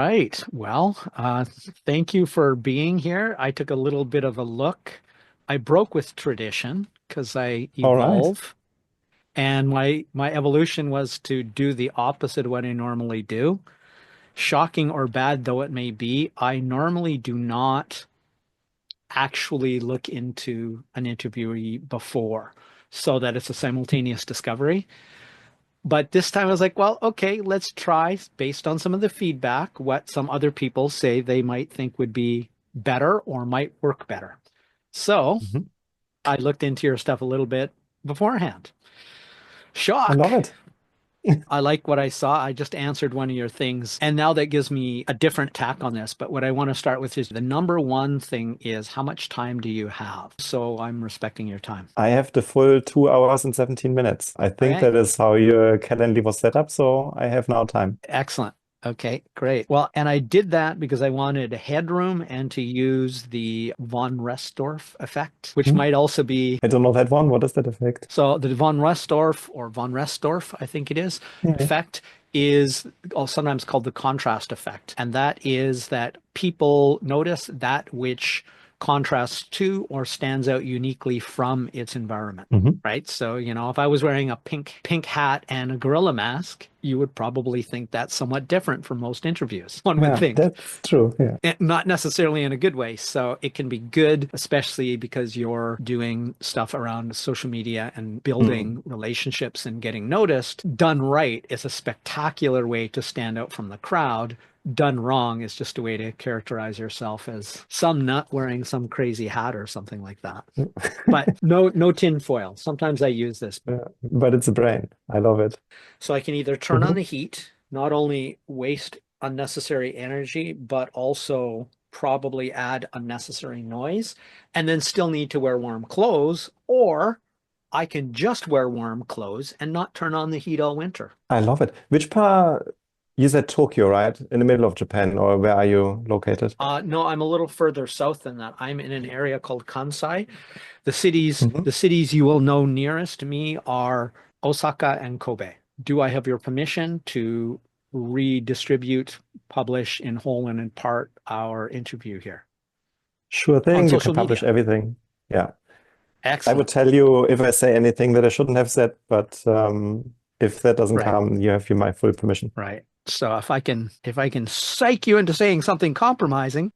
Right. Well, thank you for being here. I took a little bit of a look. I broke with tradition because I All right. evolve, and my evolution was to do the opposite of what I normally do. Shocking or bad though it may be, I normally do not actually look into an interviewee before so that it's a simultaneous discovery. But this time I was like, well, okay, let's try based on some of the feedback, what some other people say they might think would be better or might work better. So Mhm. I looked into your stuff a little bit beforehand. I Shock. love it. I like what I saw. I just answered one of your things. And now that gives me a different tack on this. But what I want to start with is the number one thing is how much time do you have? So I'm respecting your time. I have the full 2 hours and 17 minutes. I think Okay. that is how your calendar was set up, so I have now time. Excellent. Okay, great. Well, and I did that because I wanted headroom and to use the von Restorff effect, which Hmm? might also be I don't know that one. What is that effect? so the von Restorff or von Restorff, I think it is, Yeah. effect is sometimes called the contrast effect. And that is that people notice that which contrasts to or stands out uniquely from its environment. Mhm. Right. So, if I was wearing a pink hat and a gorilla mask, you would probably think that's somewhat different from most interviews, one would Yeah, think. that's true. Yeah. Not necessarily in a good way. So it can be good, especially because you're doing stuff around social media and Mm. building relationships and getting noticed. Done right is a spectacular way to stand out from the crowd. Done wrong is just a way to characterize yourself as some nut wearing some crazy hat or something like that. But no tin foil. Sometimes I use this. Yeah. But it's a brain. I love it. So I can either turn on Mhm. the heat, not only waste unnecessary energy, but also probably add unnecessary noise, and then still need to wear warm clothes, or I can just wear warm clothes and not turn on the heat all winter. I love it. Which part, you said Tokyo, right? In the middle of Japan, or where are you located? No, I'm a little further south than that. I'm in an area called Kansai. The cities, Mhm. the cities you will know nearest to me are Osaka and Kobe. Do I have your permission to redistribute, publish in whole and in part our interview here Sure on thing. You can social publish media? everything. Yeah. I would Excellent. tell you if I say anything that I shouldn't have said, but if that doesn't Right, come, you have my full permission. right. So if I can psych you into saying something compromising,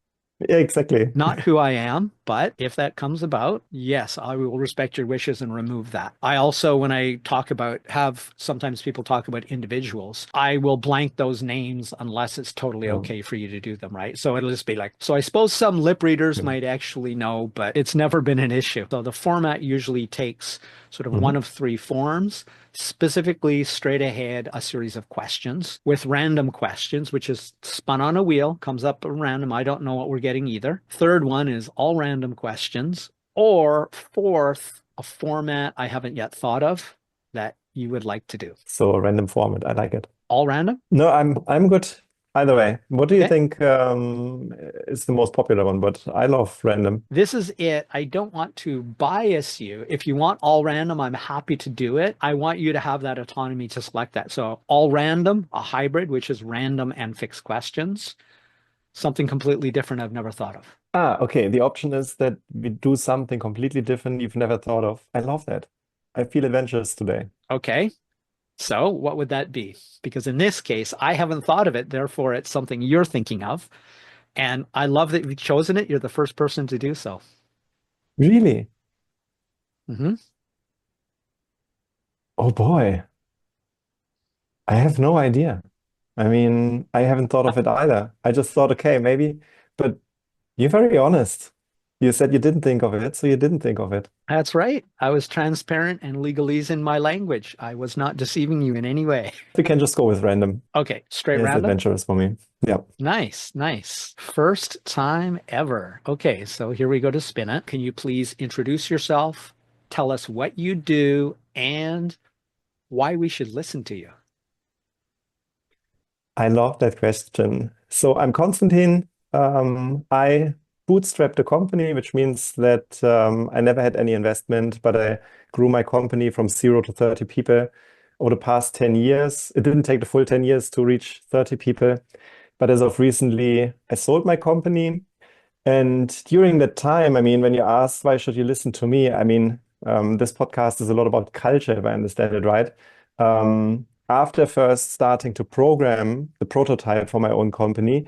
Yeah, exactly. not who I am, but if that comes about, yes, I will respect your wishes and remove that. I also, when I talk about, have sometimes people talk about individuals, I will blank those names unless it's totally Mm. okay for you to do them, right? So it'll just be like, so I suppose some lip readers Mm. might actually know, but it's never been an issue. So the format usually takes sort of one Mhm. of three forms, specifically straight ahead a series of questions with random questions, which is spun on a wheel, comes up random. I don't know what we're getting either. Third one is all random questions. Or fourth, a format I haven't yet thought of that you would like to do. So random format, I like it. All random? No, I'm good either way. What do you Okay. think is the most popular one? But I love random. This is it. I don't want to bias you. If you want all random, I'm happy to do it. I want you to have that autonomy to select that. So, all random, a hybrid, which is random and fixed questions, something completely different I've never thought of. Ah, okay. The option is that we do something completely different you've never thought of. I love that. I feel adventurous today. Okay. So, what would that be? Because in this case, I haven't thought of it. Therefore, it's something you're thinking of. And I love that you've chosen it. You're the first person to do so. Really? Hmm. Oh boy. I have no idea. I mean, I haven't thought of it either. I just thought, okay, maybe, but you're very honest. You said you didn't think of it, so you didn't think of it. That's right. I was transparent and legalese in my language. I was not deceiving you in any way. We can just go with random. Okay, straight It's random. adventurous for me. Yeah. Nice, nice. First time ever. Okay, so here we go to spin it. Can you please introduce yourself, tell us what you do, and why we should listen to you? I love that question. So I'm Konstantin. I bootstrapped a company, which means that I never had any investment, but I grew my company from 0 to 30 people over the past 10 years. It didn't take the full 10 years to reach 30 people. But as of recently, I sold my company. And during that time, I mean, when you ask why should you listen to me, I mean, this podcast is a lot about culture, if I understand it right. After first starting to program the prototype for my own company,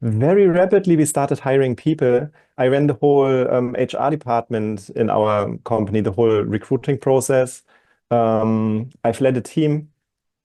very rapidly we started hiring people. I ran the whole HR department in our company, the whole recruiting process. I've led a team.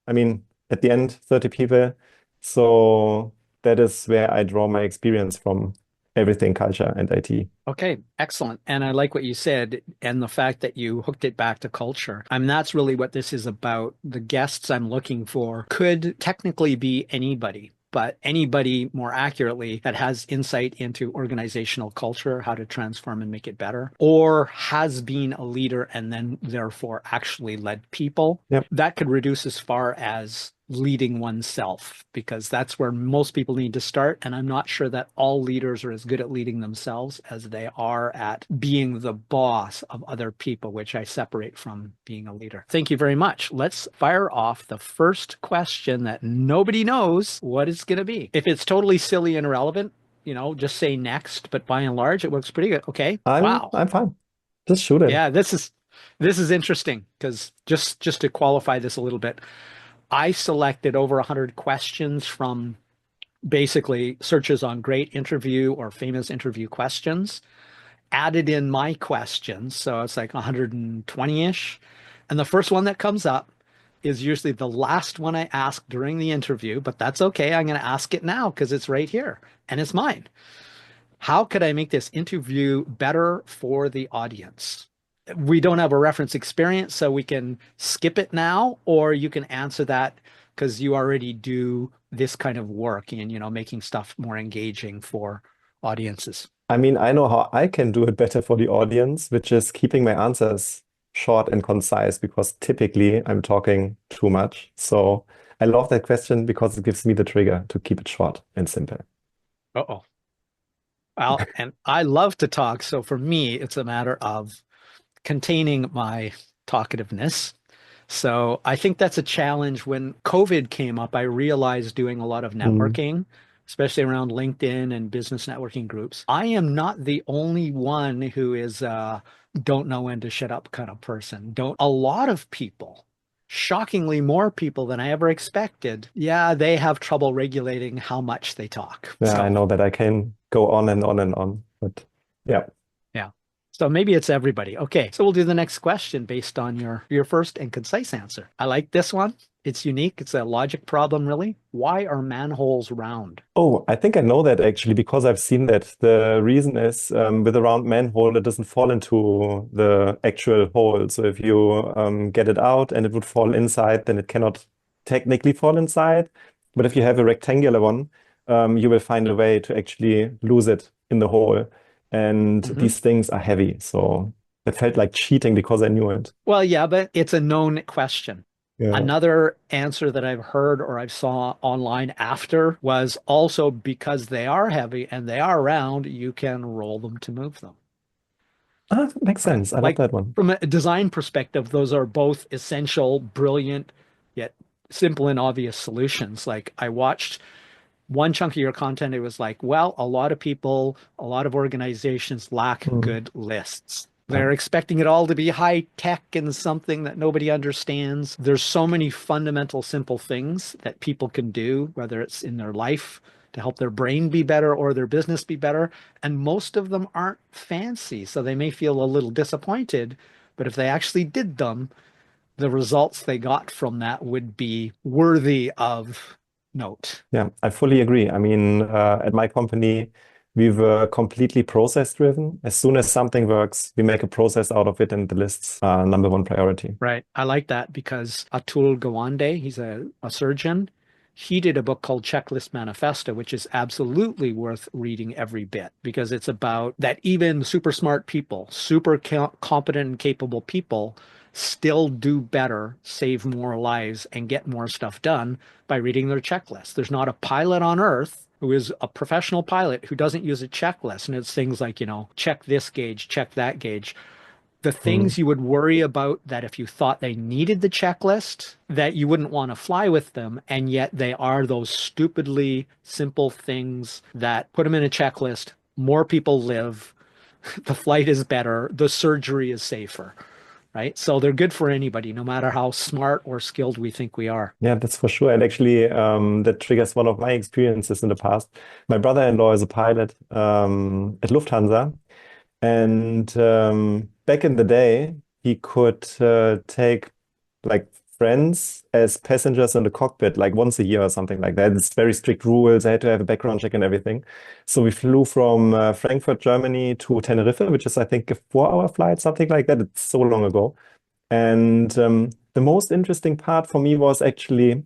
I mean, at the end, 30 people. So that is where I draw my experience from, everything culture and IT. Okay, excellent. And I like what you said and the fact that you hooked it back to culture. I mean, that's really what this is about. The guests I'm looking for could technically be anybody, but anybody more accurately that has insight into organizational culture, how to transform and make it better, or has been a leader and then therefore actually led people. Yep. That could reduce as far as leading oneself, because that's where most people need to start. And I'm not sure that all leaders are as good at leading themselves as they are at being the boss of other people, which I separate from being a leader. Thank you very much. Let's fire off the first question that nobody knows what it's going to be. If it's totally silly and irrelevant, just say next, but by and large, it works pretty good. Okay. I'm Wow. I'm fine. Just shoot it. Yeah, this is interesting because just to qualify this a little bit, I selected over 100 questions from basically searches on great interview or famous interview questions, added in my questions. So it's like 120-ish. And the first one that comes up is usually the last one I ask during the interview, but that's okay. I'm going to ask it now because it's right here and it's mine. How could I make this interview better for the audience? We don't have a reference experience, so we can skip it now, or you can answer that because you already do this kind of work in, making stuff more engaging for audiences. I mean, I know how I can do it better for the audience, which is keeping my answers short and concise because typically I'm talking too much. So I love that question because it gives me the trigger to keep it short and simple. Uh-oh. Well, and I love to talk, so for me, it's a matter of containing my talkativeness. So I think that's a challenge. When COVID came up, I realized doing a lot of Mm. networking, especially around LinkedIn and business networking groups. I am not the only one who is don't know when to shut up kind of person. Don't a lot of people, shockingly more people than I ever expected. Yeah, they have trouble regulating how much they talk. Yeah, I So know that I can go on and on and on, but yeah. yeah. So maybe it's everybody. Okay. So we'll do the next question based on your first and concise answer. I like this one. It's unique. It's a logic problem, really. Why are manholes round? Oh, I think I know that actually because I've seen that. The reason is with a round manhole, it doesn't fall into the actual hole. So if you get it out and it would fall inside, then it cannot technically fall inside. But if you have a rectangular one, you will find a way to actually lose it in the hole. And Hmm. these things are heavy. So it felt like cheating because I knew it. Well, yeah, but it's a known question. Yeah. Another answer that I've heard or I saw online after was also because they are heavy and they are round, you can roll them to move them. Ah, that makes Right. sense. I love Like that one. from a design perspective, those are both essential, brilliant, yet simple and obvious solutions. Like I watched one chunk of your content, it was like, well, a lot of people, a lot of organizations lack Mm. good lists. Yeah. They're expecting it all to be high tech and something that nobody understands. There's so many fundamental, simple things that people can do, whether it's in their life to help their brain be better or their business be better. And most of them aren't fancy. So they may feel a little disappointed. But if they actually did them, the results they got from that would be worthy of note. Yeah, I fully agree. I mean, at my company, we were completely process driven. As soon as something works, we make a process out of it, and the lists are number one priority. Right. I like that because Atul Gawande, he's a surgeon. He did a book called Checklist Manifesto, which is absolutely worth reading every bit because it's about that even super smart people, super competent and capable people still do better, save more lives, and get more stuff done by reading their checklist. There's not a pilot on Earth who is a professional pilot who doesn't use a checklist. And it's things like, check this gauge, check that gauge. the Mm. things you would worry about that if you thought they needed the checklist, that you wouldn't want to fly with them. And yet they are those stupidly simple things that put them in a checklist. More people live, the flight is better, the surgery is safer, right? So they're good for anybody, no matter how smart or skilled we think we are. Yeah, that's for sure. And actually, that triggers one of my experiences in the past. My brother-in-law is a pilot at Lufthansa. And back in the day, he could take like friends as passengers in the cockpit, like once a year or something like that. It's very strict rules. I had to have a background check and everything. So we flew from Frankfurt, Germany to Tenerife, which is, I think, a 4-hour flight, something like that. It's so long ago. And the most interesting part for me was actually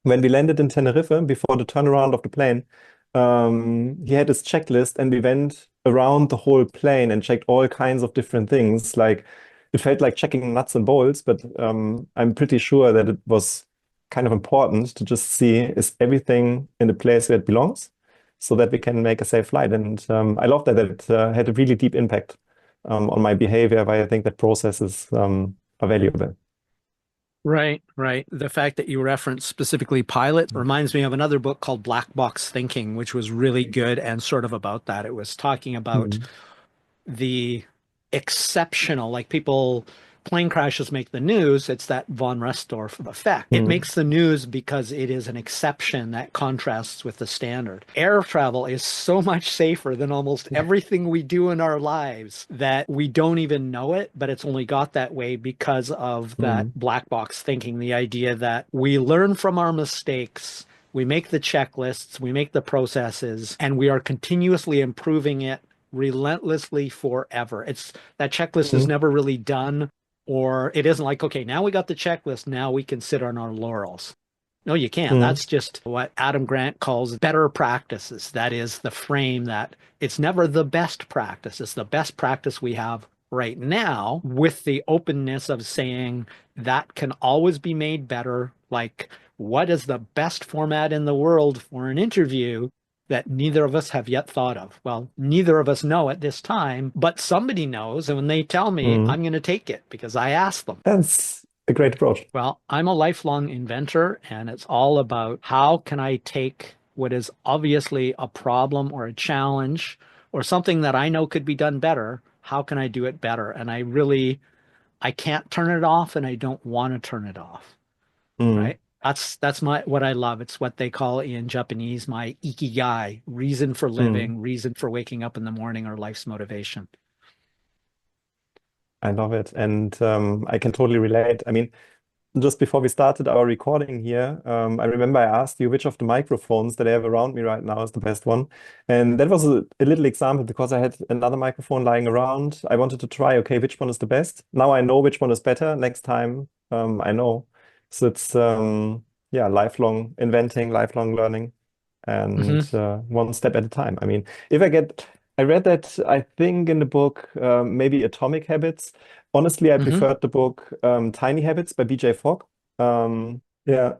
when we landed in Tenerife before the turnaround of the plane, he had his checklist and we went around the whole plane and checked all kinds of different things. Like it felt like checking nuts and bolts, but I'm pretty sure that it was kind of important to just see is everything in the place where it belongs so that we can make a safe flight. And I love that it had a really deep impact on my behavior, why I think that processes are valuable. Right, right. The fact that you referenced specifically pilot reminds me of another book called Black Box Thinking, which was really good and sort of about that. It was talking about Mm. the exceptional, like people, plane crashes make the news. It's that von Restorff effect. It Mm. makes the news because it is an exception that contrasts with the standard. Air travel is so much safer than almost everything we do in our lives that we don't even know it, but it's only got that way because of that Mm. black box thinking, the idea that we learn from our mistakes. We make the checklists, we make the processes, and we are continuously improving it relentlessly forever. It's that checklist is Mm. never really done, or it isn't like, okay, now we got the checklist, now we can sit on our laurels. No, you can't. Mm. That's just what Adam Grant calls better practices. That is the frame that it's never the best practice. It's the best practice we have right now with the openness of saying that can always be made better. Like, what is the best format in the world for an interview that neither of us have yet thought of? Well, neither of us know at this time, but somebody knows. And when they tell me, Mm. I'm going to take it because I asked them. That's a great approach. Well, I'm a lifelong inventor, and it's all about how can I take what is obviously a problem or a challenge or something that I know could be done better. How can I do it better? And I can't turn it off, and I don't want to turn it off, Mm. right? That's my what I love. It's what they call in Japanese my ikigai, reason for Mm. living, reason for waking up in the morning, or life's motivation. I love it. And I can totally relate. I mean, just before we started our recording here, I remember I asked you which of the microphones that I have around me right now is the best one. And that was a little example because I had another microphone lying around. I wanted to try, okay, which one is the best? Now I know which one is better. Next time, I know. So it's, yeah, lifelong inventing, lifelong learning, and Hmm. one step at a time. I mean, if I get, I read that, I think in the book, maybe Atomic Habits. Honestly, I Hmm. preferred the book Tiny Habits by BJ Fogg. Yeah,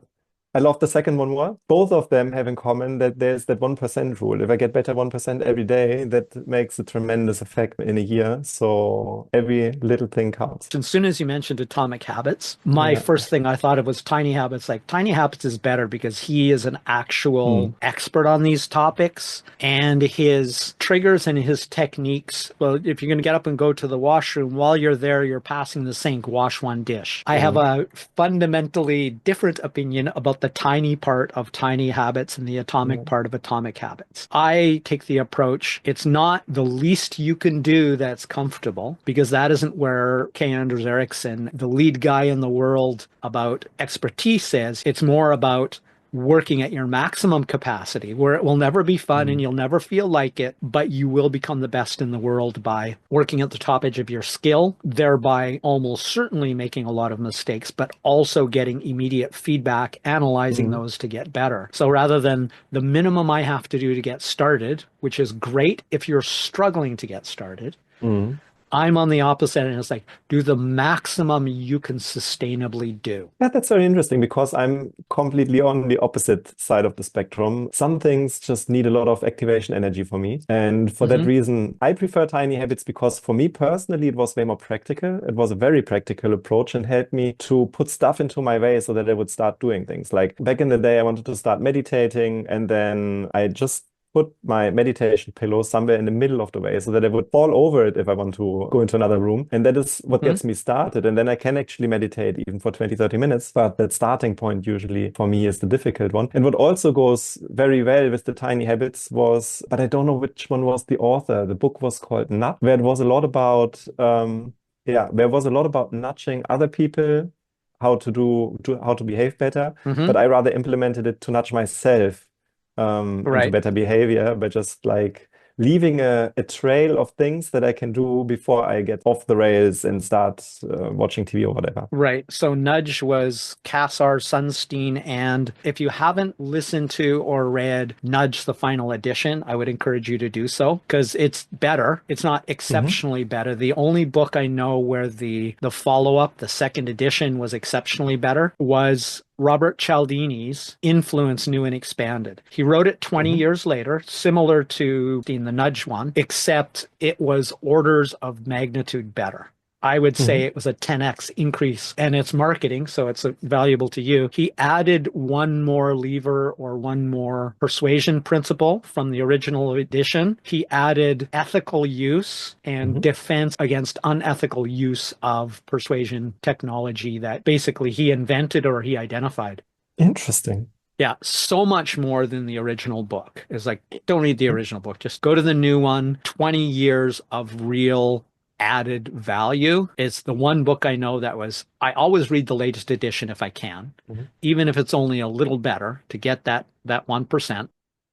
I love the second one more. Both of them have in common that there's that 1% rule. If I get better 1% every day, that makes a tremendous effect in a year. So every little thing counts. As soon as you mentioned Atomic Habits, my Yeah. first thing I thought of was Tiny Habits. Like Tiny Habits is better because he is an actual Mm. expert on these topics and his triggers and his techniques. Well, if you're going to get up and go to the washroom while you're there, you're passing the sink, wash one dish. I have Mm. a fundamentally different opinion about the tiny part of Tiny Habits and the atomic Yeah. part of Atomic Habits. I take the approach, it's not the least you can do that's comfortable, because that isn't where K. Anders Ericsson, the lead guy in the world about expertise, is. It's more about working at your maximum capacity where it will never be fun and Mm. you'll never feel like it, but you will become the best in the world by working at the top edge of your skill, thereby almost certainly making a lot of mistakes, but also getting immediate feedback, analyzing Mm. those to get better. So rather than the minimum I have to do to get started, which is great if you're struggling to get started, Mm. I'm on the opposite end. It's like, do the maximum you can sustainably do. Yeah, that's very interesting because I'm completely on the opposite side of the spectrum. Some things just need a lot of activation energy for me. And for that Hmm. reason, I prefer tiny habits because for me personally, it was way more practical. It was a very practical approach and helped me to put stuff into my way so that I would start doing things. Like back in the day, I wanted to start meditating and then I just put my meditation pillow somewhere in the middle of the way so that I would fall over it if I want to go into another room. And that is what Hmm. gets me started. And then I can actually meditate even for 20, 30 minutes. But that starting point usually for me is the difficult one. And what also goes very well with the tiny habits was, but I don't know which one was the author. The book was called Nudge, where it was a lot about, there was a lot about nudging other people, how to behave better. Hmm. But I rather implemented it to nudge myself into Right. better behavior by just like leaving a trail of things that I can do before I get off the rails and start watching TV or whatever. Right. So Nudge was Cassar Sunstein. And if you haven't listened to or read Nudge, the final edition, I would encourage you to do so because it's better. It's not Hmm. exceptionally better. The only book I know where the follow-up, the second edition, was exceptionally better was Robert Cialdini's Influence New and Expanded. He wrote it 20 Hmm. years later, similar to the Nudge one, except it was orders of magnitude better. I would say Hmm. it was a 10x increase and it's marketing, so it's valuable to you. He added one more lever or one more persuasion principle from the original edition. He added ethical use and Hmm. defense against unethical use of persuasion technology that basically he invented or he identified. Interesting. Yeah, so much more than the original book. It's like, don't read the original book. Just go to the new one. 20 years of real added value. It's the one book I know that was, I always read the latest edition if I can, Hmm. even if it's only a little better to get that 1%.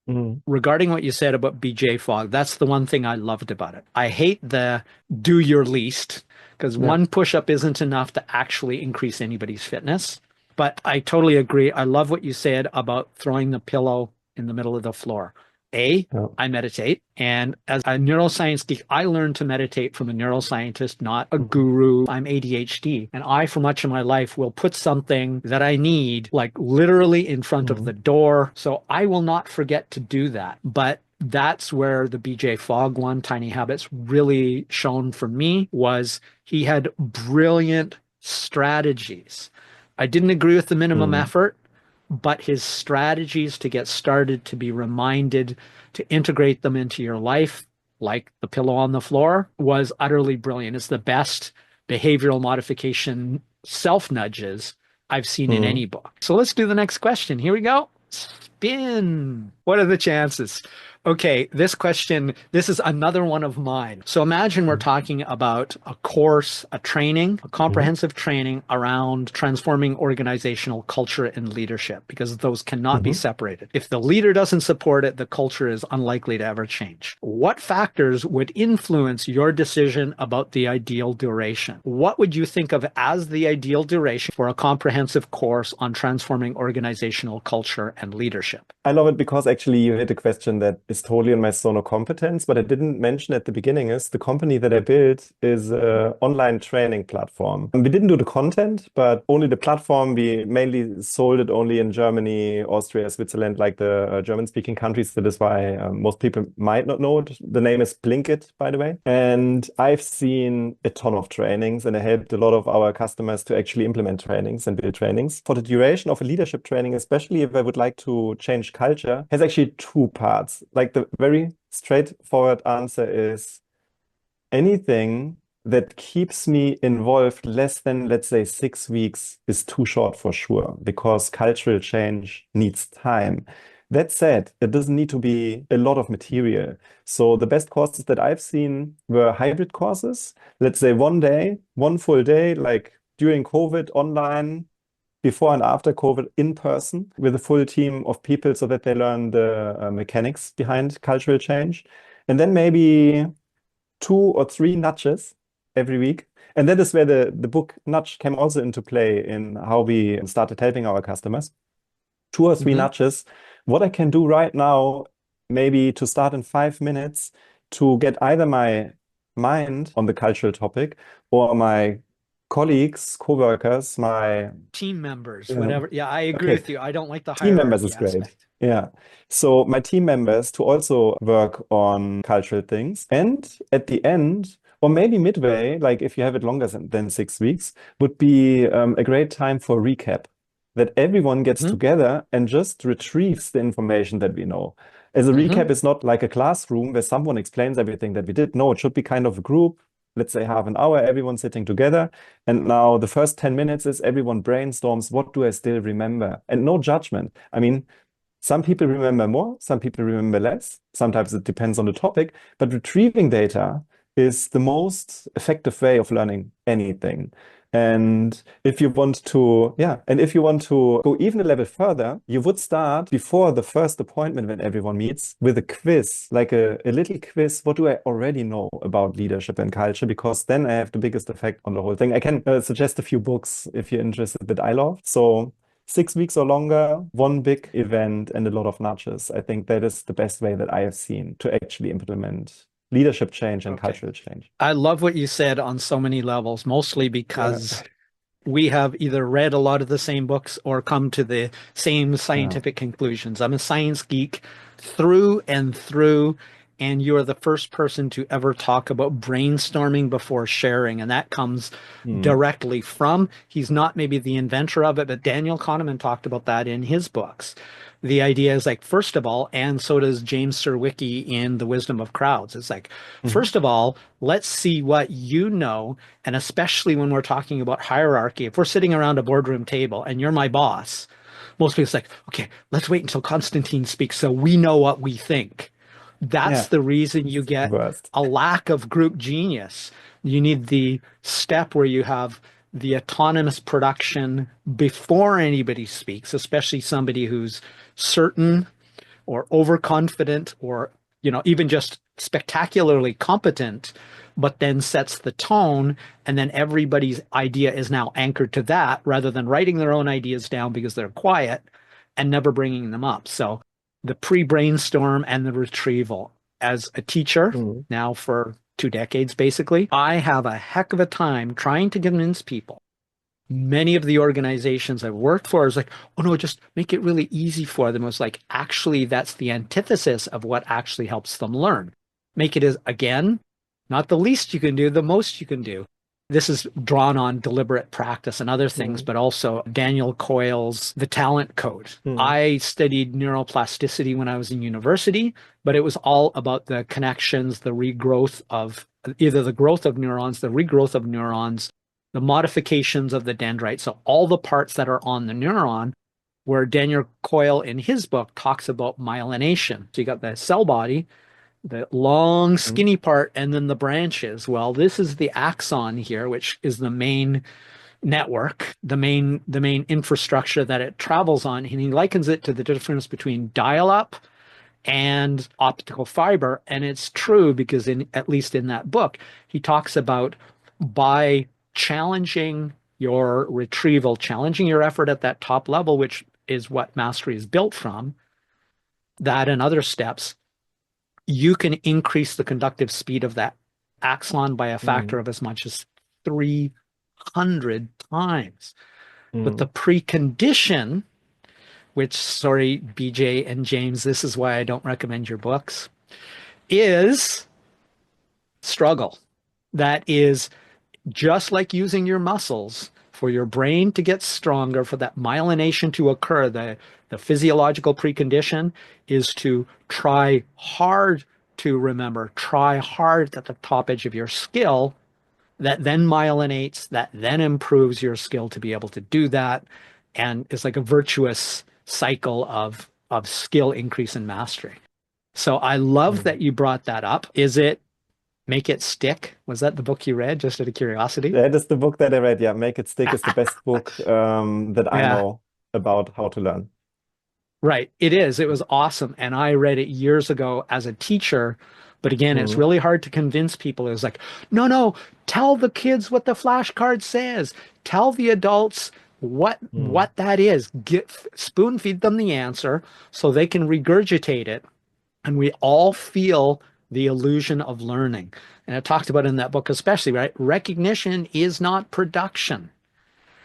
Hmm. Regarding what you said about BJ Fogg, that's the one thing I loved about it. I hate the do your least because Yeah. one push-up isn't enough to actually increase anybody's fitness. But I totally agree. I love what you said about throwing the pillow in the middle of the floor. A, Yeah. I meditate. And as a neuroscience geek, I learned to meditate from a neuroscientist, not a Hmm. guru. I'm ADHD. And I, for much of my life, will put something that I need, like literally in front of Hmm. the door. So I will not forget to do that. But that's where the BJ Fogg one, Tiny Habits, really shone for me was he had brilliant strategies. I didn't agree with the minimum Hmm. effort, but his strategies to get started, to be reminded, to integrate them into your life, like the pillow on the floor, was utterly brilliant. It's the best behavioral modification self nudges I've seen in any Hmm. book. So let's do the next question. Here we go. Spin. What are the chances? Okay, this question, this is another one of mine. So imagine we're talking about a course, a training, a Hmm. comprehensive training around transforming organizational culture and leadership, because those cannot be Hmm. separated. If the leader doesn't support it, the culture is unlikely to ever change. What factors would influence your decision about the ideal duration? What would you think of as the ideal duration for a comprehensive course on transforming organizational culture and leadership? I love it because actually you hit a question that is totally in my zone of competence, but I didn't mention at the beginning is the company that I built is an online training platform. And we didn't do the content, but only the platform. We mainly sold it only in Germany, Austria, Switzerland, like the German-speaking countries. That is why most people might not know it. The name is Blinkit, by the way. And I've seen a ton of trainings and I helped a lot of our customers to actually implement trainings and build trainings. For the duration of a leadership training, especially if I would like to change culture, has actually two parts. Like the very straightforward answer is anything that keeps me involved less than, let's say, 6 weeks is too short for sure, because cultural change needs time. That said, it doesn't need to be a lot of material. So the best courses that I've seen were hybrid courses. Let's say one day, one full day, like during COVID online, before and after COVID in person with a full team of people so that they learn the mechanics behind cultural change. And then maybe 2 or 3 nudges every week. And that is where the book Nudge came also into play in how we started helping our customers. 2 or 3 Mm-hmm. nudges. What I can do right now, maybe to start in 5 minutes to get either my mind on the cultural topic, or my colleagues, co-workers, my Team members, um, whatever. Yeah, I agree okay, with you. I don't like the team members hierarchy is great. aspect. Yeah. So my team members to also work on cultural things. And at the end, or maybe midway, like if you have it longer than 6 weeks, would be a great time for recap. That everyone gets Hmm. together and just retrieves the information that we know. As a Hmm. recap is not like a classroom where someone explains everything that we did. No, it should be kind of a group, let's say half an hour, everyone sitting together. And now the first 10 minutes is everyone brainstorms, what do I still remember? And no judgment. I mean, some people remember more, some people remember less. Sometimes it depends on the topic, but retrieving data is the most effective way of learning anything. And if you want to, yeah, and if you want to go even a level further, you would start before the first appointment when everyone meets with a quiz, like a little quiz. What do I already know about leadership and culture? Because then I have the biggest effect on the whole thing. I can suggest a few books if you're interested that I love. So 6 weeks or longer, one big event and a lot of nudges. I think that is the best way that I have seen to actually implement leadership change and Okay. cultural change. I love what you said on so many levels, mostly Yeah. because we have either read a lot of the same books or come to the same Yeah. scientific conclusions. I'm a science geek through and through, and you are the first person to ever talk about brainstorming before sharing. And that comes Mm. directly from, he's not maybe the inventor of it, but Daniel Kahneman talked about that in his books. The idea is like, first of all, and so does James Surowiecki in The Wisdom of Crowds. It's like, Mhm. first of all, let's see what you know. And especially when we're talking about hierarchy, if we're sitting around a boardroom table and you're my boss, most people say, okay, let's wait until Konstantin speaks so we know what we think. That's Yeah. the reason you The get worst. a lack of group genius. You need the step where you have the autonomous production before anybody speaks, especially somebody who's certain or overconfident or even just spectacularly competent, but then sets the tone, and then everybody's idea is now anchored to that rather than writing their own ideas down because they're quiet and never bringing them up. So the pre-brainstorm and the retrieval. As a teacher Mm. now for 2 decades basically, I have a heck of a time trying to convince people. Many of the organizations I've worked for is like, oh no, just make it really easy for them. It was like, actually, that's the antithesis of what actually helps them learn. Make it as, again, not the least you can do, the most you can do. This is drawn on deliberate practice and other things, Mm. but also Daniel Coyle's The Talent Code. Mm. I studied neuroplasticity when I was in university, but it was all about the connections, the regrowth of either the growth of neurons, the regrowth of neurons, the modifications of the dendrite. So all the parts that are on the neuron, where Daniel Coyle in his book talks about myelination. So you got the cell body, the long Mm. skinny part, and then the branches. Well, this is the axon here, which is the main network, the main infrastructure that it travels on. And he likens it to the difference between dial-up and optical fiber. And it's true because in at least in that book, he talks about by challenging your retrieval, challenging your effort at that top level, which is what mastery is built from, that and other steps, you can increase the conductive speed of that axon by a factor Mm. of as much as 300 times. But the Mm. precondition, which, sorry, BJ and James, this is why I don't recommend your books, is struggle. That is just like using your muscles for your brain to get stronger, for that myelination to occur, the physiological precondition is to try hard to remember, try hard at the top edge of your skill, that then myelinates, that then improves your skill to be able to do that. And it's like a virtuous cycle of skill increase and mastery. So I love Mm. that you brought that up. Is it Make It Stick? Was that the book you read, just out of curiosity? That is the book that I read. Yeah, Make It Stick is the best book that I Yeah, know about how to learn. right. It is. It was awesome. And I read it years ago as a teacher. But again, it's Mm. really hard to convince people. It's like, no, no, tell the kids what the flashcard says. Tell the adults Mm. what that is. Spoon feed them the answer so they can regurgitate it. And we all feel the illusion of learning. And it talked about in that book, especially, right? Recognition is not production.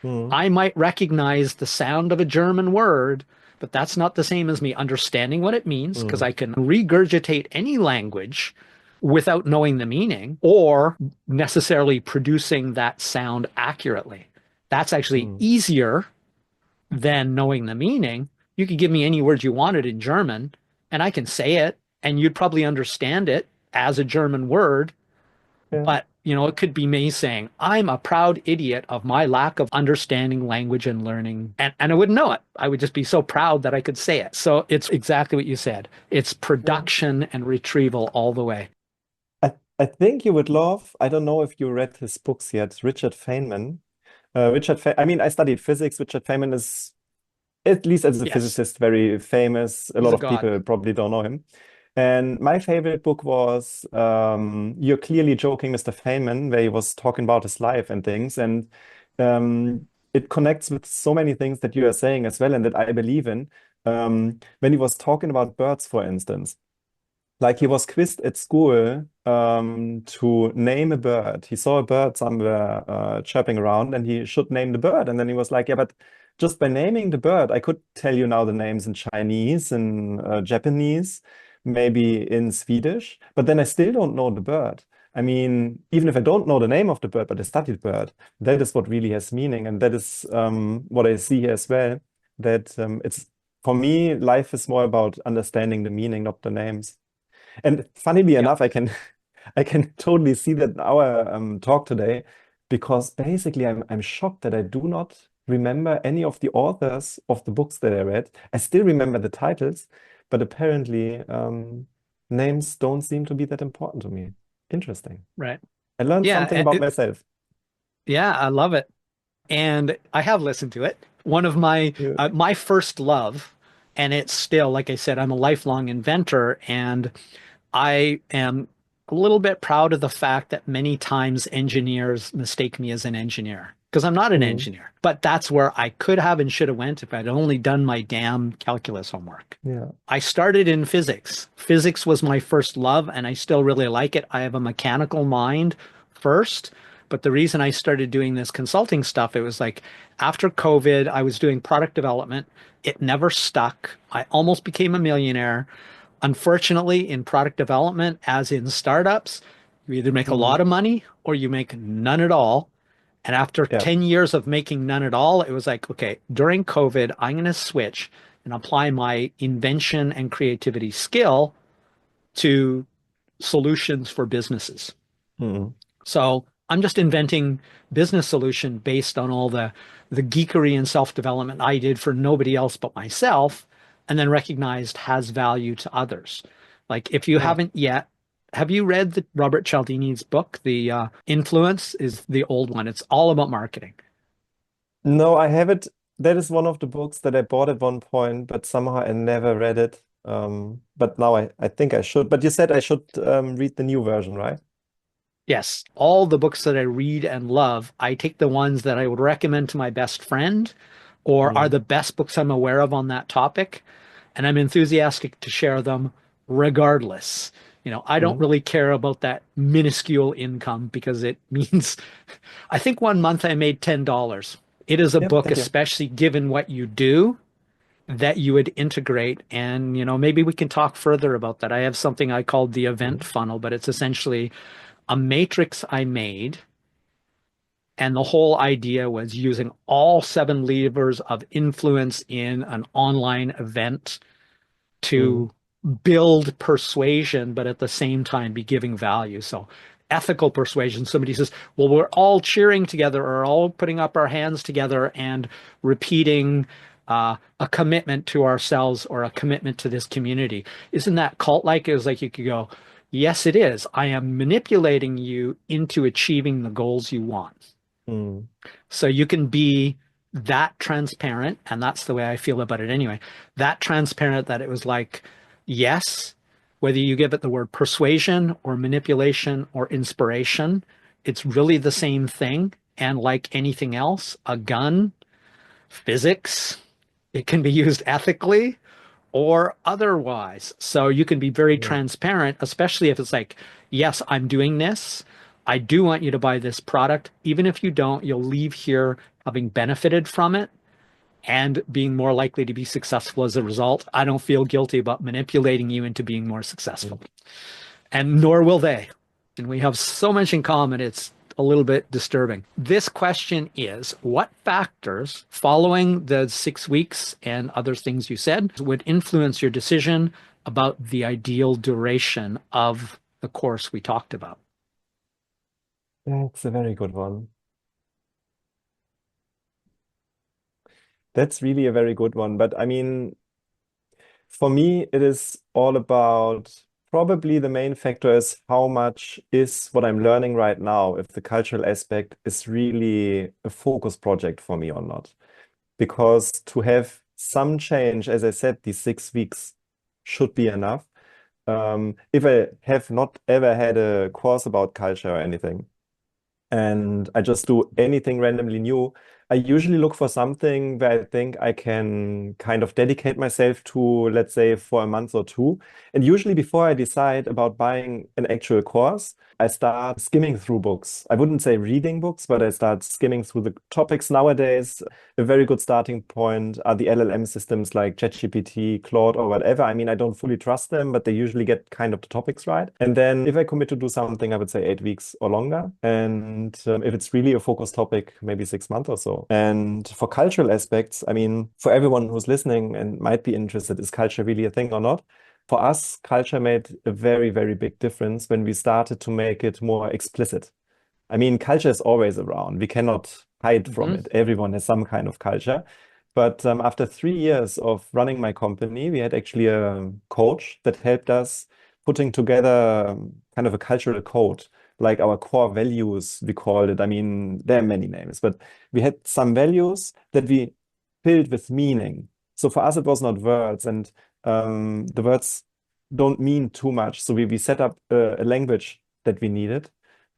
Mm, I might recognize the sound of a German word, but that's not the same as me understanding what it means because mm, I can regurgitate any language without knowing the meaning or necessarily producing that sound accurately. That's actually mm. easier than knowing the meaning. You could give me any word you wanted in German, and I can say it, and you'd probably understand it as a German word. Yeah, But, it could be me saying, I'm a proud idiot of my lack of understanding language and learning. And I wouldn't know it. I would just be so proud that I could say it. So it's exactly what you said. It's yeah. production and retrieval all the way. I think you would love, I don't know if you read his books yet, Richard Feynman. I mean, I studied physics. Richard Feynman is, at least as a Yes, physicist, very famous. A he's lot a of god. people probably don't know him. And my favorite book was You're Clearly Joking, Mr. Feynman, where he was talking about his life and things. And it connects with so many things that you are saying as well and that I believe in. When he was talking about birds, for instance. Like he was quizzed at school to name a bird. He saw a bird somewhere chirping around and he should name the bird. And then he was like, yeah, but just by naming the bird, I could tell you now the names in Chinese, in Japanese, maybe in Swedish, but then I still don't know the bird. I mean, even if I don't know the name of the bird, but I studied bird, that is what really has meaning. And that is what I see here as well, that it's for me, life is more about understanding the meaning, not the names. And funnily Yep. enough, I can totally see that in our talk today, because basically I'm shocked that I do not remember any of the authors of the books that I read. I still remember the titles, but apparently names don't seem to be that important to me. Interesting. Right. I learned something Yeah. about myself. Yeah, I love it. And I have listened to it. One of Yeah. my first love, and it's still, like I said, I'm a lifelong inventor, and I am a little bit proud of the fact that many times engineers mistake me as an engineer because I'm not an Mm, engineer. But that's where I could have and should have went if I'd only done my damn calculus homework. yeah. I started in physics. Physics was my first love, and I still really like it. I have a mechanical mind first, but the reason I started doing this consulting stuff, it was like after COVID, I was doing product development. It never stuck. I almost became a millionaire. Unfortunately, in product development, as in startups, you either make a lot Mm, of money or you make none at all. And after yeah. 10 years of making none at all, it was like, okay, during COVID, I'm going to switch and apply my invention and creativity skill to solutions for businesses. Mm, So I'm just inventing business solution based on all the geekery and self-development I did for nobody else but myself, and then recognized has value to others. Like if you yeah. haven't yet, have you read the Robert Cialdini's book? The Influence is the old one. It's all about marketing. No, I haven't. That is one of the books that I bought at one point, but somehow I never read it. But now I think I should. But you said I should read the new version, right? Yes, all the books that I read and love, I take the ones that I would recommend to my best friend or are Mm, the best books I'm aware of on that topic, and I'm enthusiastic to share them regardless. I don't mm. really care about that minuscule income because it means I think one month I made $10. It is a Yep, book, thank you. especially given what you do, that you would integrate. And, maybe we can talk further about that. I have something I called the event Mm, funnel, but it's essentially a matrix I made. And the whole idea was using all seven levers of influence in an online event mm. to build persuasion, but at the same time be giving value. So, ethical persuasion, somebody says, well, we're all cheering together or all putting up our hands together and repeating a commitment to ourselves or a commitment to this community. Isn't that cult-like? It was like you could go, yes, it is. I am manipulating you into achieving the goals you want. Mm, So you can be that transparent, and that's the way I feel about it anyway. That transparent that it was like, yes, whether you give it the word persuasion or manipulation or inspiration, it's really the same thing. And like anything else, a gun, physics, it can be used ethically or otherwise. So you can be very Yeah. transparent, especially if it's like, yes, I'm doing this. I do want you to buy this product. Even if you don't, you'll leave here having benefited from it and being more likely to be successful as a result. I don't feel guilty about manipulating you into being more successful, Mm. and nor will they. And we have so much in common, it's a little bit disturbing. This question is, what factors following the 6 weeks and other things you said would influence your decision about the ideal duration of the course we talked about? That's a very good one. That's really a very good one. But I mean, for me, it is all about probably the main factor is how much is what I'm learning right now, if the cultural aspect is really a focus project for me or not. Because to have some change, as I said, these 6 weeks should be enough. If I have not ever had a course about culture or anything, and I just do anything randomly new, I usually look for something where I think I can kind of dedicate myself to, let's say, for a month or two. And usually before I decide about buying an actual course, I start skimming through books. I wouldn't say reading books, but I start skimming through the topics nowadays. A very good starting point are the LLM systems like ChatGPT, Claude, or whatever. I mean, I don't fully trust them, but they usually get kind of the topics right. And then if I commit to do something, I would say 8 weeks or longer. And if it's really a focused topic, maybe 6 months or so. And for cultural aspects, I mean, for everyone who's listening and might be interested, is culture really a thing or not? For us, culture made a very, very big difference when we started to make it more explicit. I mean, culture is always around. We cannot hide from Mm-hmm. it. Everyone has some kind of culture. But after 3 years of running my company, we had actually a coach that helped us putting together kind of a cultural code, like our core values, we called it. I mean, there are many names, but we had some values that we filled with meaning. So for us, it was not words, and the words don't mean too much. So we set up a language that we needed.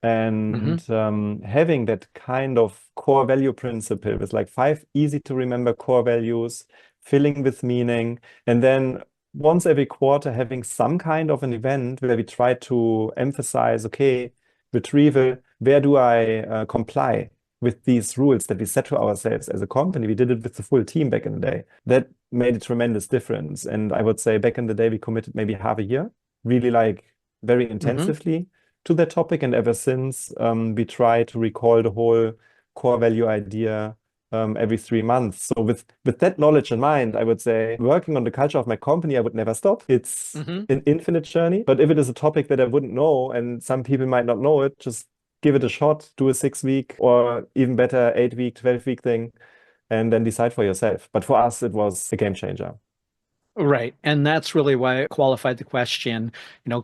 Mm-hmm. And having that kind of core value principle with like 5 easy to remember core values, filling with meaning, and then once every quarter having some kind of an event where we try to emphasize, okay, retrieval, where do I comply with these rules that we set to ourselves as a company? We did it with the full team back in the day. That made a tremendous difference. And I would say back in the day, we committed maybe half a year, really like very Mm-hmm. intensively to that topic. And ever since, we try to recall the whole core value idea every 3 months. So with that knowledge in mind, I would say working on the culture of my company, I would never stop. It's Mm-hmm. an infinite journey. But if it is a topic that I wouldn't know and some people might not know it, just give it a shot, do a 6 week or even better, 8 week, 12 week thing, and then decide for yourself. But for us, it was a game changer. Right. And that's really why I qualified the question,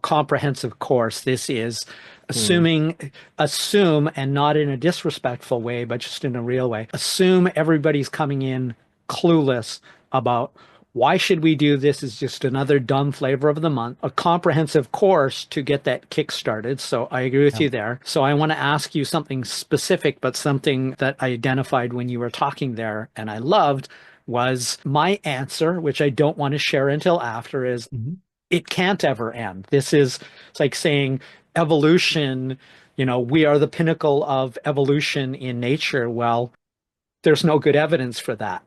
comprehensive course. This is Mm, assume, and not in a disrespectful way, but just in a real way. Assume everybody's coming in clueless about why should we do this is just another dumb flavor of the month, a comprehensive course to get that kick started. So I agree with yeah. you there. So I want to ask you something specific, but something that I identified when you were talking there and I loved was my answer, which I don't want to share until after, is Mhm. it can't ever end. It's like saying evolution, we are the pinnacle of evolution in nature. Well, there's no good evidence for that.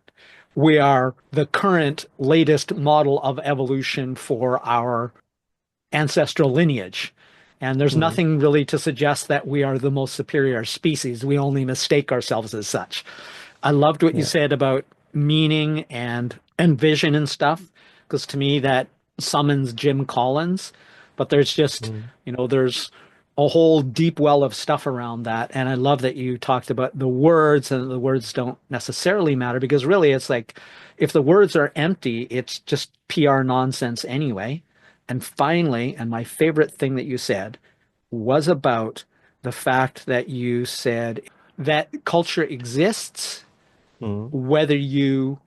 We are the current latest model of evolution for our ancestral lineage. And there's Mm, nothing really to suggest that we are the most superior species. We only mistake ourselves as such. I loved what you yeah. said about meaning and vision and stuff, because to me that summons Jim Collins. But there's just, Mm, there's a whole deep well of stuff around that. And I love that you talked about the words, and the words don't necessarily matter because really it's like if the words are empty, it's just PR nonsense anyway. And finally, and my favorite thing that you said was about the fact that you said that culture exists mm, whether you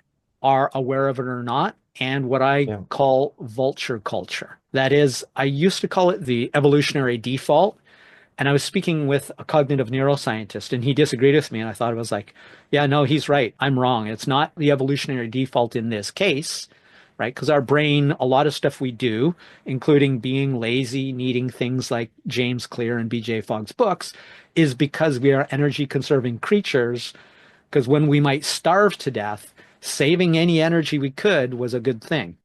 are aware of it or not, and what I yeah. call vulture culture. That is, I used to call it the evolutionary default. And I was speaking with a cognitive neuroscientist, and he disagreed with me. And I thought it was like, yeah, no, he's right. I'm wrong. It's not the evolutionary default in this case. right? Because our brain, a lot of stuff we do, including being lazy, needing things like James Clear and BJ Fogg's books, is because we are energy conserving creatures. Because when we might starve to death, saving any energy we could was a good thing.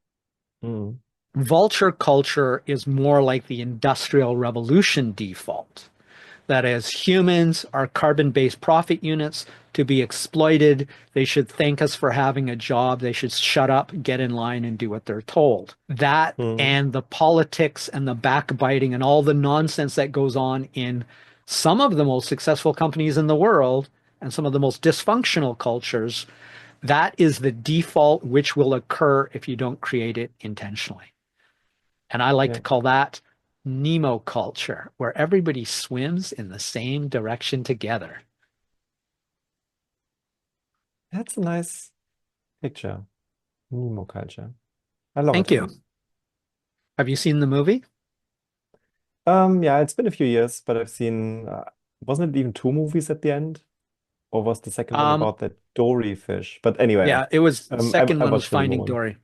Mm. Vulture culture is more like the Industrial Revolution default. That is, humans are carbon-based profit units to be exploited. They should thank us for having a job. They should shut up, get in line, and do what they're told. That Mm. and the politics and the backbiting and all the nonsense that goes on in some of the most successful companies in the world and some of the most dysfunctional cultures, that is the default which will occur if you don't create it intentionally. And I like to Yeah, call that Nemo culture, where everybody swims in the same direction together. that's a nice picture. Nemo culture. I love Thank it. you. Have you seen the movie? Yeah, it's been a few years, but I've seen, wasn't it even two movies at the end? Or was the second one Um, about that Dory fish? But anyway, yeah, it was the second I one was watched the Nemo Finding one. Dory.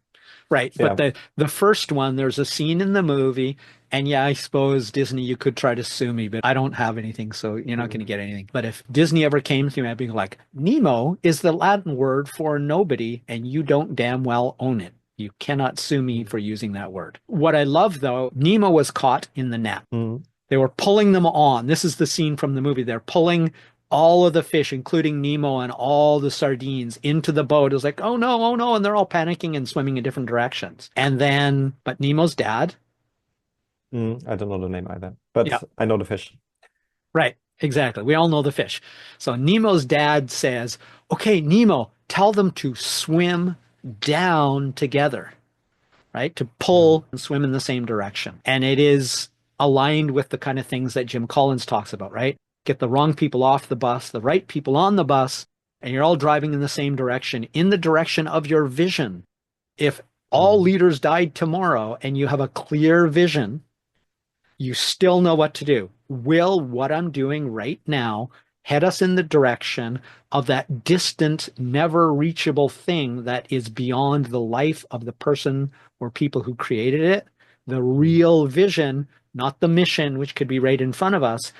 Right. But Yeah. the first one, there's a scene in the movie, and yeah, I suppose Disney, you could try to sue me, but I don't have anything, so you're not going to Mm. get anything. But if Disney ever came to me, I'd be like, Nemo is the Latin word for nobody, and you don't damn well own it. You cannot sue me Mm. for using that word. What I love though, Nemo was caught in the net. Mm. They were pulling them on. This is the scene from the movie. They're pulling all of the fish, including Nemo and all the sardines, into the boat. It was like, oh no, oh no. And they're all panicking and swimming in different directions. And then, but Nemo's dad, I don't know the name either, yeah, but I know the fish. right, exactly. We all know the fish. So Nemo's dad says, okay, Nemo, tell them to swim down together, right? To Mm. pull and swim in the same direction. And it is aligned with the kind of things that Jim Collins talks about, right? Get the wrong people off the bus, the right people on the bus, and you're all driving in the same direction, in the direction of your vision. If all Mm. leaders died tomorrow and you have a clear vision, you still know what to do. Will what I'm doing right now head us in the direction of that distant, never reachable thing that is beyond the life of the person or people who created it? The Mm. real vision, not the mission, which could be right in front of us.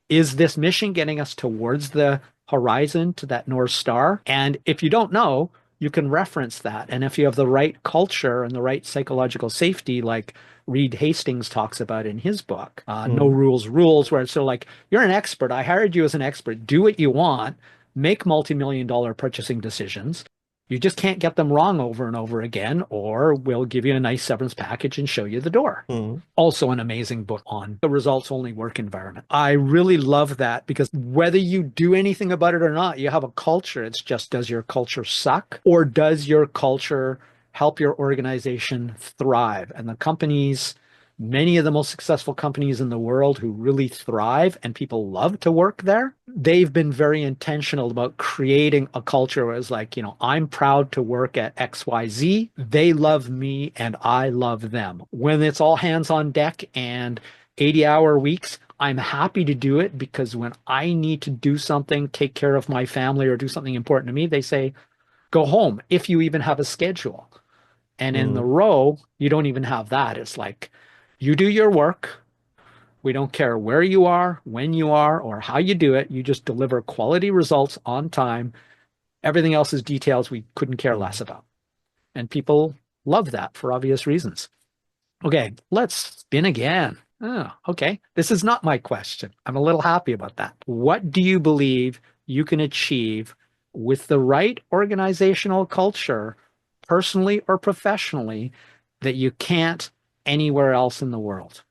Is this mission getting us towards the horizon to that North Star? And if you don't know, you can reference that. And if you have the right culture and the right psychological safety, like Reed Hastings talks about in his book, No Mm. Rules Rules, where it's sort of like, you're an expert. I hired you as an expert. Do what you want, make multi-million dollar purchasing decisions. You just can't get them wrong over and over again, or we'll give you a nice severance package and show you the door. Mm. Also, an amazing book on the results only work environment. I really love that because whether you do anything about it or not, you have a culture. It's just, does your culture suck or does your culture help your organization thrive? And the companies, many of the most successful companies in the world who really thrive and people love to work there, they've been very intentional about creating a culture where it's like, I'm proud to work at XYZ. They love me and I love them. When it's all hands on deck and 80-hour weeks, I'm happy to do it because when I need to do something, take care of my family or do something important to me, they say, go home if you even have a schedule. And in the Mm. row, you don't even have that. It's like you do your work. We don't care where you are, when you are, or how you do it. You just deliver quality results on time. Everything else is details we couldn't care less Mm. about. And people love that for obvious reasons. Okay, let's spin again. Oh, okay. This is not my question. I'm a little happy about that. What do you believe you can achieve with the right organizational culture, personally or professionally, that you can't anywhere else in the world?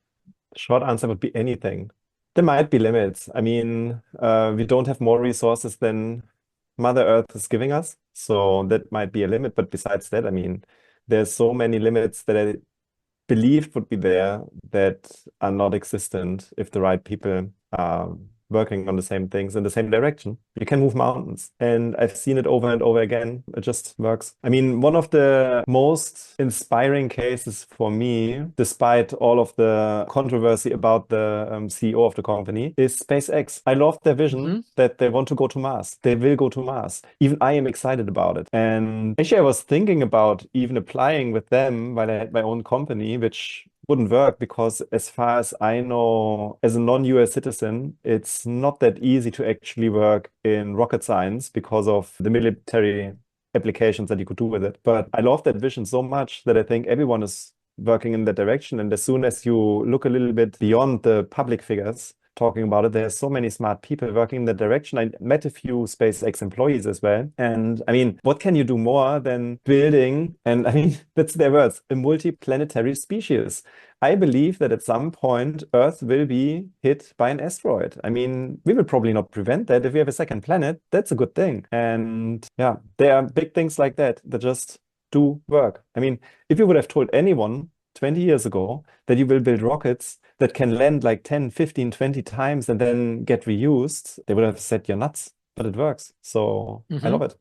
Short answer would be anything. There might be limits. I mean, we don't have more resources than Mother Earth is giving us, so that might be a limit. But besides that, I mean, there's so many limits that I believed would be there that are not existent if the right people working on the same things in the same direction. You can move mountains. And I've seen it over and over again. It just works. I mean, one of the most inspiring cases for me, despite all of the controversy about the CEO of the company, is SpaceX. I love their vision Hmm. that they want to go to Mars. They will go to Mars. Even I am excited about it. And actually, I was thinking about even applying with them while I had my own company, which wouldn't work because, as far as I know, as a non-US citizen, it's not that easy to actually work in rocket science because of the military applications that you could do with it. But I love that vision so much that I think everyone is working in that direction. And as soon as you look a little bit beyond the public figures talking about it, there's so many smart people working in that direction. I met a few SpaceX employees as well. And I mean, what can you do more than building, and I mean, that's their words, a multiplanetary species? I believe that at some point Earth will be hit by an asteroid. I mean, we will probably not prevent that. If we have a second planet, that's a good thing. And yeah, there are big things like that that just do work. I mean, if you would have told anyone 20 years ago that you will build rockets that can land like 10, 15, 20 times and then get reused, they would have said you're nuts, but it works. So I Hmm. love it.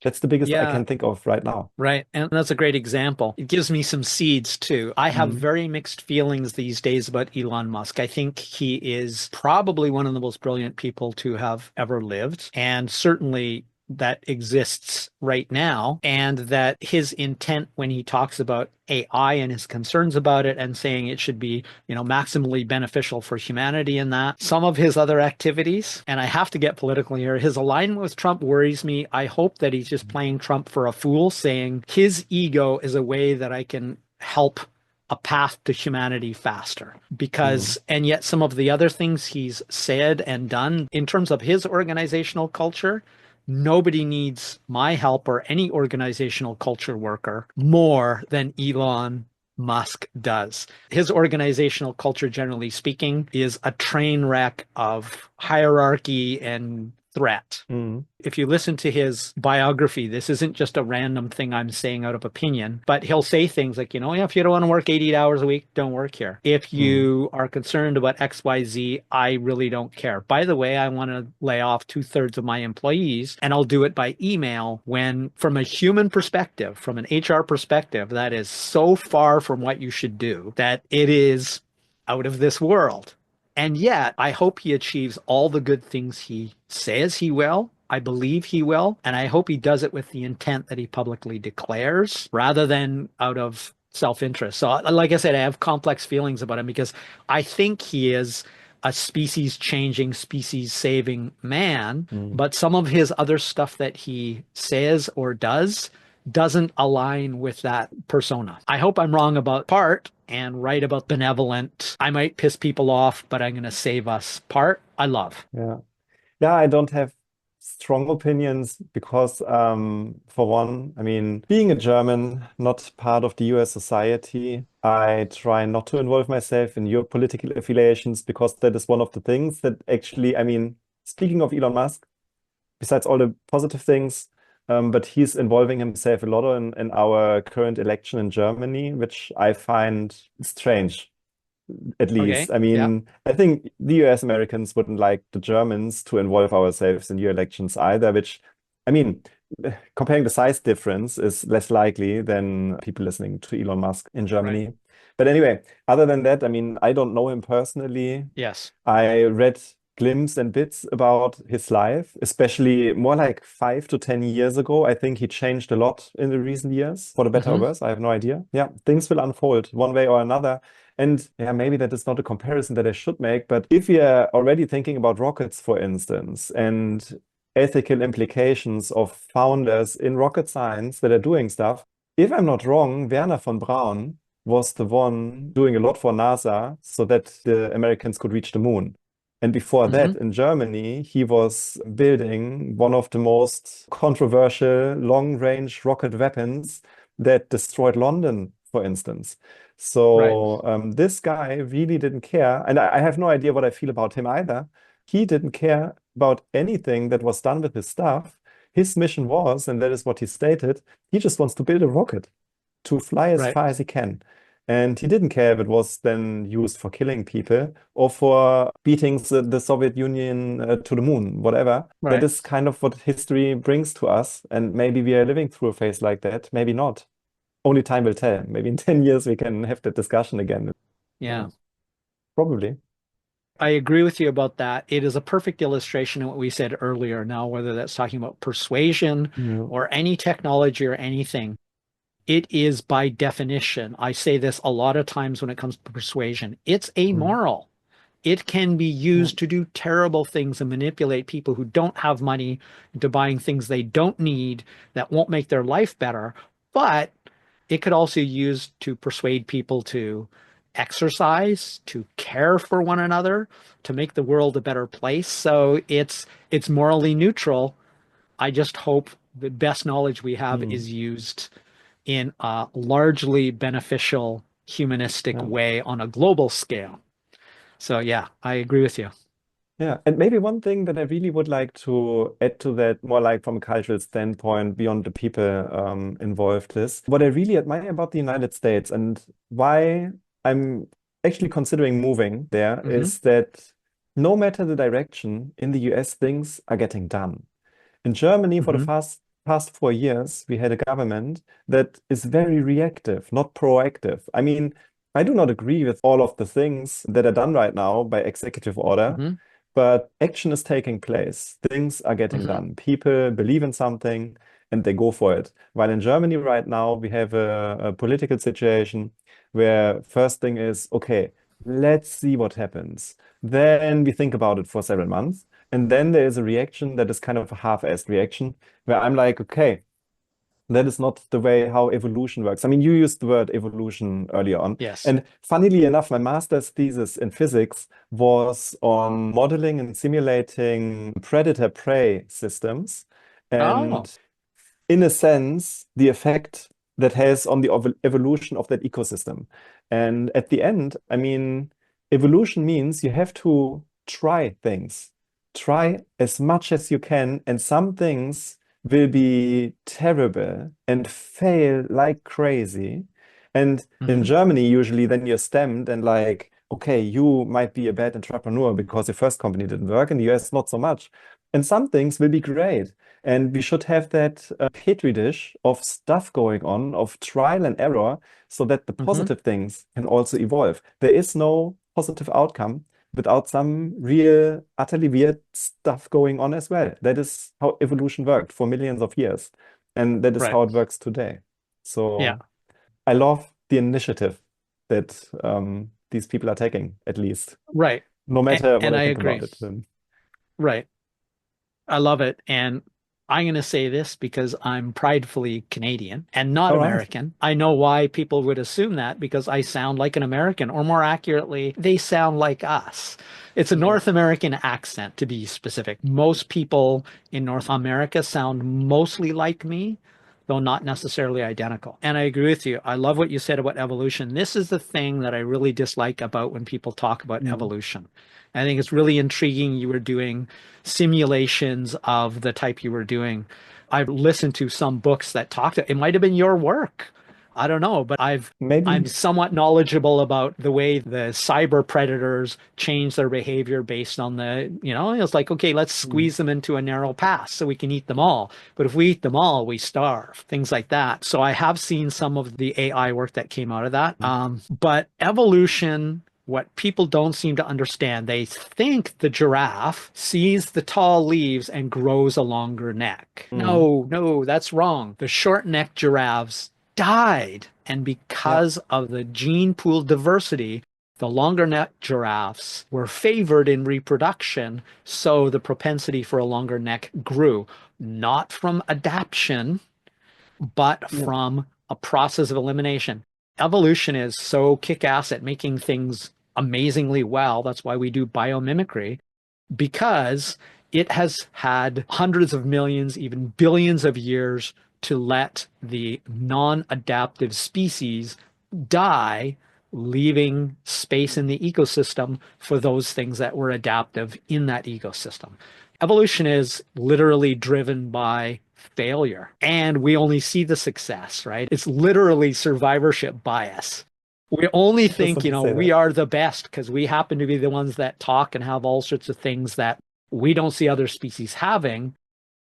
That's the biggest I Yeah. can think of right now. Right. And that's a great example. It gives me some seeds too. I have Mm, very mixed feelings these days about Elon Musk. I think he is probably one of the most brilliant people to have ever lived, and certainly that exists right now. And that his intent when he talks about AI and his concerns about it and saying it should be, maximally beneficial for humanity in that. Some of his other activities, and I have to get political here, his alignment with Trump worries me. I hope that he's just playing Trump for a fool, saying his ego is a way that I can help a path to humanity faster. mm, And yet some of the other things he's said and done in terms of his organizational culture, nobody needs my help or any organizational culture worker more than Elon Musk does. His organizational culture, generally speaking, is a train wreck of hierarchy and threat. mm, If you listen to his biography, this isn't just a random thing I'm saying out of opinion, but he'll say things like, yeah, if you don't want to work 80 hours a week, don't work here. If mm, you are concerned about XYZ, I really don't care. By the way, I want to lay off two-thirds of my employees, and I'll do it by email when, from a human perspective, from an HR perspective, that is so far from what you should do that it is out of this world. And yet, I hope he achieves all the good things he says he will. I believe he will. And I hope he does it with the intent that he publicly declares rather than out of self-interest. So, like I said, I have complex feelings about him because I think he is a species changing, species saving man. mm. But some of his other stuff that he says or doesn't align with that persona. I hope I'm wrong about part and right about benevolent. I might piss people off, but I'm going to save us part. I love. Yeah. Yeah, I don't have strong opinions because, for one, I mean, being a German, not part of the US society, I try not to involve myself in your political affiliations because that is one of the things that actually, I mean, speaking of Elon Musk, besides all the positive things, but he's involving himself a lot in our current election in Germany, which I find strange, at least. Okay. I Yeah. mean, I think the US Americans wouldn't like the Germans to involve ourselves in your elections either, which, I mean, comparing the size difference is less likely than people listening to Elon Musk in Right. Germany. But anyway, other than that, I mean, I don't know him personally. Yes. I read glimpses and bits about his life, especially more like 5 to 10 years ago. I think he changed a lot in the recent years, for the better or Hmm. worse. I have no idea. Yeah, things will unfold one way or another. And yeah, maybe that is not a comparison that I should make, but if we are already thinking about rockets, for instance, and ethical implications of founders in rocket science that are doing stuff, if I'm not wrong, Werner von Braun was the one doing a lot for NASA so that the Americans could reach the moon. And before Hmm. that, in Germany, he was building one of the most controversial long-range rocket weapons that destroyed London, for instance. Right. So this guy really didn't care. And I have no idea what I feel about him either. He didn't care about anything that was done with his stuff. His mission was, and that is what he stated, he just wants to build a rocket to fly as Right. far as he can. And he didn't care if it was then used for killing people or for beating the Soviet Union to the moon, whatever. That Right. is kind of what history brings to us. And maybe we are living through a phase like that. Maybe not. Only time will tell. Maybe in 10 years we can have that discussion again. Yeah. Yeah, probably. I agree with you about that. It is a perfect illustration of what we said earlier. Now, whether that's talking about persuasion Yeah. or any technology or anything, it is by definition. I say this a lot of times when it comes to persuasion. It's Mm. amoral. It can be Yeah. used to do terrible things and manipulate people who don't have money into buying things they don't need that won't make their life better. But it could also be used to persuade people to exercise, to care for one another, to make the world a better place. So it's morally neutral. I just hope the best knowledge we have Mm. is used in a largely beneficial humanistic Yeah. way on a global scale. So yeah, I agree with you. Yeah, and maybe one thing that I really would like to add to that, more like from a cultural standpoint, beyond the people involved, is what I really admire about the United States and why I'm actually considering moving there Hmm. is that no matter the direction in the US, things are getting done. In Germany, for the Hmm. past 4 years, we had a government that is very reactive, not proactive. I mean, I do not agree with all of the things that are done right now by executive order, Hmm. but action is taking place. Things are getting Hmm. done. People believe in something and they go for it. While in Germany right now, we have a political situation where first thing is, okay, let's see what happens. Then we think about it for several months. And then there is a reaction that is kind of a half-assed reaction where I'm like, okay, that is not the way how evolution works. I mean, you used the word evolution earlier on. Yes. And funnily enough, my master's thesis in physics was on modeling and simulating predator-prey systems. Oh. And in a sense, the effect that has on the evolution of that ecosystem. And at the end, I mean, evolution means you have to try things, try as much as you can, and some things will be terrible and fail like crazy. And in Hmm. Germany, usually then you're stemmed and like, okay, you might be a bad entrepreneur because your first company didn't work. In the US, not so much. And some things will be great. And we should have that petri dish of stuff going on, of trial and error, so that the Hmm. positive things can also evolve. There is no positive outcome without some real, utterly weird stuff going on as well. That is how evolution worked for millions of years. And that is Right. how it works today. Yeah. So I love the initiative that these people are taking, at least, Right. no matter what And I I think agree. about it. Right. I love it. And I'm going to say this because I'm pridefully Canadian and not All right. American. I know why people would assume that because I sound like an American, or more accurately, they sound like us. It's a Yeah. North American accent, to be specific. Most people in North America sound mostly like me, though not necessarily identical. And I agree with you. I love what you said about evolution. This is the thing that I really dislike about when people talk about Mm. evolution. I think it's really intriguing you were doing simulations of the type you were doing. I've listened to some books that talked, it might have been your work. I don't know, but I'm Maybe. somewhat knowledgeable about the way the cyber predators change their behavior based on it's like, okay, let's Mm. squeeze them into a narrow pass so we can eat them all. But if we eat them all, we starve, things like that. So I have seen some of the AI work that came out of that. But evolution, what people don't seem to understand, they think the giraffe sees the tall leaves and grows a longer neck. Mm. No, no, that's wrong. The short-necked giraffes died. And Yeah. because of the gene pool diversity, the longer neck giraffes were favored in reproduction. So the propensity for a longer neck grew, not from adaptation, but Yeah. from a process of elimination. Evolution is so kick-ass at making things amazingly well. That's why we do biomimicry, because it has had hundreds of millions, even billions of years to let the non-adaptive species die, leaving space in the ecosystem for those things that were adaptive in that ecosystem. Evolution is literally driven by failure, and we only see the success, right? It's literally survivorship bias. We only Just think, want to say we that. are the best because we happen to be the ones that talk and have all sorts of things that we don't see other species having,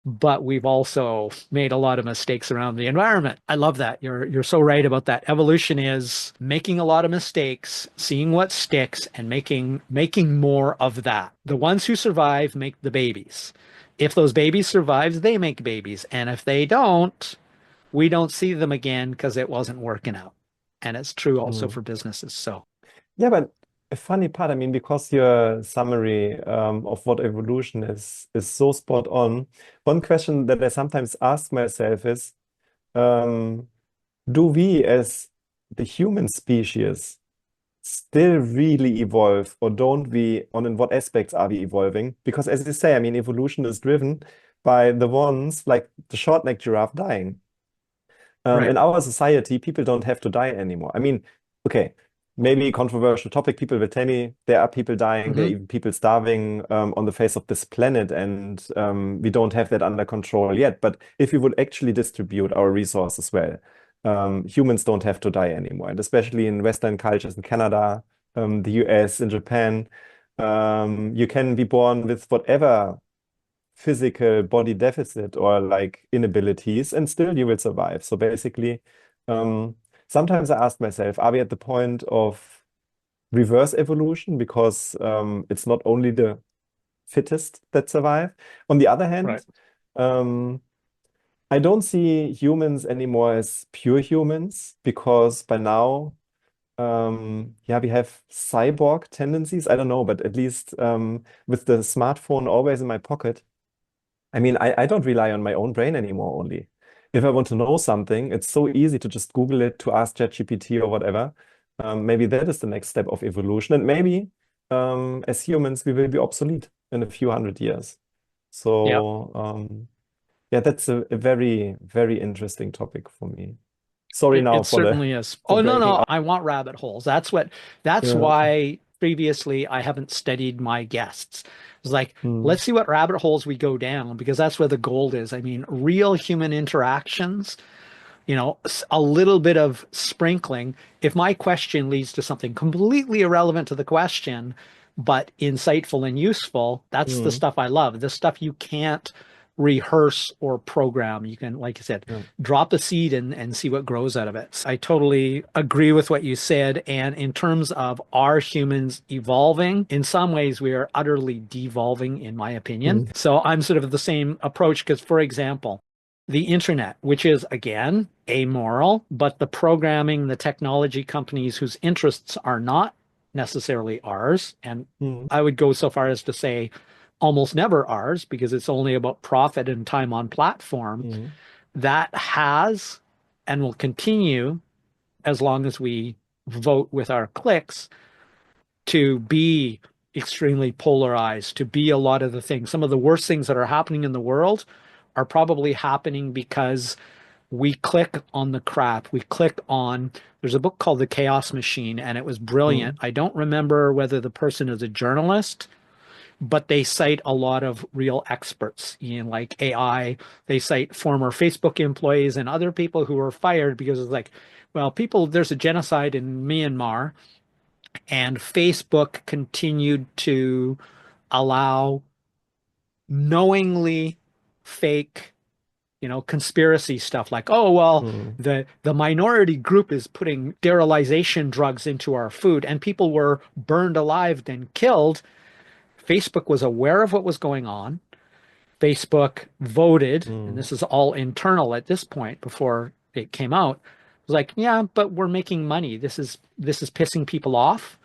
but we've also made a lot of mistakes around the environment. I love that. You're so right about that. Evolution is making a lot of mistakes, seeing what sticks, and making more of that. The ones who survive make the babies. If those babies survive, they make babies. And if they don't, we don't see them again because it wasn't working out. And it's true also Mm. for businesses. So, Yeah, but a funny part, I mean, because your summary of what evolution is so spot on. One question that I sometimes ask myself is, um, do we as the human species still really evolve, or don't we, or in what aspects are we evolving? Because as you say, I mean, evolution is driven by the ones like the short-necked giraffe dying. right. In our society, people don't have to die anymore. I mean, okay, maybe a controversial topic. People will tell me there are people dying, there are Hmm. even people starving on the face of this planet, and we don't have that under control yet. But if we would actually distribute our resources well, humans don't have to die anymore. And especially in Western cultures in Canada, the US, in Japan, you can be born with whatever physical body deficit or like inabilities, and still you will survive. So basically, um, sometimes I ask myself, are we at the point of reverse evolution because it's not only the fittest that survive? On the other Right. hand, um, I don't see humans anymore as pure humans because by now, yeah, we have cyborg tendencies. I don't know, but at least with the smartphone always in my pocket, I mean, I don't rely on my own brain anymore only. If I want to know something, it's so easy to just Google it, to ask ChatGPT or whatever. Maybe that is the next step of evolution. And maybe as humans, we will be obsolete in a few hundred years. Yeah. So yeah, that's a very, very interesting topic for me. Sorry now It for the certainly is. for Oh, no, breaking no. up. I want rabbit holes. That's Yeah. why previously I haven't studied my guests. It's like, Mm, let's see what rabbit holes we go down because that's where the gold is. I mean, real human interactions, a little bit of sprinkling. If my question leads to something completely irrelevant to the question, but insightful and useful, that's the mm, stuff I love. The stuff you can't rehearse or program. You can, like I said, yeah. drop a seed and see what grows out of it. I totally agree with what you said. And in terms of are humans evolving, in some ways we are utterly devolving, in my opinion. Mm, So I'm sort of the same approach because, for example, the internet, which is again amoral, but the programming, the technology companies whose interests are not necessarily ours, and mm, I would go so far as to say almost never ours because it's only about profit and time on platform, mm, that has and will continue as long as we vote with our clicks to be extremely polarized, to be a lot of the things. Some of the worst things that are happening in the world are probably happening because we click on the crap. We click on, there's a book called The Chaos Machine, and it was brilliant. mm, I don't remember whether the person is a journalist, but they cite a lot of real experts in like AI. They cite former Facebook employees and other people who were fired because it's like, well, there's a genocide in Myanmar, and Facebook continued to allow knowingly fake, conspiracy stuff like, oh, well, mm, the minority group is putting sterilization drugs into our food, and people were burned alive and killed. Facebook was aware of what was going on. Facebook voted, and mm, this is all internal at this point before it came out. It was like, yeah, but we're making money. This is pissing people off.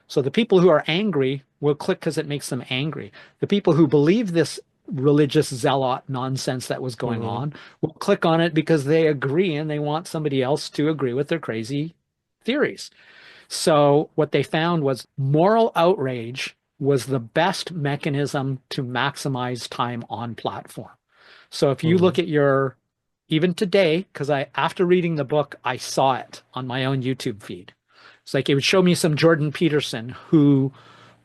So the people who are angry will click because it makes them angry. The people who believe this religious zealot nonsense that was going mm, on will click on it because they agree and they want somebody else to agree with their crazy theories. So what they found was moral outrage was the best mechanism to maximize time on platform. So if you look mm, at even today, because after reading the book, I saw it on my own YouTube feed. It's like it would show me some Jordan Peterson who,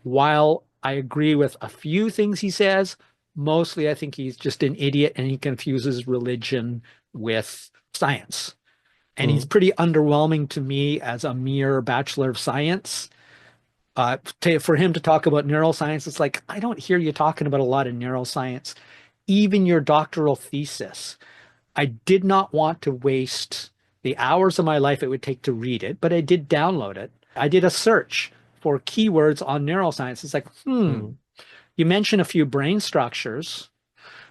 while I agree with a few things he says, mostly I think he's just an idiot and he confuses religion with science. And he's Mm, pretty underwhelming to me as a mere Bachelor of Science. For him to talk about neuroscience, it's like, I don't hear you talking about a lot of neuroscience. Even your doctoral thesis. I did not want to waste the hours of my life it would take to read it, but I did download it. I did a search for keywords on neuroscience. It's like, mm, you mention a few brain structures,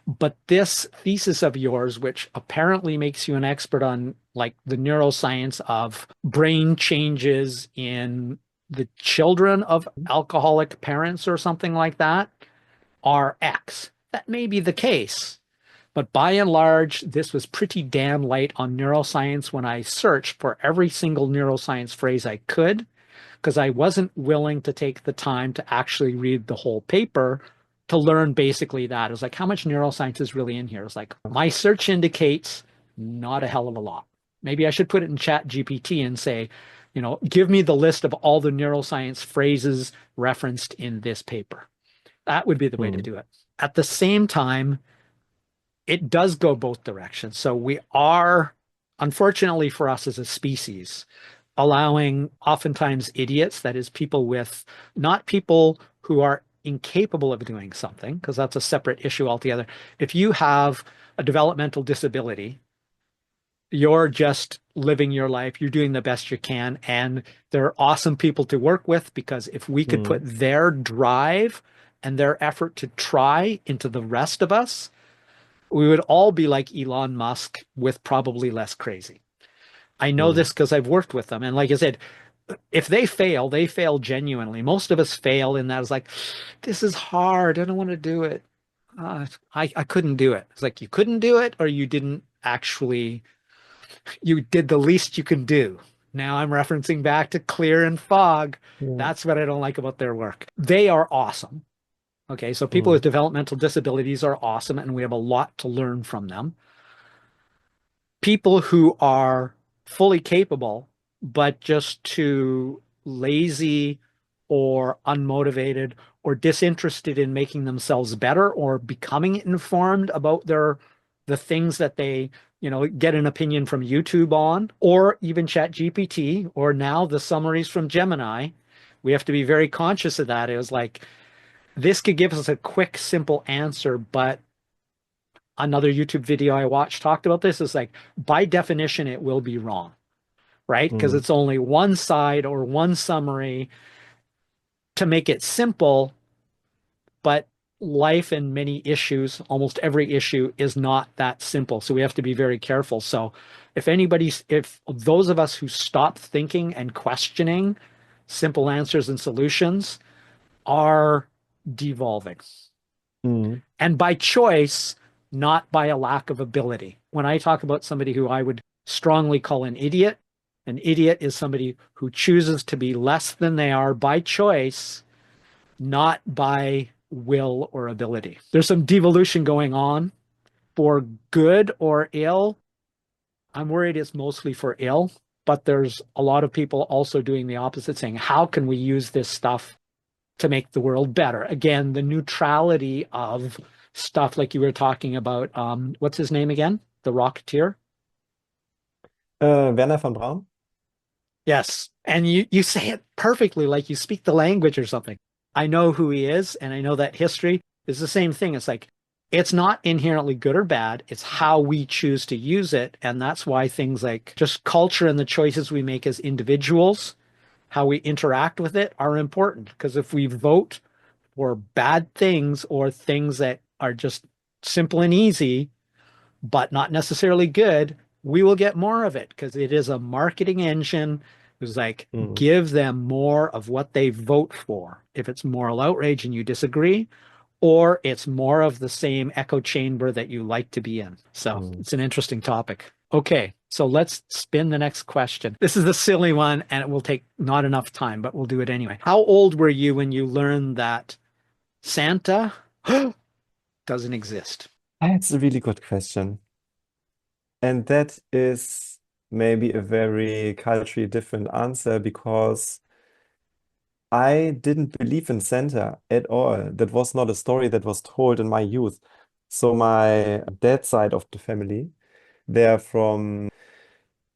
but this thesis of yours, which apparently makes you an expert on like the neuroscience of brain changes in the children of alcoholic parents or something like that, are X. That may be the case. But by and large, this was pretty damn light on neuroscience when I searched for every single neuroscience phrase I could, because I wasn't willing to take the time to actually read the whole paper to learn basically that. It was like, how much neuroscience is really in here? It's like, my search indicates not a hell of a lot. Maybe I should put it in Chat GPT and say, give me the list of all the neuroscience phrases referenced in this paper. That would be the way to mm, do it. At the same time, it does go both directions. So we are, unfortunately for us as a species, allowing oftentimes idiots, that is, people with not people who are incapable of doing something, because that's a separate issue altogether. If you have a developmental disability, you're just living your life, you're doing the best you can, and they're awesome people to work with because if we could put mm, their drive and their effort to try into the rest of us, we would all be like Elon Musk with probably less crazy. I know mm, this because I've worked with them. And like I said, if they fail genuinely. Most of us fail in that. It's like, this is hard. I don't want to do it. I couldn't do it. It's like you couldn't do it or you didn't actually, you did the least you can do. Now I'm referencing back to Clear and Fog. yeah, That's what I don't like about their work. They are awesome. Okay, so people with mm, developmental disabilities are awesome, and we have a lot to learn from them. People who are fully capable, but just too lazy or unmotivated or disinterested in making themselves better or becoming informed about the things that they, get an opinion from YouTube on, or even Chat GPT, or now the summaries from Gemini. We have to be very conscious of that. It was like this could give us a quick, simple answer, but another YouTube video I watched talked about this. Is like, by definition, it will be wrong, right? Because mm, it's only one side or one summary to make it simple, but life and many issues, almost every issue is not that simple. So we have to be very careful. So if those of us who stop thinking and questioning simple answers and solutions are devolving. mm, And by choice, not by a lack of ability. When I talk about somebody who I would strongly call an idiot is somebody who chooses to be less than they are by choice, not by will or ability. There's some devolution going on for good or ill. I'm worried it's mostly for ill, but there's a lot of people also doing the opposite, saying, how can we use this stuff to make the world better? Again, the neutrality of stuff like you were talking about. What's his name again? The Rocketeer? Werner von Braun? Yes. And you say it perfectly, like you speak the language or something. I know who he is, and I know that history is the same thing. It's like it's not inherently good or bad. It's how we choose to use it. And that's why things like just culture and the choices we make as individuals, how we interact with it are important. Because if we vote for bad things or things that are just simple and easy, but not necessarily good, we will get more of it because it is a marketing engine. It's like, Mm, give them more of what they vote for. If it's moral outrage and you disagree, or it's more of the same echo chamber that you like to be in. So mm. it's an interesting topic. Okay, so let's spin the next question. This is the silly one, and it will take not enough time, but we'll do it anyway. How old were you when you learned that Santa doesn't exist? That's a really good question. And that is maybe a very culturally different answer because I didn't believe in Santa at all. That was not a story that was told in my youth. So my dad's side of the family, they're from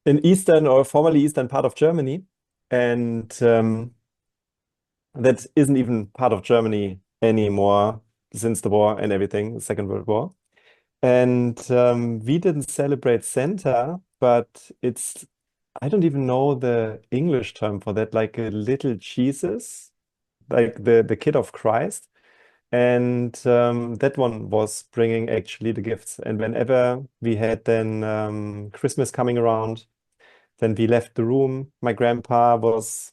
in eastern or formerly eastern part of Germany, and that isn't even part of Germany anymore since the war and everything, the Second World War. And we didn't celebrate Santa, but it's, I don't even know the English term for that, like a little Jesus, like the kid of Christ. And that one was bringing actually the gifts. And whenever we had then Christmas coming around, then we left the room. My grandpa was,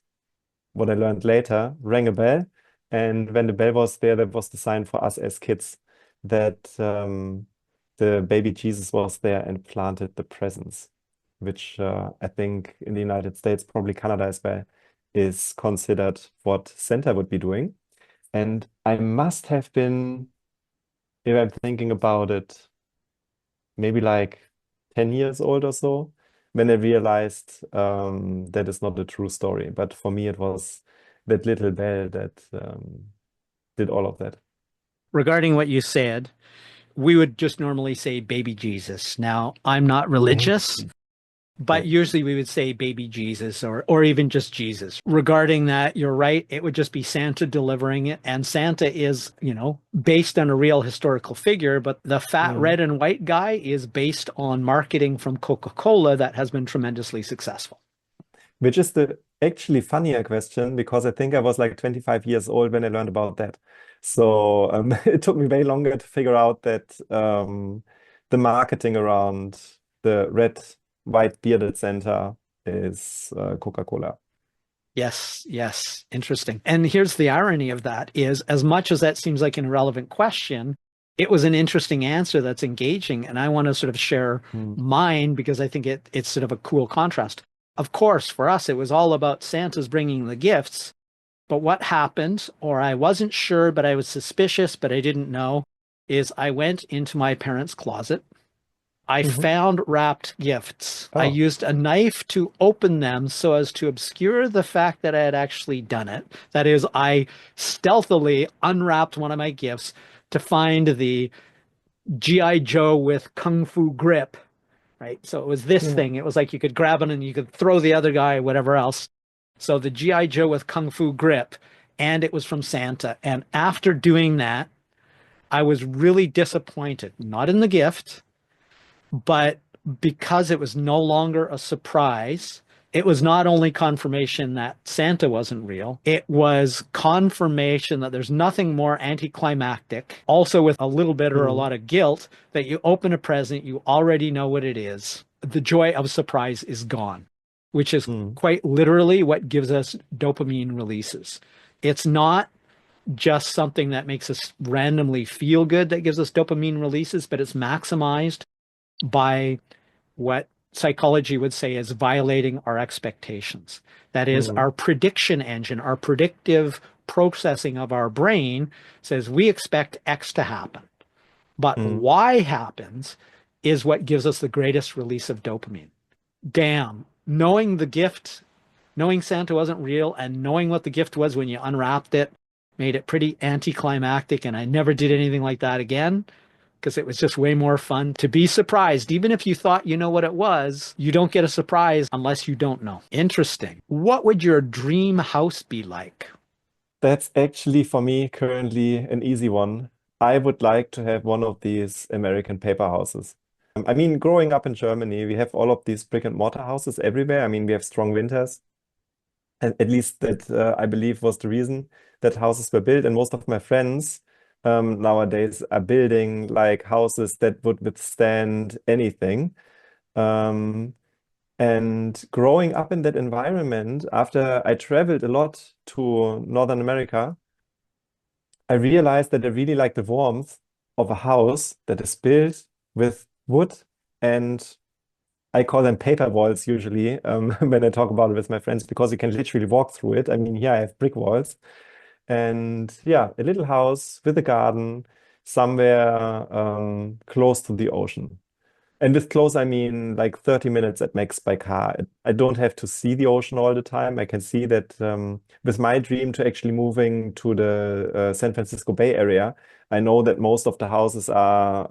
what I learned later, rang a bell. And when the bell was there, that was the sign for us as kids that the baby Jesus was there and planted the presents, which I think in the United States, probably Canada as well, is considered what Santa would be doing. And I must have been, if I'm thinking about it, maybe like 10 years old or so, when I realized that is not a true story. But for me, it was that little bell that did all of that. Regarding what you said, we would just normally say baby Jesus. Now, I'm not Baby religious, Jesus. Yeah. but usually we would say baby Jesus or even just Jesus. Regarding that, you're right. It would just be Santa delivering it. And Santa is, based on a real historical figure, but the fat Mm. red and white guy is based on marketing from Coca-Cola that has been tremendously successful. Which is the actually funnier question because I think I was like 25 years old when I learned about that. So it took me way longer to figure out that the marketing around the red, white bearded Santa is Coca-Cola. Yes, yes, interesting. And here's the irony of that is as much as that seems like an irrelevant question, it was an interesting answer that's engaging. And I want to sort of share Mm. mine because I think it's sort of a cool contrast. Of course, for us, it was all about Santa's bringing the gifts. But what happened, or I wasn't sure, but I was suspicious, but I didn't know, is I went into my parents' closet. I Mhm. found wrapped gifts. I Oh. used a knife to open them so as to obscure the fact that I had actually done it. That is, I stealthily unwrapped one of my gifts to find the G.I. Joe with Kung Fu grip, right? So it was this Yeah. thing. It was like you could grab it and you could throw the other guy, whatever else. So the G.I. Joe with Kung Fu grip, and it was from Santa. And after doing that, I was really disappointed, not in the gift but because it was no longer a surprise, it was not only confirmation that Santa wasn't real, it was confirmation that there's nothing more anticlimactic, also with a little bit or a Mm. lot of guilt, that you open a present, you already know what it is. The joy of surprise is gone, which is Mm. quite literally what gives us dopamine releases. It's not just something that makes us randomly feel good that gives us dopamine releases, but it's maximized by what psychology would say is violating our expectations. That is, Mm. our prediction engine, our predictive processing of our brain says we expect X to happen. But Mm. Y happens is what gives us the greatest release of dopamine. Damn, knowing the gift, knowing Santa wasn't real, and knowing what the gift was when you unwrapped it made it pretty anticlimactic. And I never did anything like that again because it was just way more fun to be surprised. Even if you thought you know what it was, you don't get a surprise unless you don't know. Interesting. What would your dream house be like? That's actually for me currently an easy one. I would like to have one of these American paper houses. I mean, growing up in Germany, we have all of these brick and mortar houses everywhere. I mean, we have strong winters. And at least that I believe was the reason that houses were built. And most of my friends nowadays are building like houses that would withstand anything. Um, and growing up in that environment, after I traveled a lot to Northern America, I realized that I really like the warmth of a house that is built with wood, and I call them paper walls usually when I talk about it with my friends because you can literally walk through it. I mean, here I have brick walls, and yeah, a little house with a garden somewhere close to the ocean. And with close, I mean like 30 minutes at max by car. I don't have to see the ocean all the time. I can see that with my dream to actually moving to the San Francisco Bay Area, I know that most of the houses are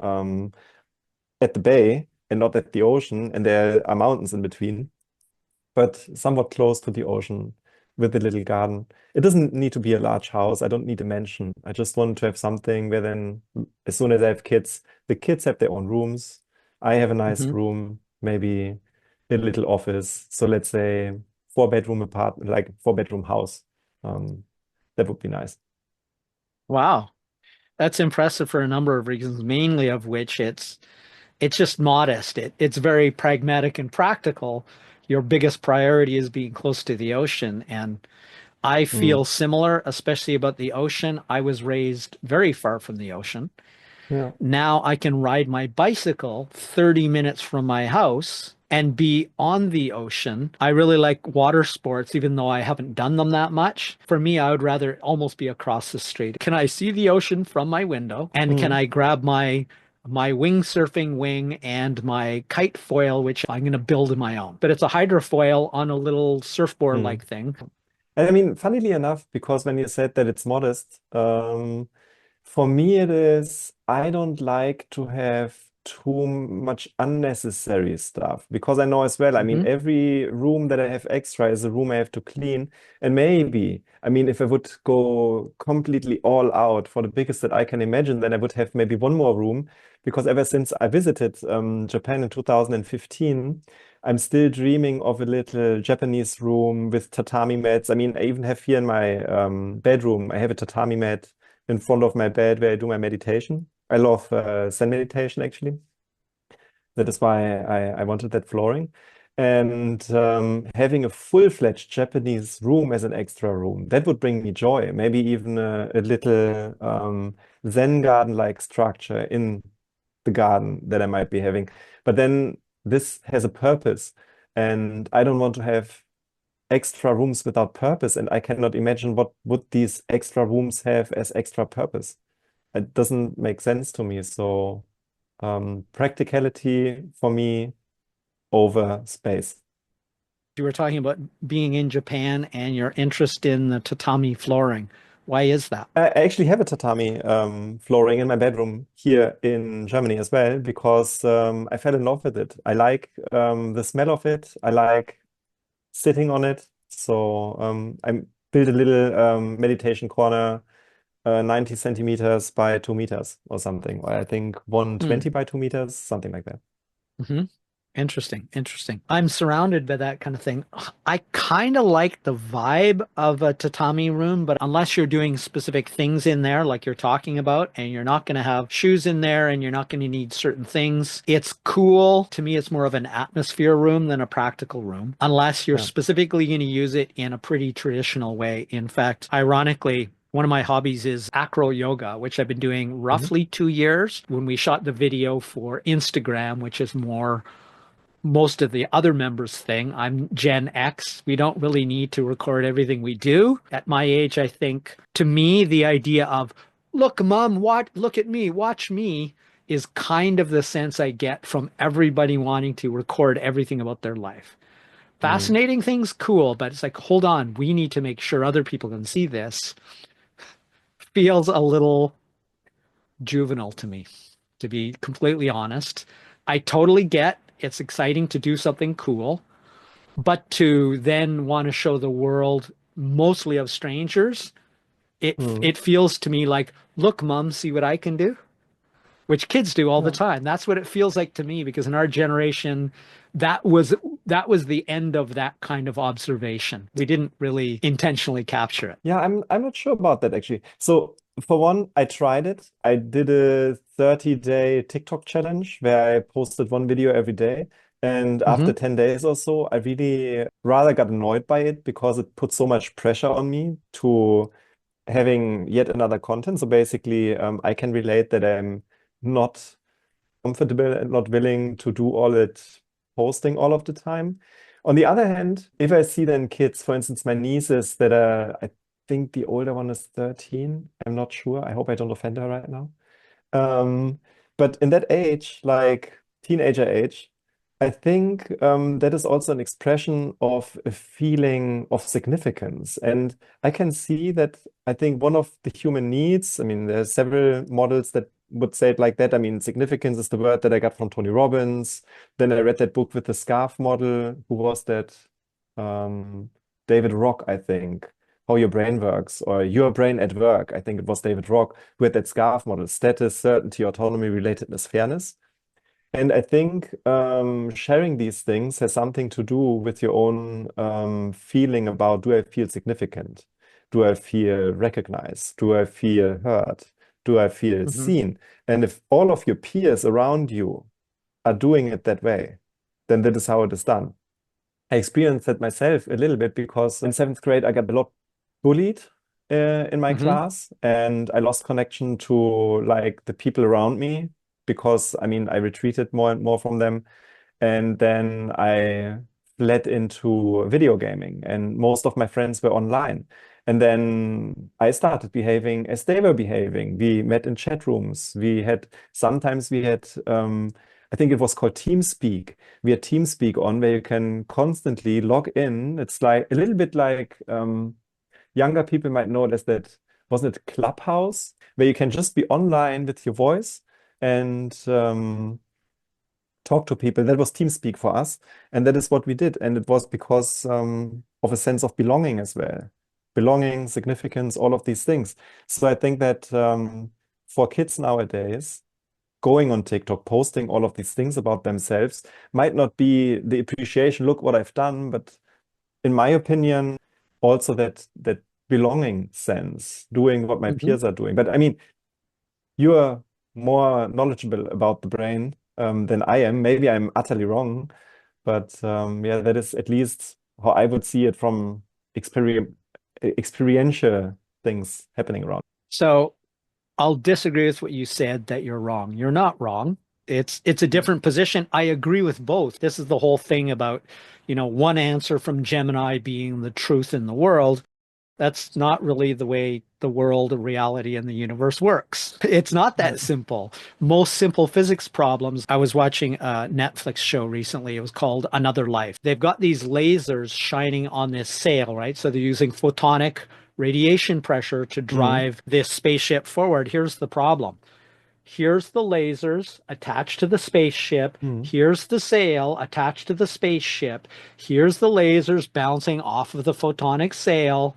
at the bay. and not at the ocean, and there are mountains in between, but somewhat close to the ocean with a little garden. It doesn't need to be a large house. I don't need a mansion. I just want to have something where then, as soon as I have kids, the kids have their own rooms. I have a nice Hmm. room, maybe a little office. So let's say 4 bedroom apartment, like 4 bedroom house. Um, that would be nice. Wow. That's impressive for a number of reasons, mainly of which it's just modest. It's very pragmatic and practical. Your biggest priority is being close to the ocean. And I feel Mm, similar, especially about the ocean. I was raised very far from the ocean. yeah. Now I can ride my bicycle 30 minutes from my house and be on the ocean. I really like water sports, even though I haven't done them that much. For me, I would rather almost be across the street. Can I see the ocean from my window? And can Mm, I grab my wing surfing wing and my kite foil, which I'm going to build in my own. But it's a hydrofoil on a little surfboard mm. like thing. And I mean, funnily enough, because when you said that it's modest, for me it is, I don't like to have too much unnecessary stuff because I know as well, I mean, Hmm. every room that I have extra is a room I have to clean. And maybe, I mean, if I would go completely all out for the biggest that I can imagine, then I would have maybe one more room because ever since I visited Japan in 2015, I'm still dreaming of a little Japanese room with tatami mats. I mean, I even have here in my bedroom, I have a tatami mat in front of my bed where I do my meditation. I love Zen meditation, actually. That is why I wanted that flooring. And having a full-fledged Japanese room as an extra room, that would bring me joy. Maybe even a little Zen garden-like structure in the garden that I might be having. But then this has a purpose, and I don't want to have extra rooms without purpose, and I cannot imagine what would these extra rooms have as extra purpose. It doesn't make sense to me. So practicality for me over space. You were talking about being in Japan and your interest in the tatami flooring. Why is that? I actually have a tatami flooring in my bedroom here in Germany as well because I fell in love with it. I like the smell of it. I like sitting on it. So I built a little meditation corner, 90 centimeters by 2 meters or something. Or I think Hmm. 120 by 2 meters, something like that. Hmm. Interesting. Interesting. I'm surrounded by that kind of thing. I kind of like the vibe of a tatami room, but unless you're doing specific things in there, like you're talking about, and you're not going to have shoes in there and you're not going to need certain things, it's cool. To me, it's more of an atmosphere room than a practical room, unless you're Yeah. specifically going to use it in a pretty traditional way. In fact, ironically, one of my hobbies is acro yoga, which I've been doing Mhm. roughly 2 years. When we shot the video for Instagram, which is more most of the other members thing. I'm Gen X. We don't really need to record everything we do. At my age, I think to me, the idea of, look, mom, look at me, watch me is kind of the sense I get from everybody wanting to record everything about their life. Mm. Fascinating things, cool, but it's like, hold on, we need to make sure other people can see this. Feels a little juvenile to me, to be completely honest. I totally get it's exciting to do something cool. But to then want to show the world mostly of strangers, Mm. it feels to me like, look, mom, see what I can do, which kids do all the Yeah. time. That's what it feels like to me because in our generation, that was that was the end of that kind of observation. We didn't really intentionally capture it. Yeah, I'm not sure about that actually. So for one, I tried it. I did a 30-day TikTok challenge where I posted one video every day. And Hmm. after 10 days or so, I really rather got annoyed by it because it put so much pressure on me to having yet another content. So basically, I can relate that I'm not comfortable and not willing to do all it posting all of the time. On the other hand, if I see then kids, for instance, my nieces that are, I think the older one is 13. I'm not sure. I hope I don't offend her right now. Um, but in that age, like teenager age, I think that is also an expression of a feeling of significance. And I can see that I think one of the human needs, I mean, there are several models that would say it like that. I mean, significance is the word that I got from Tony Robbins. Then I read that book with the scarf model. Who was that? Um, David Rock, I think. How Your Brain Works, or Your Brain at Work. I think it was David Rock who had that scarf model: status, certainty, autonomy, relatedness, fairness. And I think sharing these things has something to do with your own feeling about, do I feel significant? Do I feel recognized? Do I feel heard? Do I feel Hmm. seen? And if all of your peers around you are doing it that way, then that is how it is done. I experienced that myself a little bit because in seventh grade, I got a lot bullied in my Hmm. class, and I lost connection to like the people around me because I mean, I retreated more and more from them. And then I fled into video gaming, and most of my friends were online. And then I started behaving as they were behaving. We met in chat rooms. Sometimes we had, I think it was called TeamSpeak. We had TeamSpeak on where you can constantly log in. It's like a little bit like younger people might know it as that, wasn't it Clubhouse, where you can just be online with your voice and talk to people. That was TeamSpeak for us, and that is what we did. And it was because of a sense of belonging as well. Belonging, significance, all of these things. So I think that for kids nowadays, going on TikTok, posting all of these things about themselves might not be the appreciation, look what I've done, but in my opinion, also that belonging sense, doing what my Hmm. peers are doing. But I mean, you're more knowledgeable about the brain than I am. Maybe I'm utterly wrong, but yeah, that is at least how I would see it from experiential things happening around. So I'll disagree with what you said that you're wrong. You're not wrong. It's a different position. I agree with both. This is the whole thing about, one answer from Gemini being the truth in the world. That's not really the way the world, reality, and the universe works. It's not that Right. simple. Most simple physics problems. I was watching a Netflix show recently. It was called Another Life. They've got these lasers shining on this sail, right? So they're using photonic radiation pressure to Mm, drive this spaceship forward. Here's the problem. Here's the lasers attached to the spaceship. mm, Here's the sail attached to the spaceship. Here's the lasers bouncing off of the photonic sail,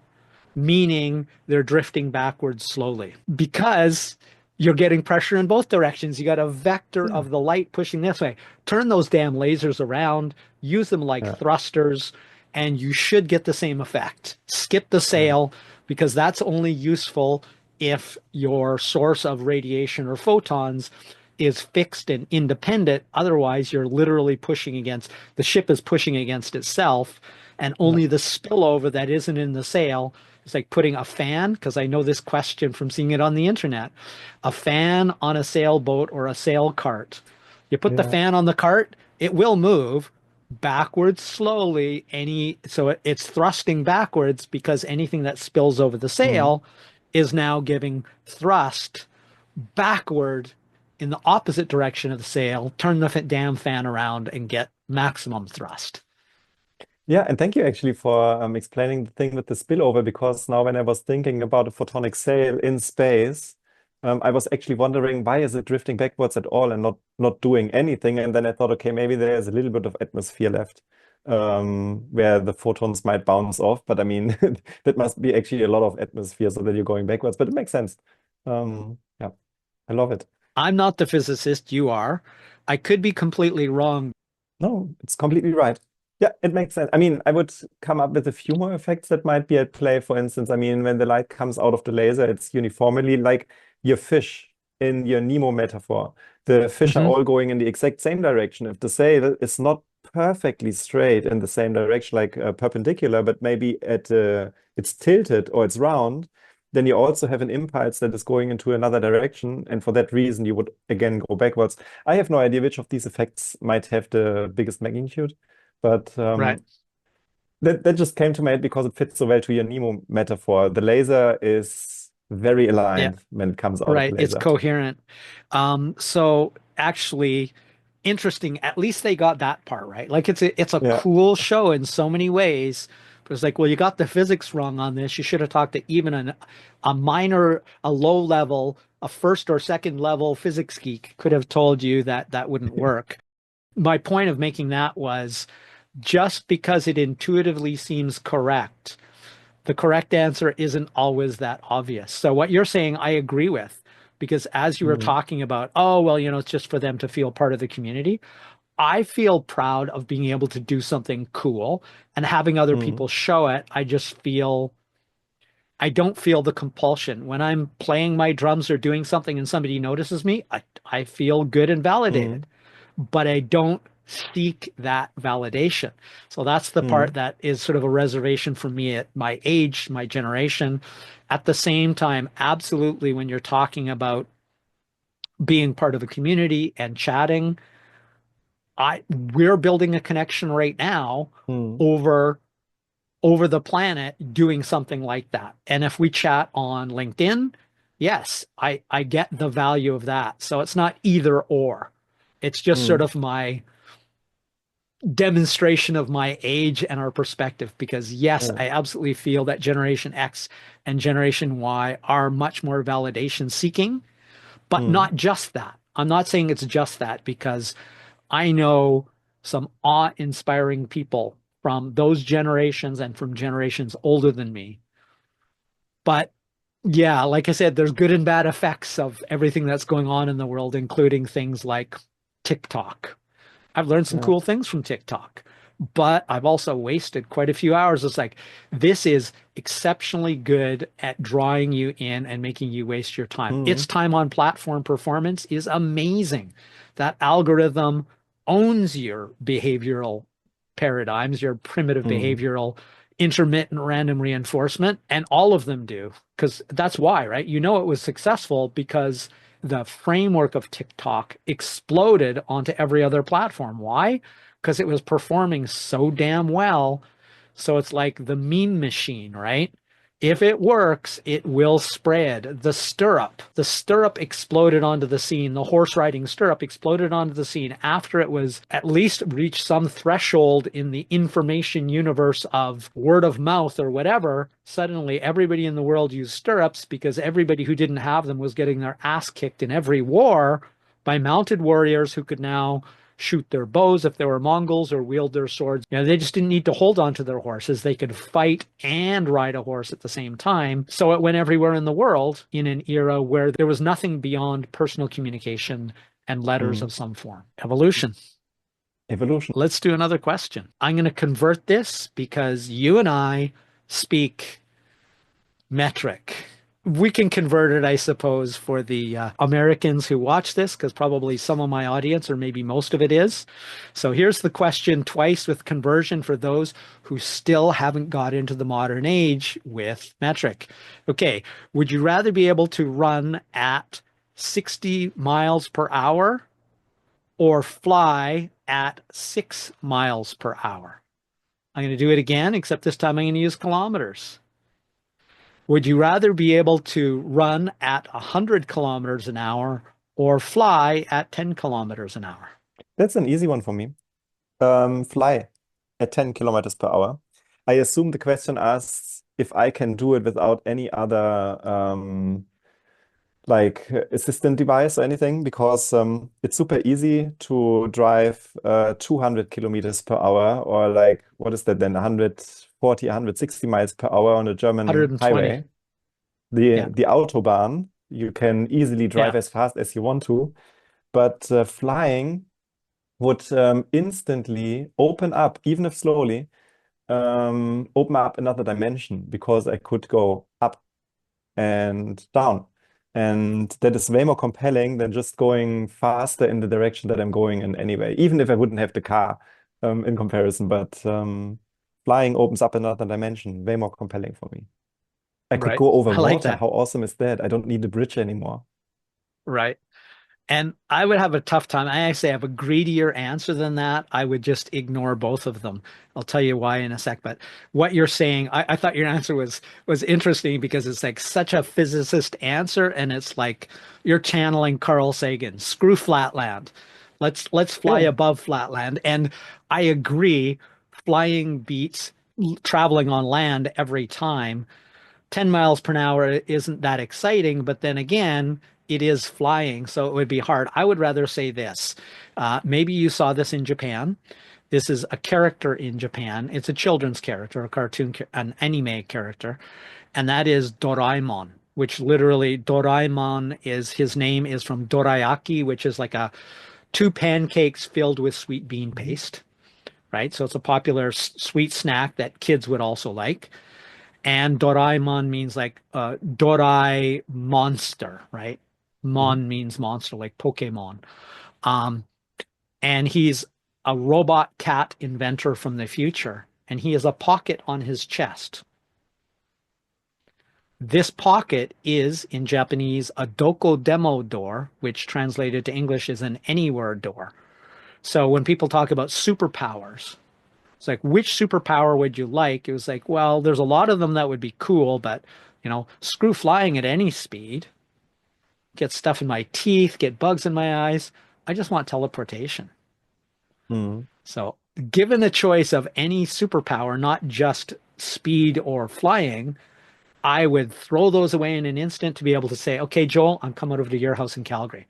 meaning they're drifting backwards slowly because you're getting pressure in both directions. You got a vector yeah, of the light pushing this way. Turn those damn lasers around, use them like yeah, thrusters, and you should get the same effect. Skip the yeah, sail because that's only useful if your source of radiation or photons is fixed and independent. Otherwise, you're literally pushing against the ship is pushing against itself, and yeah, only the spillover that isn't in the sail is like putting a fan, because I know this question from seeing it on the internet, a fan on a sailboat or a sail cart. You put the yeah, fan on the cart, it will move backwards slowly. It's thrusting backwards because anything that spills over the mm. sail is now giving thrust backward in the opposite direction of the sail. Turn the damn fan around and get maximum thrust. Yeah, and thank you actually for explaining the thing with the spillover, because now when I was thinking about a photonic sail in space, I was actually wondering why is it drifting backwards at all and not doing anything? And then I thought, okay, maybe there's a little bit of atmosphere left where the photons might bounce off. But I mean, that must be actually a lot of atmosphere so that you're going backwards. But it makes sense. Yeah, I love it. I'm not the physicist, you are. I could be completely wrong. No, it's completely right. Yeah, it makes sense. I mean, I would come up with a few more effects that might be at play. For instance, I mean, when the light comes out of the laser, it's uniformly like your fish in your Nemo metaphor. The fish are Hmm. all going in the exact same direction. If the sail is not perfectly straight in the same direction, like perpendicular, but maybe it's tilted or it's round, then you also have an impulse that is going into another direction. And for that reason, you would again go backwards. I have no idea which of these effects might have the biggest magnitude, but Right. that just came to my head because it fits so well to your Nemo metaphor. The laser is very Yeah. aligned when it comes out of the Right. It's laser. coherent. So actually interesting. At least they got that part right. Like it's a Yeah. cool show in so many ways, It was like, well, you got the physics wrong on this. You should have talked to even a minor, a low level, a first or second level physics geek could have told you that that wouldn't work. My point of making that was just because it intuitively seems correct, the correct answer isn't always that obvious. So what you're saying, I agree with, because as you were Mm, talking about, oh, well, it's just for them to feel part of the community. I feel proud of being able to do something cool and having other mm, people show it. I don't feel the compulsion. When I'm playing my drums or doing something and somebody notices me, I feel good and validated, mm, but I don't seek that validation. So that's the part mm, that is sort of a reservation for me at my age, my generation. At the same time, absolutely, when you're talking about being part of a community and chatting, we're building a connection right now mm, over over the planet doing something like that. And if we chat on LinkedIn, yes, I get the value of that. So it's not either or. It's just sort mm, of my demonstration of my age and our perspective because yes, yeah, I absolutely feel that Generation X and Generation Y are much more validation seeking, but mm, not just that. I'm not saying it's just that because I know some awe-inspiring people from those generations and from generations older than me. But yeah, like I said, there's good and bad effects of everything that's going on in the world, including things like TikTok. I've learned some yeah, cool things from TikTok, but I've also wasted quite a few hours. It's like this is exceptionally good at drawing you in and making you waste your time. Its mm, time on platform performance is amazing. That algorithm owns your behavioral paradigms, your primitive mm, behavioral intermittent random reinforcement, and all of them do. Because that's why, right? It was successful because the framework of TikTok exploded onto every other platform. Why? Because it was performing so damn well. So it's like the meme machine, right? If it works, it will spread. The stirrup exploded onto the scene. The horse riding stirrup exploded onto the scene after it was at least reached some threshold in the information universe of word of mouth or whatever. Suddenly, everybody in the world used stirrups because everybody who didn't have them was getting their ass kicked in every war by mounted warriors who could now shoot their bows if they were Mongols or wield their swords. They just didn't need to hold on to their horses. They could fight and ride a horse at the same time. So it went everywhere in the world in an era where there was nothing beyond personal communication and letters mm. of some form. Evolution. Evolution. Let's do another question. I'm going to convert this because you and I speak metric. We can convert it, I suppose, for the Americans who watch this, because probably some of my audience, or maybe most of it is. So here's the question twice with conversion for those who still haven't got into the modern age with metric. Okay, would you rather be able to run at 60 miles per hour or fly at 6 miles per hour? I'm going to do it again, except this time I'm going to use kilometers. Would you rather be able to run at 100 kilometers an hour or fly at 10 kilometers an hour? That's an easy one for me. Fly at 10 kilometers per hour. I assume the question asks if I can do it without any other like assistant device or anything, because it's super easy to drive 200 kilometers per hour, or like, what is that then, 140, 160 miles per hour on a German 120. highway. The Yeah. the Autobahn, you can easily drive Yeah. as fast as you want to, but flying would instantly open up, even if slowly, open up another dimension because I could go up and down. And that is way more compelling than just going faster in the direction that I'm going in anyway, even if I wouldn't have the car in comparison. But flying opens up another dimension, way more compelling for me. I could Right. go over I like water. that. How awesome is that? I don't need the bridge anymore. Right. And I would have a tough time. I actually have a greedier answer than that. I would just ignore both of them. I'll tell you why in a sec. But what you're saying, I thought your answer was interesting because it's like such a physicist answer, and it's like you're channeling Carl Sagan. Screw flatland. Let's fly Yeah. above flatland. And I agree, flying beats traveling on land every time. 10 miles per hour isn't that exciting, but then again, it is flying, so it would be hard. I would rather say this. Maybe you saw this in Japan. This is a character in Japan. It's a children's character, a cartoon, an anime character, and that is Doraemon, which literally Doraemon is his name is from dorayaki, which is like a two pancakes filled with sweet bean Mhm. paste, right? So it's a popular sweet snack that kids would also like. And Doraemon means like Dorai monster, right? Mhm. Mon means monster, like Pokemon. Um, and he's a robot cat inventor from the future, and he has a pocket on his chest. This pocket is in Japanese a doko demo door, which translated to English is an anywhere door. So when people talk about superpowers, it's like, which superpower would you like? It was like, well, there's a lot of them that would be cool, but screw flying at any speed, get stuff in my teeth, get bugs in my eyes. I just want teleportation. Mhm. So, given the choice of any superpower, not just speed or flying, I would throw those away in an instant to be able to say, okay, Joel, I'm coming over to your house in Calgary.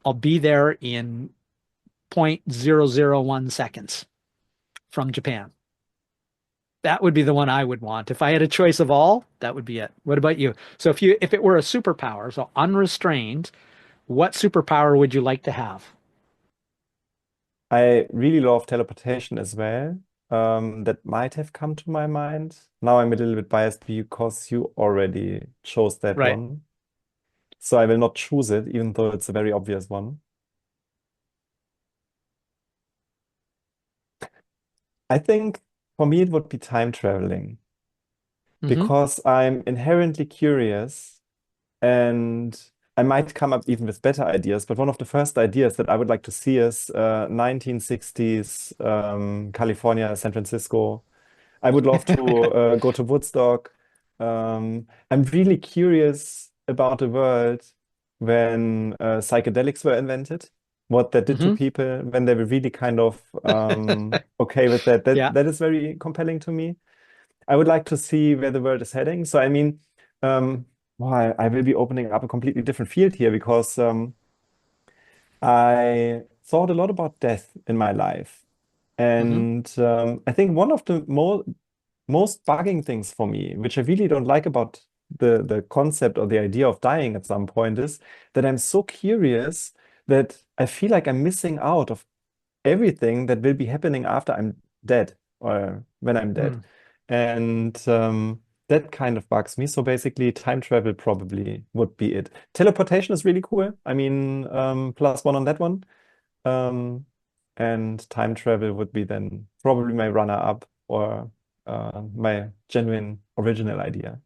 I'll be there in 0.001 seconds from Japan. That would be the one I would want. If I had a choice of all, that would be it. What about you? So if it were a superpower, so unrestrained, what superpower would you like to have? I really love teleportation as well. That might have come to my mind. Now I'm a little bit biased because you already chose that Right. one. So I will not choose it, even though it's a very obvious one. I think for me it would be time traveling Hmm. because I'm inherently curious and I might come up even with better ideas. But one of the first ideas that I would like to see is 1960s California, San Francisco. I would love to go to Woodstock. I'm really curious about the world when psychedelics were invented, what that did to Hmm. people when they were really kind of okay with that. Yeah. That is very compelling to me. I would like to see where the world is heading. So, I mean, um, well, I will be opening up a completely different field here because I thought a lot about death in my life. Hmm. And I think one of the most bugging things for me, which I really don't like about the concept or the idea of dying at some point, is that I'm so curious that I feel like I'm missing out of everything that will be happening after I'm dead or when I'm dead. Mm. And that kind of bugs me. So basically, time travel probably would be it. Teleportation is really cool. I mean, plus one on that one. Um, and time travel would be then probably my runner-up or my genuine original idea.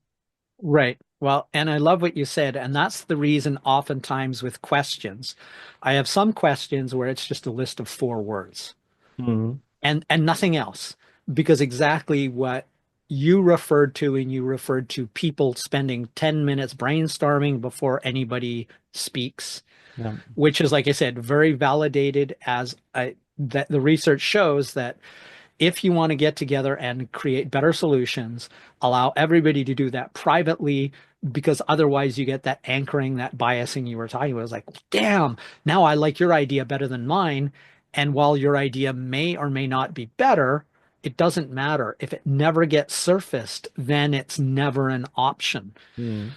Right. Well, and I love what you said, and that's the reason oftentimes with questions, I have some questions where it's just a list of four words Mhm. and nothing else, because exactly what you referred to, and you referred to people spending 10 minutes brainstorming before anybody speaks, Yeah. which is, like I said, very validated as that the research shows that if you want to get together and create better solutions, allow everybody to do that privately, because otherwise you get that anchoring, that biasing you were talking about. It's like, damn, now I like your idea better than mine. And while your idea may or may not be better, it doesn't matter. If it never gets surfaced, then it's never an option. Mm.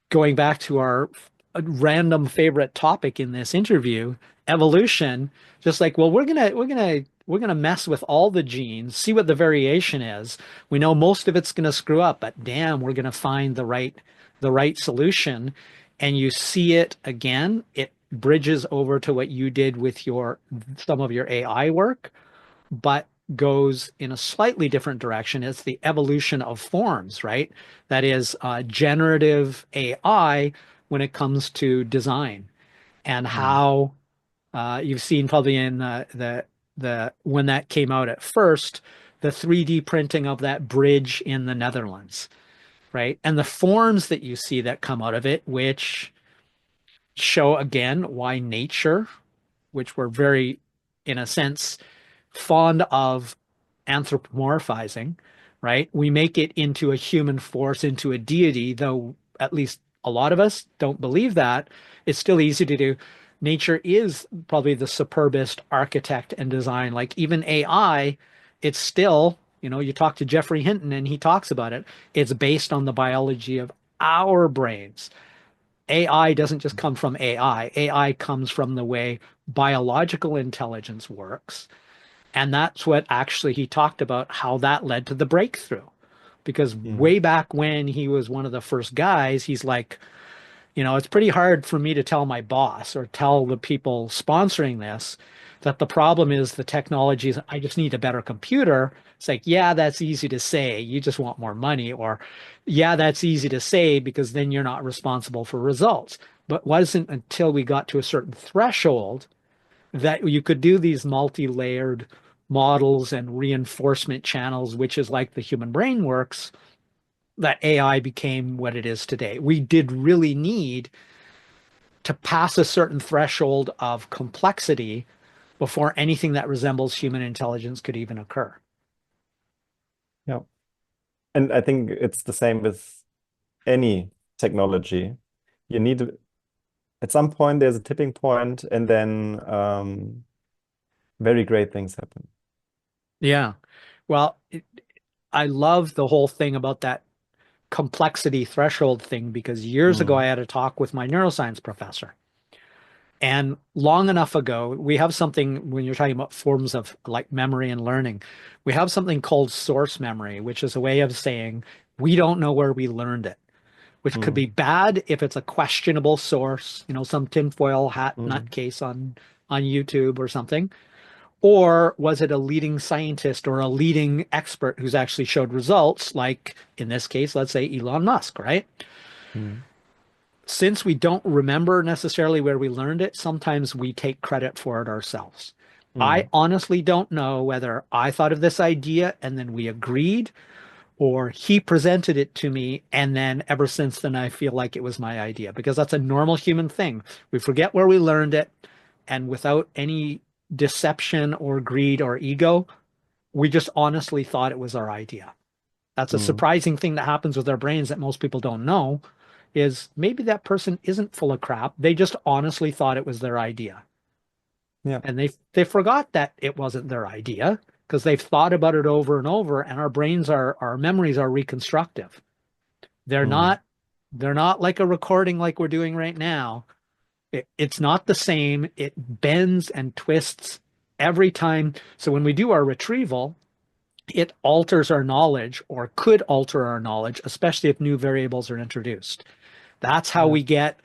Going back to our random favorite topic in this interview, evolution, just like, well, we're gonna mess with all the genes, see what the variation is. We know most of it's gonna screw up, but damn, we're gonna find the right solution. And you see it again, it bridges over to what you did with your some of your AI work, but goes in a slightly different direction. It's the evolution of forms, right? That is generative AI when it comes to design, and Mm. how you've seen probably in the when that came out at first, the 3D printing of that bridge in the Netherlands, right? And the forms that you see that come out of it, which show again why nature, which we're very, in a sense, fond of anthropomorphizing, right? We make it into a human force, into a deity, though at least a lot of us don't believe that. It's still easy to do. Nature is probably the superbest architect and design. Like even AI, it's still, you talk to Jeffrey Hinton and he talks about it. It's based on the biology of our brains. AI doesn't just come from AI. AI comes from the way biological intelligence works. And that's what actually he talked about how that led to the breakthrough. Because Mm. way back when he was one of the first guys, he's like, it's pretty hard for me to tell my boss or tell the people sponsoring this that the problem is the technology is, I just need a better computer. It's like, yeah, that's easy to say. You just want more money. Or, yeah, that's easy to say because then you're not responsible for results. But it wasn't until we got to a certain threshold that you could do these multi-layered models and reinforcement channels, which is like the human brain works, that AI became what it is today. We did really need to pass a certain threshold of complexity before anything that resembles human intelligence could even occur. Yeah. And I think it's the same with any technology. You need at some point there's a tipping point, and then very great things happen. Yeah. Well, I love the whole thing about that complexity threshold thing because years ago I Mm. had a talk with my neuroscience professor. And long enough ago, we have something when you're talking about forms of like memory and learning, we have something called source memory, which is a way of saying we don't know where we learned it, which could Mm. be bad if it's a questionable source, some tinfoil hat Mm. nutcase on YouTube or something. Or was it a leading scientist or a leading expert who's actually showed results, like in this case, let's say Elon Musk, right? Mm. Since we don't remember necessarily where we learned it, sometimes we take credit for it ourselves. I Mm. honestly don't know whether I thought of this idea and then we agreed, or he presented it to me and then ever since then I feel like it was my idea because that's a normal human thing. We forget where we learned it, and without any deception or greed or ego, we just honestly thought it was our idea. That's a Mm. surprising thing that happens with our brains that most people don't know is maybe that person isn't full of crap. They just honestly thought it was their idea. Yeah. And they forgot that it wasn't their idea because they've thought about it over and over and our memories are reconstructive. They're Mm. not they're not like a recording like we're doing right now. It's not the same. It bends and twists every time. So when we do our retrieval, it alters our knowledge or could alter our knowledge, especially if new variables are introduced. That's how Yeah. we get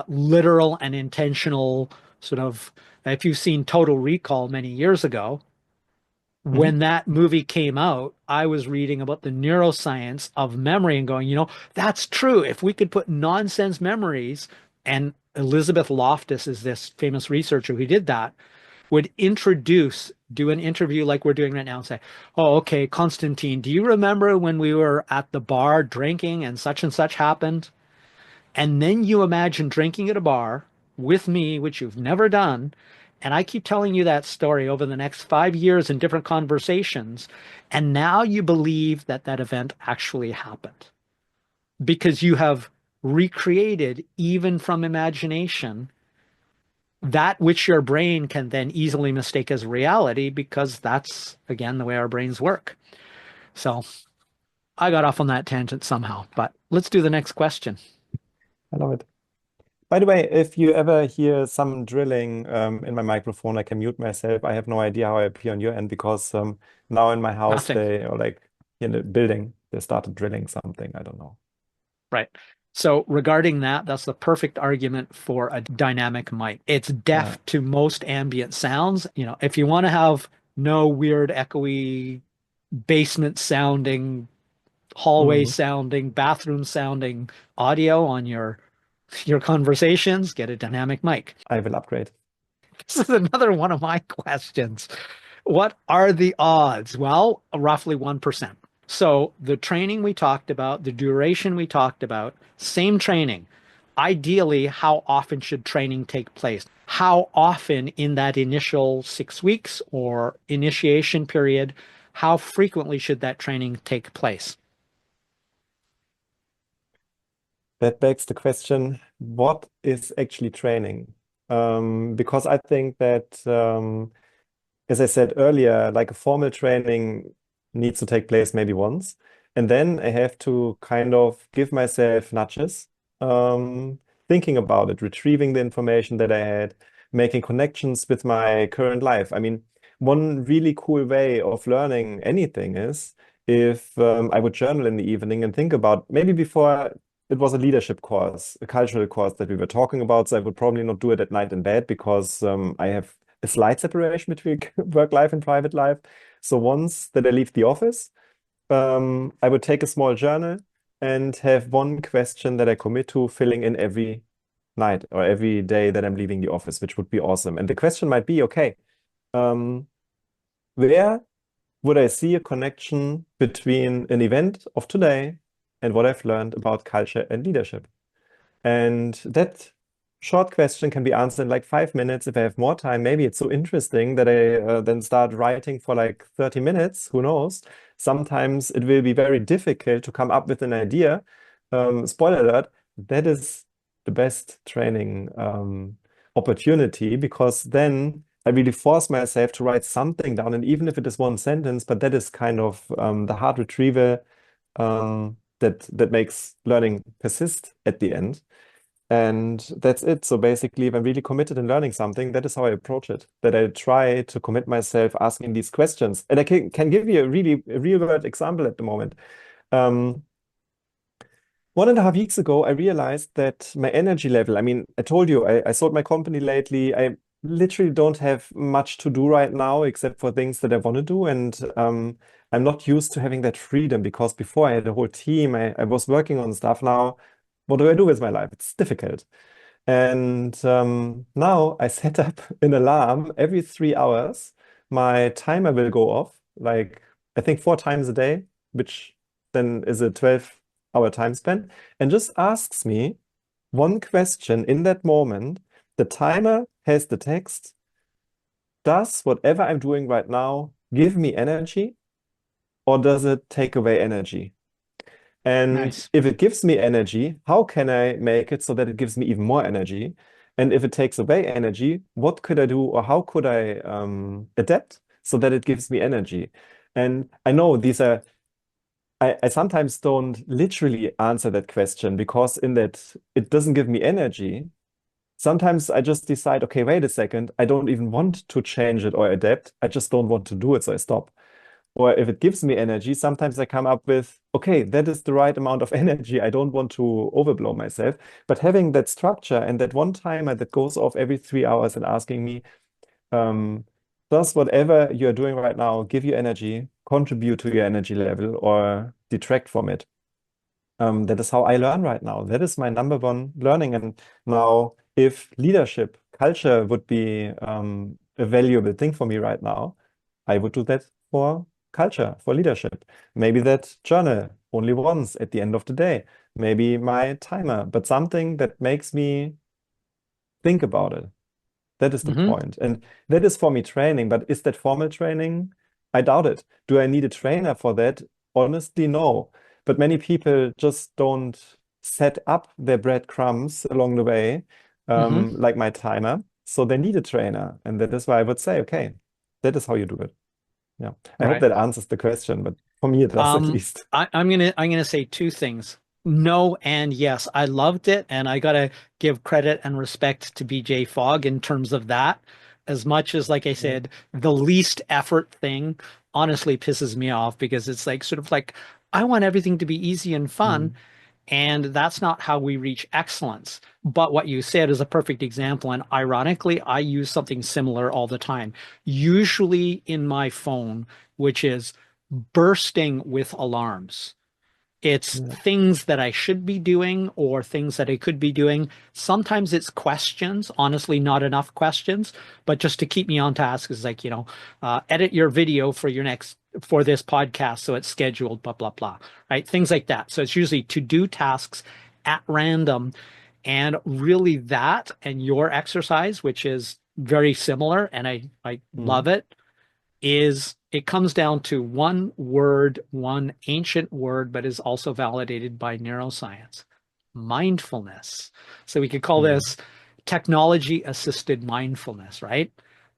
literal and intentional sort of. If you've seen Total Recall many years ago, Mhm. when that movie came out, I was reading about the neuroscience of memory and going, that's true. If we could put nonsense memories, and Elizabeth Loftus is this famous researcher who did that, would do an interview like we're doing right now and say, oh, okay, Konstantin, do you remember when we were at the bar drinking and such happened? And then you imagine drinking at a bar with me, which you've never done. And I keep telling you that story over the next 5 years in different conversations. And now you believe that that event actually happened because you have recreated, even from imagination, that which your brain can then easily mistake as reality because that's, again, the way our brains work. So I got off on that tangent somehow, but let's do the next question. I love it. By the way, if you ever hear some drilling in my microphone, I can mute myself. I have no idea how I appear on your end because now in my house Nothing. they are like in the building they started drilling something. I don't know. Right. So regarding that, that's the perfect argument for a dynamic mic. It's Yeah. deaf to most ambient sounds. If you want to have no weird, echoey, basement sounding, hallway Mm. sounding, bathroom sounding audio on your conversations, get a dynamic mic. I will upgrade. This is another one of my questions. What are the odds? Well, roughly 1%. So the training we talked about, the duration we talked about, same training. Ideally, how often should training take place? How often in that initial 6 weeks or initiation period? how frequently should that training take place? That begs the question, what is actually training? Because I think that, as I said earlier, like a formal training needs to take place maybe once. And then I have to kind of give myself nudges, um, thinking about it, retrieving the information that I had, making connections with my current life. I mean, one really cool way of learning anything is if I would journal in the evening and think about maybe before it was a leadership course, a cultural course that we were talking about. So I would probably not do it at night in bed because I have a slight separation between work life and private life. So once that I leave the office, I would take a small journal and have one question that I commit to filling in every night or every day that I'm leaving the office, which would be awesome. And the question might be, okay, um, where would I see a connection between an event of today and what I've learned about culture and leadership? And that short question can be answered in like 5 minutes. If I have more time, maybe it's so interesting that I then start writing for like 30 minutes. Who knows? Sometimes it will be very difficult to come up with an idea. Spoiler alert, that is the best training opportunity because then I really force myself to write something down. And even if it is one sentence, but that is kind of the hard retrieval that makes learning persist at the end. And that's it. So basically, if I'm really committed in learning something, that is how I approach it. That I try to commit myself asking these questions. And I can give you a real world example at the moment. Um, 1.5 weeks ago, I realized that my energy level, I mean, I told you I sold my company lately. I literally don't have much to do right now except for things that I want to do. And I'm not used to having that freedom because before I had a whole team, I was working on stuff. Now, what do I do with my life? It's difficult. And now I set up an alarm every 3 hours. My timer will go off, like I think 4 times a day, which then is a 12-hour time span, and just asks me one question in that moment. The timer has the text, does whatever I'm doing right now give me energy or does it take away energy? And Nice. if it gives me energy, how can I make it so that it gives me even more energy? And if it takes away energy, what could I do or how could I adapt so that it gives me energy? And I know I sometimes don't literally answer that question because in that it doesn't give me energy. Sometimes I just decide, okay, wait a second, I don't even want to change it or adapt. I just don't want to do it, so I stop. Or if it gives me energy, sometimes I come up with, okay, that is the right amount of energy. I don't want to overblow myself. But having that structure and that one timer that goes off every 3 hours and asking me, um, does whatever you're doing right now give you energy, contribute to your energy level, or detract from it? That is how I learn right now. That is my number one learning. And now, if leadership, culture would be a valuable thing for me right now, I would do that for culture, for leadership. Maybe that journal only once at the end of the day. Maybe my timer, but something that makes me think about it. That is the Hmm. point. And that is for me training. But is that formal training? I doubt it. Do I need a trainer for that? Honestly, no. But many people just don't set up their breadcrumbs along the way, Hmm. like my timer. So they need a trainer. And that is why I would say, okay, that is how you do it. Yeah. I hope Right. that answers the question, but for me, it does at least. I'm gonna say two things. No and yes. I loved it, and I gotta give credit and respect to BJ Fogg in terms of that. As much as, like I Yeah. said, the least effort thing honestly pisses me off because it's like sort of like I want everything to be easy and fun, Mm, and that's not how we reach excellence. But what you said is a perfect example. And ironically, I use something similar all the time, usually in my phone, which is bursting with alarms. It's yeah. things that I should be doing or things that I could be doing. Sometimes it's questions, honestly, not enough questions, but just to keep me on task is like, edit your video for for this podcast. So it's scheduled, blah, blah, blah, right? Things like that. So it's usually to do tasks at random. And really that and your exercise, which is very similar, and I love Mm, it, is it comes down to one word, one ancient word, but is also validated by neuroscience: mindfulness. So we could call Mm. this technology assisted mindfulness, right?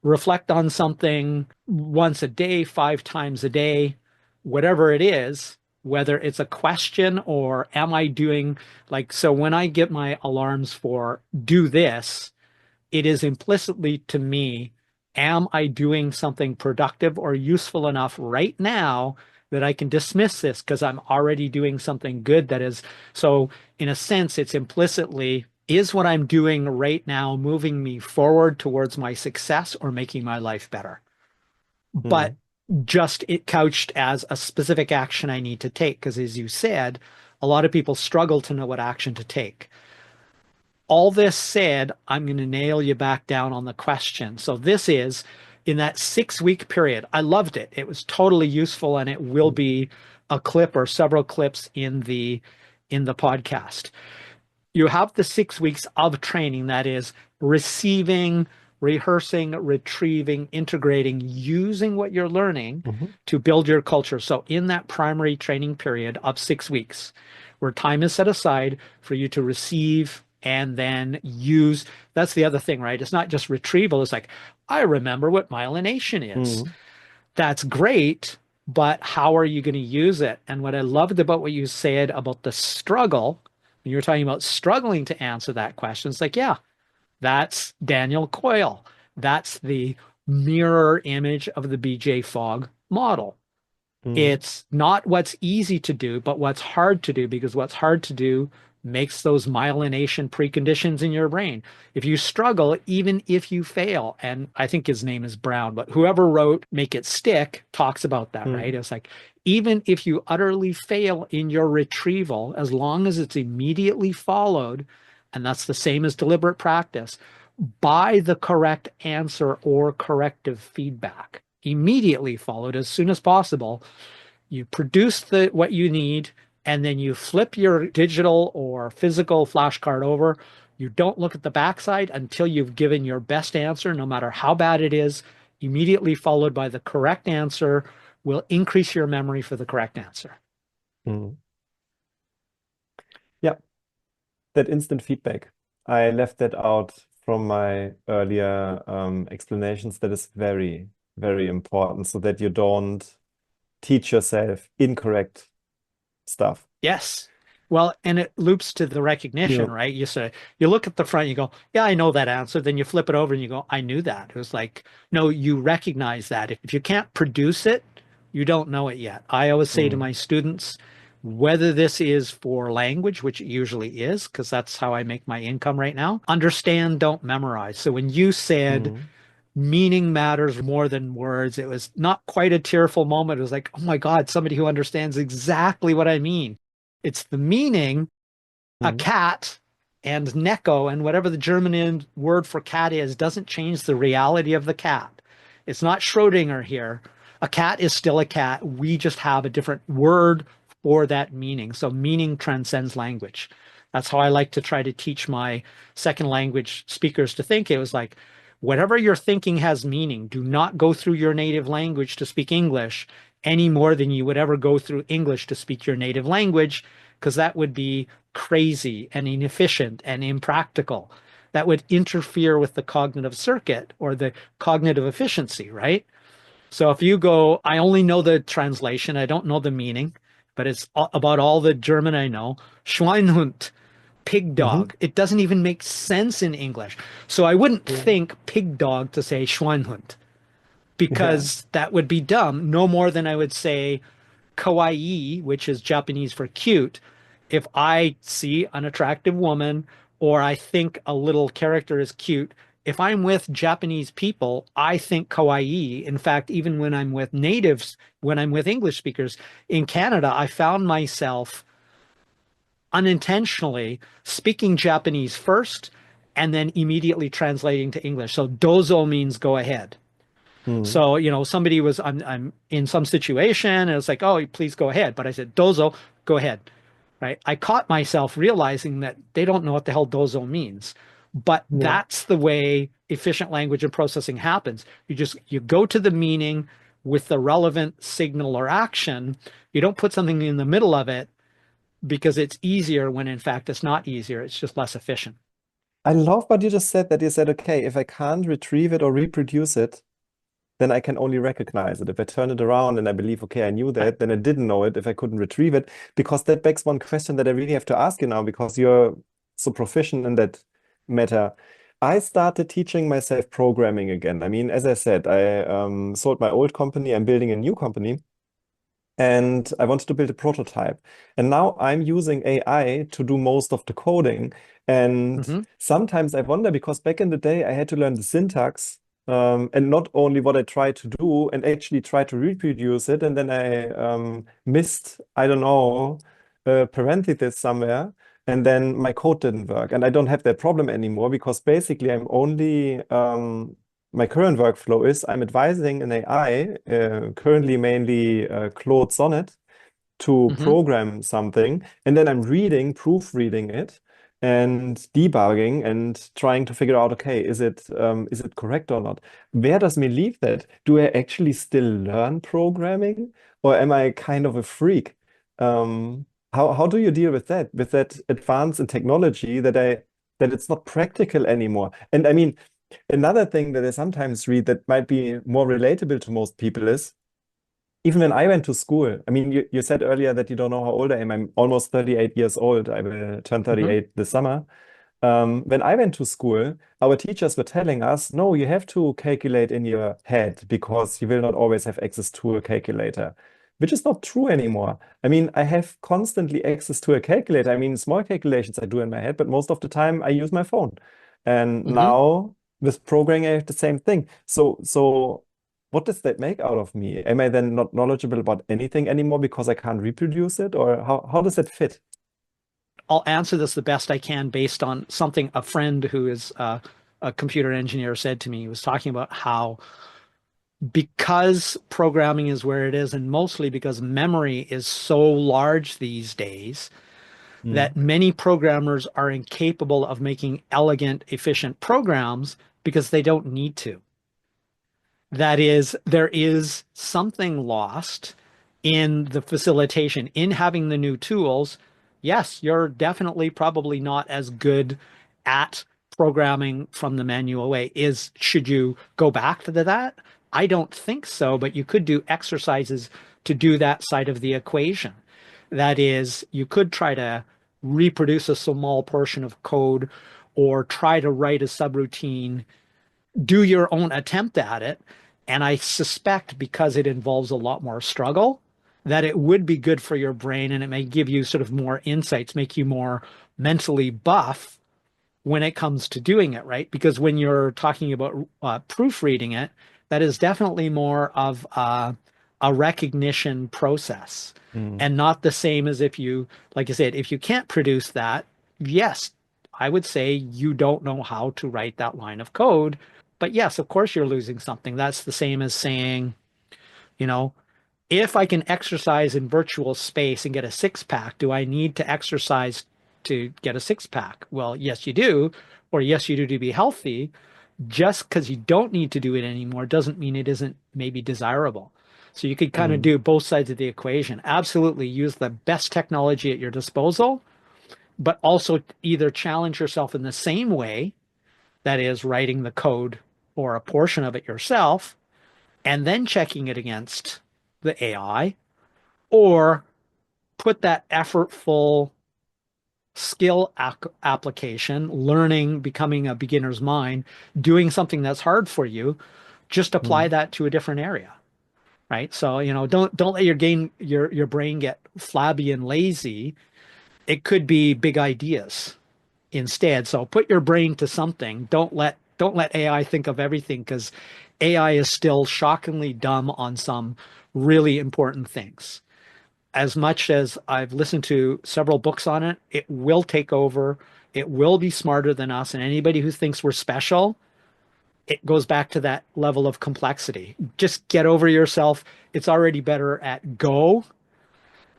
Reflect on something once a day, 5 times a day, whatever it is, whether it's a question or am I doing like, so when I get my alarms for do this, it is implicitly to me, am I doing something productive or useful enough right now that I can dismiss this because I'm already doing something good that is, so in a sense, it's implicitly, is what I'm doing right now moving me forward towards my success or making my life better? But Mm. just it couched as a specific action I need to take. Because as you said, a lot of people struggle to know what action to take. All this said, I'm going to nail you back down on the question. So this is in that 6 week period. I loved it. It was totally useful, and it will Mm. be a clip or several clips in the podcast. You have the 6 weeks of training that is receiving, rehearsing, retrieving, integrating, using what you're learning Mhm. to build your culture. So, in that primary training period of 6 weeks, where time is set aside for you to receive and then use, that's the other thing, right? It's not just retrieval. It's like, I remember what myelination is. Mm. That's great, but how are you going to use it? And what I loved about what you said about the struggle, when you were talking about struggling to answer that question, it's like, yeah, that's Daniel Coyle. That's the mirror image of the BJ Fogg model. Mm. It's not what's easy to do, but what's hard to do, because what's hard to do makes those myelination preconditions in your brain. If you struggle, even if you fail, and I think his name is Brown, but whoever wrote Make It Stick talks about that, right? Mm. It's like, even if you utterly fail in your retrieval, as long as it's immediately followed, and that's the same as deliberate practice, by the correct answer or corrective feedback, immediately followed as soon as possible, you produce the what you need, and then you flip your digital or physical flashcard over. You don't look at the backside until you've given your best answer, no matter how bad it is. Immediately followed by the correct answer will increase your memory for the correct answer. Mm. Yeah, that instant feedback. I left that out from my earlier explanations. That is very, very important so that you don't teach yourself incorrect stuff. Yes. Well, and it loops to the recognition, You, right? You say, you look at the front, you go, yeah, I know that answer. Then you flip it over and you go, I knew that. It was like, no, you recognize that. If you can't produce it, you don't know it yet. I always say to mm. my students, whether this is for language, which it usually is, because that's how I make my income right now, understand, don't memorize. So when you said Mm. meaning matters more than words, it was not quite a tearful moment. It was like, oh my God, somebody who understands exactly what I mean. It's the meaning, a Mm. cat and Neko and whatever the German word for cat is doesn't change the reality of the cat. It's not Schrodinger here. A cat is still a cat. We just have a different word for that meaning. So meaning transcends language. That's how I like to try to teach my second language speakers to think. It was like, whatever you're thinking has meaning. Do not go through your native language to speak English any more than you would ever go through English to speak your native language, because that would be crazy and inefficient and impractical. That would interfere with the cognitive circuit or the cognitive efficiency, right? So if you go, I only know the translation, I don't know the meaning, but it's about all the German I know. Schweinhund, pig Mhm. dog. It doesn't even make sense in English. So I wouldn't Mm. think pig dog to say Schweinhund, Yeah. because that would be dumb, no more than I would say kawaii, which is Japanese for cute. If I see an attractive woman or I think a little character is cute, if I'm with Japanese people, I think kawaii. In fact, even when I'm with natives, when I'm with English speakers in Canada, I found myself unintentionally speaking Japanese first and then immediately translating to English. So dozo means go ahead. Mm. So, somebody was, I'm in some situation and it's like, oh, please go ahead. But I said, dozo, go ahead. Right. I caught myself realizing that they don't know what the hell dozo means. But Yeah. that's the way efficient language and processing happens. You go to the meaning with the relevant signal or action. You don't put something in the middle of it because it's easier when in fact it's not easier. It's just less efficient. I love what you just said, that you said, okay, if I can't retrieve it or reproduce it, then I can only recognize it. If I turn it around and I believe, okay, I knew Right. that, then I didn't know it if I couldn't retrieve it. Because that begs one question that I really have to ask you now, because you're so proficient in that matter. I started teaching myself programming again. I mean, as I said, I sold my old company. I'm building a new company. And I wanted to build a prototype. And now I'm using AI to do most of the coding. And Mm-hmm. sometimes I wonder, because back in the day, I had to learn the syntax, and not only what I tried to do and actually try to reproduce it. And then I missed, I don't know, a parenthesis somewhere. And then my code didn't work. And I don't have that problem anymore, because basically I'm only my current workflow is I'm advising an AI, currently mainly Claude Sonnet, to Mm-hmm. program something, and then I'm proofreading it, and debugging and trying to figure out, okay, is it correct or not? Where does me leave that? Do I actually still learn programming, or am I kind of a freak? How do you deal with that advance in technology that it's not practical anymore? And I mean, another thing that I sometimes read that might be more relatable to most people is, even when I went to school, I mean, you said earlier that you don't know how old I am. I'm almost 38 years old. I will turn Mm-hmm. 38 this summer. When I went to school, our teachers were telling us, no, you have to calculate in your head because you will not always have access to a calculator, which is not true anymore. I mean, I have constantly access to a calculator. I mean, small calculations I do in my head, but most of the time I use my phone. And Mm-hmm. now with programming, I have the same thing. So what does that make out of me? Am I then not knowledgeable about anything anymore because I can't reproduce it? Or how does that fit? I'll answer this the best I can based on something a friend who is a computer engineer said to me. He was talking about how because programming is where it is, and mostly because memory is so large these days, Mm, that many programmers are incapable of making elegant, efficient programs because they don't need to. That is, there is something lost in the facilitation, in having the new tools. Yes, you're definitely probably not as good at programming from the manual way. Should you go back to that? I don't think so, but you could do exercises to do that side of the equation. That is, you could try to reproduce a small portion of code or try to write a subroutine, do your own attempt at it. And I suspect because it involves a lot more struggle, that it would be good for your brain and it may give you sort of more insights, make you more mentally buff when it comes to doing it, right? Because when you're talking about proofreading it, that is definitely more of a recognition process mm, and not the same as if you, like I said, if you can't produce that, yes, I would say you don't know how to write that line of code. But yes, of course, you're losing something. That's the same as saying, you know, if I can exercise in virtual space and get a six pack, do I need to exercise to get a six pack? Well, yes, you do, or yes, you do to be healthy. Just because you don't need to do it anymore doesn't mean it isn't maybe desirable. So you could kind of mm, do both sides of the equation. Absolutely use the best technology at your disposal, but also either challenge yourself in the same way, that is, writing the code or a portion of it yourself, and then checking it against the AI, or put that effortful skill application, learning, becoming a beginner's mind, doing something that's hard for you, just apply mm. that to a different area, right? So, don't let your brain get flabby and lazy. It could be big ideas instead. So put your brain to something. Don't let AI think of everything because AI is still shockingly dumb on some really important things. As much as I've listened to several books on it, it will take over. It will be smarter than us. And anybody who thinks we're special, it goes back to that level of complexity. Just get over yourself. It's already better at Go.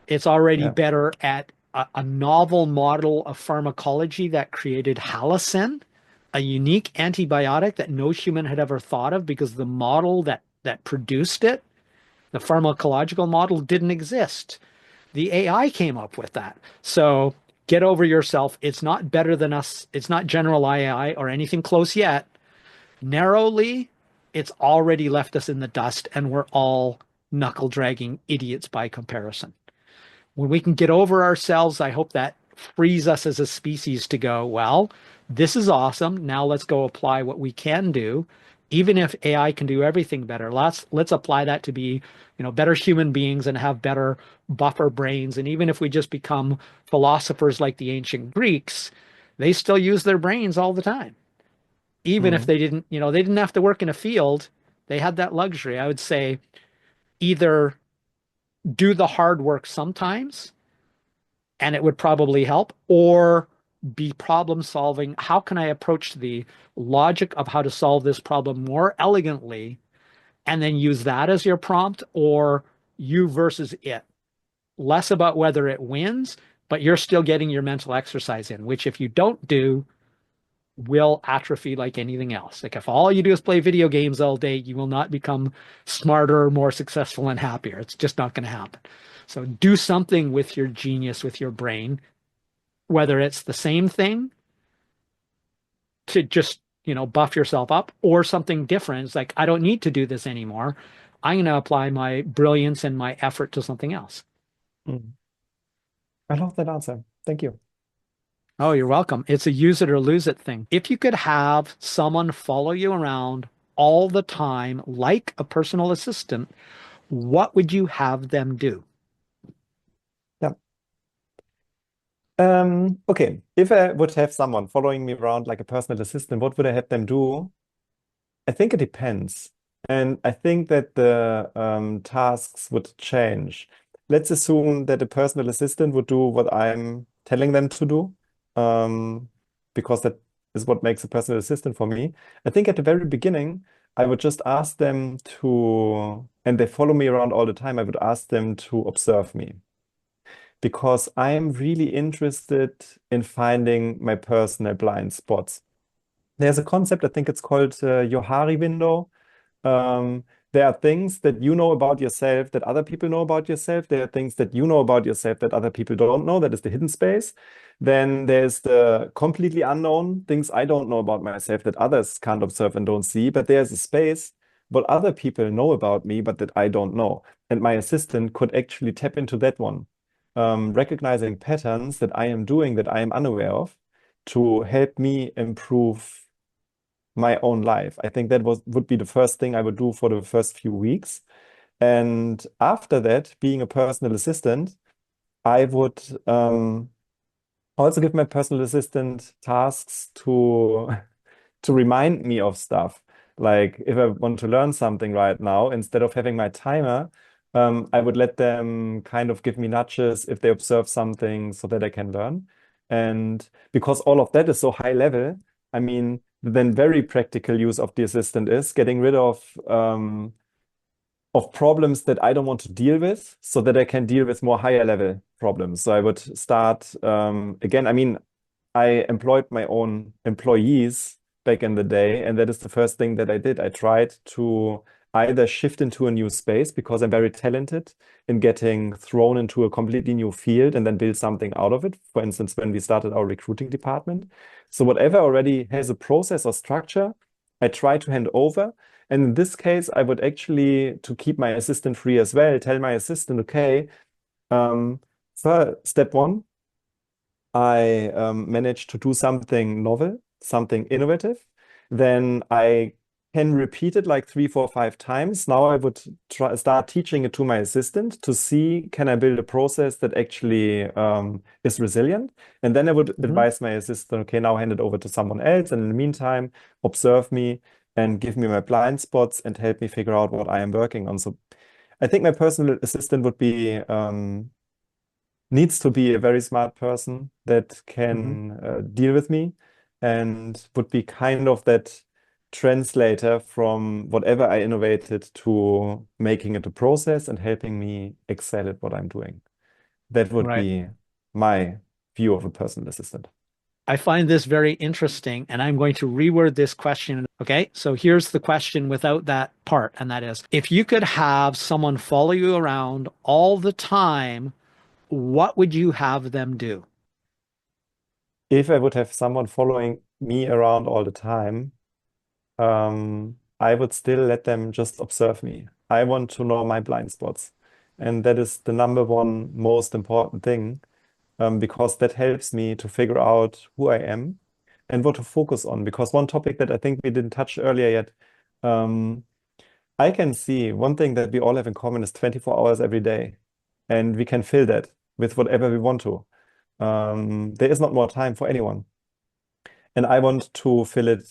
It's already Yeah. better at a novel model of pharmacology that created halicin, a unique antibiotic that no human had ever thought of because the model that produced it The pharmacological model didn't exist. The AI came up with that. So get over yourself. It's not better than us. It's not general AI or anything close yet. Narrowly, it's already left us in the dust, and we're all knuckle dragging idiots by comparison. When we can get over ourselves, I hope that frees us as a species to go, well, this is awesome. Now let's go apply what we can do. Even if AI can do everything better, let's apply that to be, better human beings and have better buffer brains. And even if we just become philosophers like the ancient Greeks, they still use their brains all the time. Even if Mm. they didn't have to work in a field, they had that luxury. I would say either do the hard work sometimes and it would probably help, or be problem solving. How can I approach the logic of how to solve this problem more elegantly and then use that as your prompt, or you versus it? Less about whether it wins, but you're still getting your mental exercise in, which if you don't do, will atrophy like anything else. Like if all you do is play video games all day, you will not become smarter, more successful, and happier. It's just not going to happen. So do something with your genius, with your brain, whether it's the same thing to just, buff yourself up, or something different. It's like, I don't need to do this anymore. I'm going to apply my brilliance and my effort to something else. Mm. I love that answer. Thank you. Oh, you're welcome. It's a use it or lose it thing. If you could have someone follow you around all the time, like a personal assistant, what would you have them do? Yeah. Okay. If I would have someone following me around like a personal assistant, what would I have them do? I think it depends. And I think that the tasks would change. Let's assume that a personal assistant would do what I'm telling them to do, um, because that is what makes a personal assistant for me. I think at the very beginning, I would just ask them to, and they follow me around all the time, I would ask them to observe me because I'm really interested in finding my personal blind spots. There's a concept, I think it's called Johari window. Um, there are things that you know about yourself that other people know about yourself. There are things that you know about yourself that other people don't know. That is the hidden space. Then there's the completely unknown things I don't know about myself that others can't observe and don't see. But there's a space what other people know about me, but that I don't know. And my assistant could actually tap into that one, recognizing patterns that I am doing that I am unaware of to help me improve my own life. I think that would be the first thing I would do for the first few weeks. And after that, being a personal assistant, I would also give my personal assistant tasks to remind me of stuff. Like if I want to learn something right now, instead of having my timer, I would let them kind of give me nudges if they observe something so that I can learn. And because all of that is so high level, I mean, then very practical use of the assistant is getting rid of problems that I don't want to deal with so that I can deal with more higher level problems. So I would start again, I mean, I employed my own employees back in the day, and that is the first thing that I did. I tried to either shift into a new space because I'm very talented in getting thrown into a completely new field and then build something out of it. For instance, when we started our recruiting department. So whatever already has a process or structure, I try to hand over. And in this case, I would actually, to keep my assistant free as well, tell my assistant, okay, for step one, I managed to do something novel, something innovative, then I can repeat it like 3, 4, 5 times. Now I would start teaching it to my assistant to see can I build a process that actually is resilient. And then I would Mhm. advise my assistant, okay, now hand it over to someone else. And in the meantime, observe me and give me my blind spots and help me figure out what I am working on. So I think my personal assistant would be needs to be a very smart person that Mhm. can deal with me and would be kind of that translator from whatever I innovated to making it a process and helping me excel at what I'm doing. That would Right. be my view of a personal assistant. I find this very interesting, and I'm going to reword this question. Okay, so here's the question without that part, and that is, if you could have someone follow you around all the time, what would you have them do? If I would have someone following me around all the time, I would still let them just observe me. I want to know my blind spots. And that is the number one most important thing, because that helps me to figure out who I am and what to focus on. Because one topic that I think we didn't touch earlier yet, um, I can see one thing that we all have in common is 24 hours every day, and we can fill that with whatever we want to. There is not more time for anyone. And I want to fill it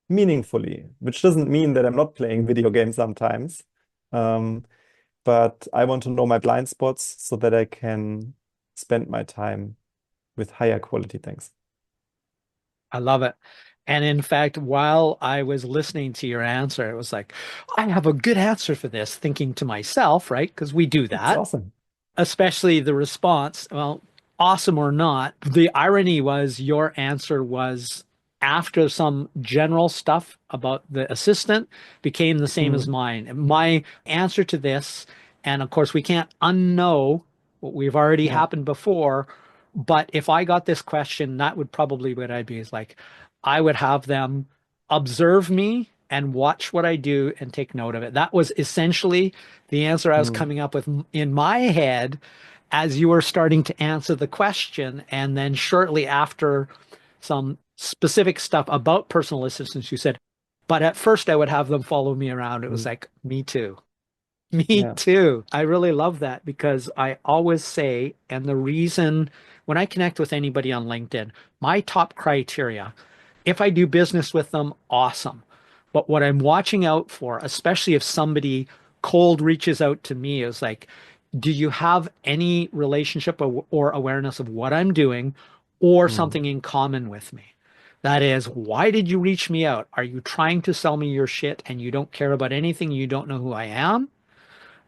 meaningfully, which doesn't mean that I'm not playing video games sometimes. Um, but I want to know my blind spots so that I can spend my time with higher quality things. I love it. And in fact, while I was listening to your answer, it was like, I have a good answer for this, thinking to myself, right? Because we do It's that, awesome. especially the response. Well, awesome or not, the irony was your answer was after some general stuff about the assistant became the same as Mm, mine. My answer to this, and of course, we can't unknow what we've already yeah. happened before, but if I got this question, that would probably what I'd be is like, I would have them observe me and watch what I do and take note of it. That was essentially the answer I was Mm, coming up with in my head as you were starting to answer the question. And then shortly after some specific stuff about personal assistance, you said, but at first I would have them follow me around. It was mm, like, me too. Me yeah. too. I really love that because I always say, and the reason when I connect with anybody on LinkedIn, my top criteria, if I do business with them, awesome. But what I'm watching out for, especially if somebody cold reaches out to me, is like, do you have any relationship or awareness of what I'm doing or Mm, something in common with me? That is, why did you reach me out? Are you trying to sell me your shit and you don't care about anything? You don't know who I am?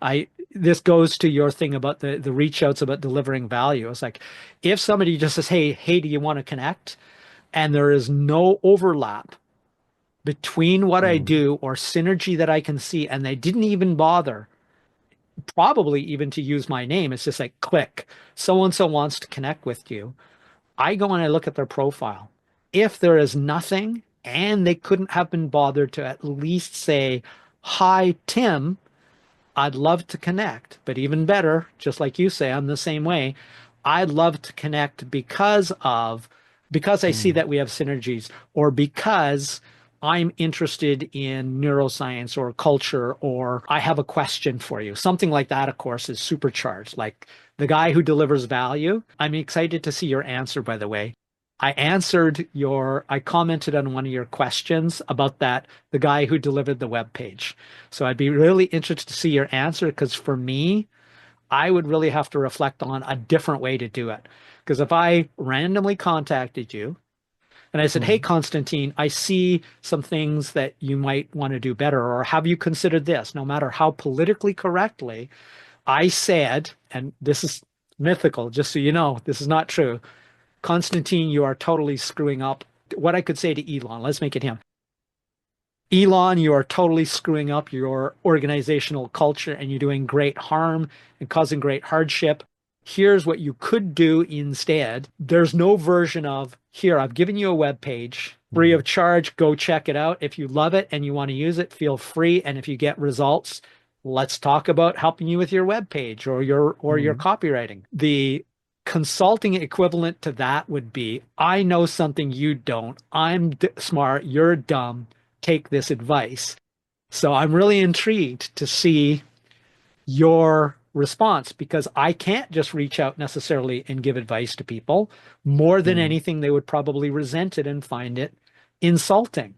I This goes to your thing about the reach outs about delivering value. It's like if somebody just says, "Hey, do you want to connect?" and there is no overlap between what I mm, do or synergy that I can see, and they didn't even bother, probably even to use my name. It's just like click. So and so wants to connect with you. I go and I look at their profile. If there is nothing and they couldn't have been bothered to at least say, "Hi, Tim," I'd love to connect, but even better, just like you say, I'm the same way. I'd love to connect because I see mm, that we have synergies or because I'm interested in neuroscience or culture or I have a question for you. Something like that, of course, is supercharged. Like the guy who delivers value. I'm excited to see your answer, by the way. I commented on one of your questions about that, the guy who delivered the web page. So I'd be really interested to see your answer because for me, I would really have to reflect on a different way to do it. Because if I randomly contacted you and I said, "Hey, mm, Konstantin, I see some things that you might want to do better, or have you considered this?" No matter how politically correctly I said, and this is mythical, just so you know, this is not true. Konstantin, you are totally screwing up. What I could say to Elon, let's make it him. Elon, you are totally screwing up your organizational culture and you're doing great harm and causing great hardship. Here's what you could do instead. There's no version of, here, I've given you a web page free mm, of charge. Go check it out. If you love it and you want to use it, feel free. And if you get results, let's talk about helping you with your web page or your mm, copywriting. The consulting equivalent to that would be, I know something you don't. I'm smart, you're dumb, take this advice. So I'm really intrigued to see your response because I can't just reach out necessarily and give advice to people. More than mm, anything, they would probably resent it and find it insulting.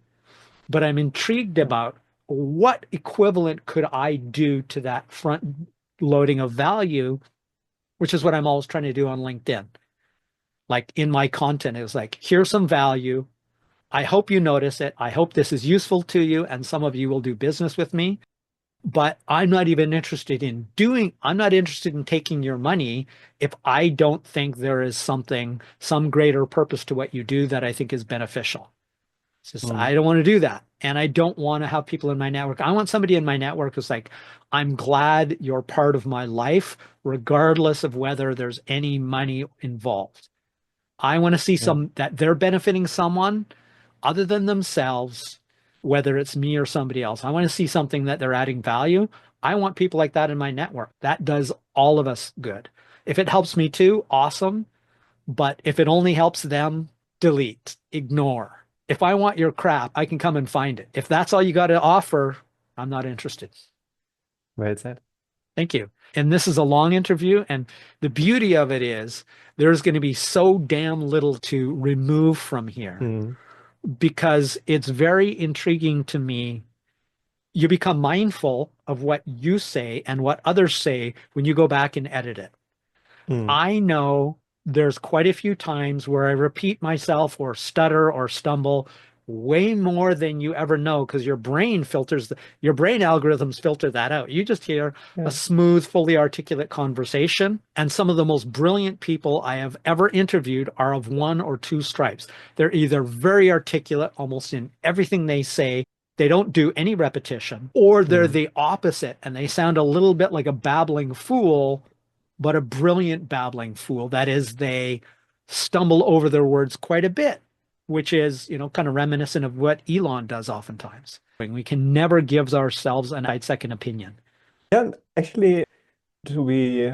But I'm intrigued yeah. about what equivalent could I do to that front loading of value, which is what I'm always trying to do on LinkedIn. Like in my content, it was like, here's some value. I hope you notice it. I hope this is useful to you, and some of you will do business with me. but I'm not interested in taking your money if I don't think there is some greater purpose to what you do that I think is beneficial. It's just, Mm. I don't want to do that. And I don't want to have people in my network. I want somebody in my network who's like, I'm glad you're part of my life, regardless of whether there's any money involved. I want to see Yeah. that they're benefiting someone other than themselves, whether it's me or somebody else. I want to see something that they're adding value. I want people like that in my network. That does all of us good. If it helps me too, awesome. But if it only helps them, delete, ignore. If I want your crap, I can come and find it. If that's all you got to offer, I'm not interested. Well said. Thank you. And this is a long interview. And the beauty of it is there's going to be so damn little to remove from here Mm. because it's very intriguing to me. You become mindful of what you say and what others say when you go back and edit it. Mm. I know there's quite a few times where I repeat myself or stutter or stumble way more than you ever know because your brain algorithms filter that out. You just hear a Yeah. smooth, fully articulate conversation. And some of the most brilliant people I have ever interviewed are of one or two stripes. They're either very articulate almost in everything they say. They don't do any repetition, or they're Mm. the opposite and they sound a little bit like a babbling fool but a brilliant babbling fool. That is, they stumble over their words quite a bit, which is, kind of reminiscent of what Elon does oftentimes. We can never give ourselves an outside second opinion. Yeah, actually, to be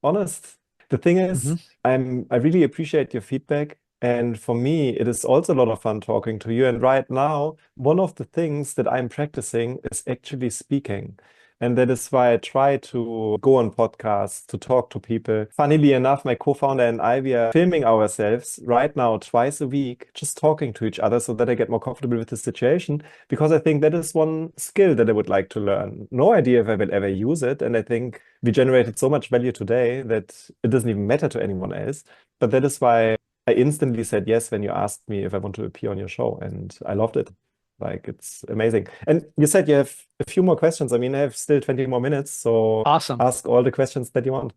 honest, the thing is, Hmm. I really appreciate your feedback. And for me, it is also a lot of fun talking to you. And right now, one of the things that I'm practicing is actually speaking. And that is why I try to go on podcasts to talk to people. Funnily enough, my co-founder and I, we are filming ourselves right now twice a week, just talking to each other so that I get more comfortable with the situation. Because I think that is one skill that I would like to learn. No idea if I will ever use it. And I think we generated so much value today that it doesn't even matter to anyone else. But that is why I instantly said yes when you asked me if I want to appear on your show, and I loved it. Like, it's amazing. And you said you have a few more questions. I mean, I have still 20 more minutes, so Awesome. ask all the questions that you want.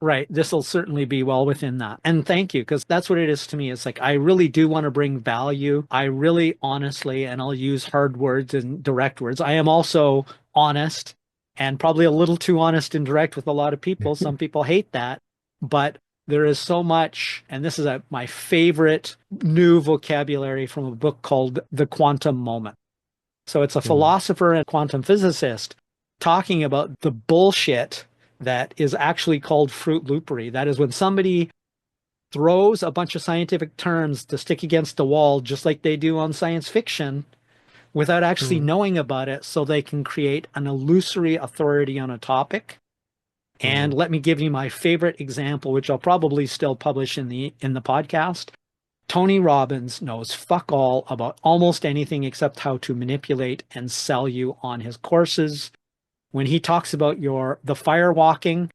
Right. This will certainly be well within that. And thank you, because that's what it is to me. It's like I really do want to bring value. I really honestly, and I'll use hard words and direct words. I am also honest and probably a little too honest and direct with a lot of people. Some people hate that, but there is so much, and this is my favorite new vocabulary from a book called The Quantum Moment. So it's a Mm, philosopher and quantum physicist talking about the bullshit that is actually called fruit loopery. That is when somebody throws a bunch of scientific terms to stick against the wall, just like they do on science fiction, without actually mm, knowing about it, so they can create an illusory authority on a topic. And mm, let me give you my favorite example, which I'll probably still publish in the podcast. Tony Robbins knows fuck all about almost anything except how to manipulate and sell you on his courses. When he talks about the fire walking,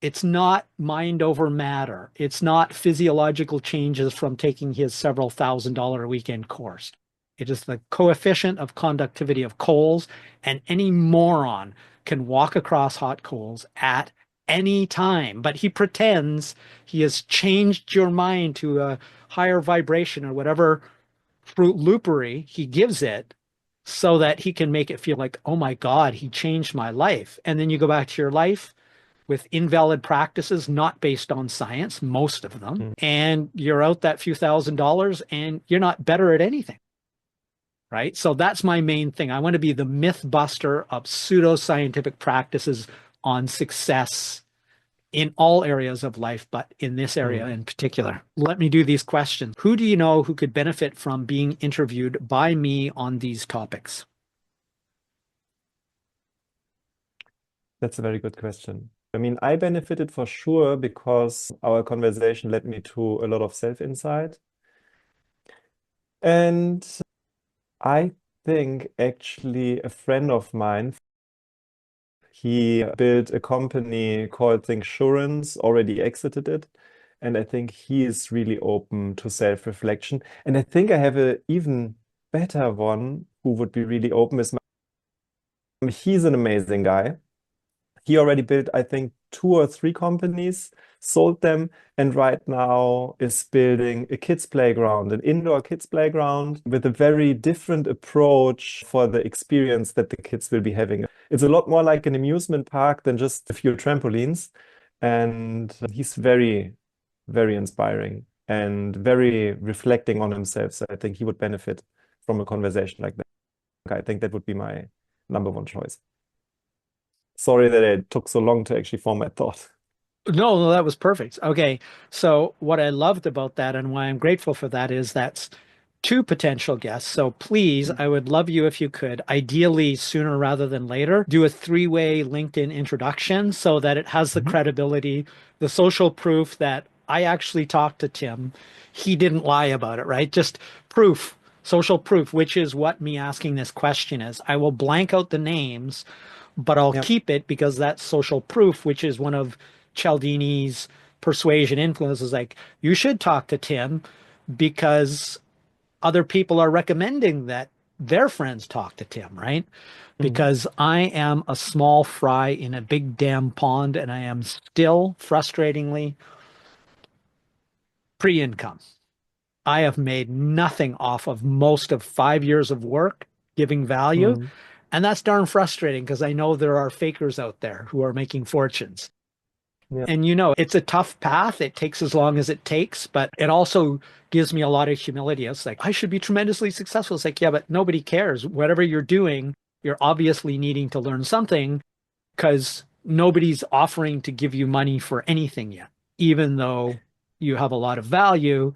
it's not mind over matter. It's not physiological changes from taking his several $1,000 a weekend course. It is the coefficient of conductivity of coals, and any moron can walk across hot coals at any time. But he pretends he has changed your mind to a higher vibration or whatever fruit loopery he gives it so that he can make it feel like, oh my God, he changed my life. And then you go back to your life with invalid practices, not based on science, most of them, mm. and you're out that few $1,000s and you're not better at anything. Right. So that's my main thing. I want to be the myth buster of pseudoscientific practices on success in all areas of life, but in this area Mm. in particular. Let me do these questions. Who do you know who could benefit from being interviewed by me on these topics? That's a very good question. I mean, I benefited for sure because our conversation led me to a lot of self-insight. And I think actually a friend of mine, he built a company called Thinksurance, already exited it. And I think he is really open to self-reflection. And I think I have an even better one who would be really open is He's an amazing guy. He already built, I think, 2 or 3 companies, sold them, and right now is building a kids playground, an indoor kids playground with a very different approach for the experience that the kids will be having. It's a lot more like an amusement park than just a few trampolines. And he's very, very inspiring and very reflecting on himself. So I think he would benefit from a conversation like that. I think that would be my number one choice. Sorry that it took so long to actually form my thought. No, no, that was perfect. Okay. So what I loved about that and why I'm grateful for that is that's two potential guests. So please, I would love you if you could, ideally sooner rather than later, do a three-way LinkedIn introduction so that it has the Mhm. credibility, the social proof that I actually talked to Tim. He didn't lie about it, right? Just proof, social proof, which is what me asking this question is. I will blank out the names, but I'll Yeah. keep it because that's social proof, which is one of Cialdini's persuasion influences. Like, you should talk to Tim because other people are recommending that their friends talk to Tim, right? Mhm. Because I am a small fry in a big damn pond and I am still frustratingly pre-income. I have made nothing off of most of 5 years of work giving value. Mhm. And that's darn frustrating because I know there are fakers out there who are making fortunes. Yeah. And it's a tough path. It takes as long as it takes, but it also gives me a lot of humility. It's like, I should be tremendously successful. It's like, yeah, but nobody cares. Whatever you're doing, you're obviously needing to learn something because nobody's offering to give you money for anything yet. Even though you have a lot of value,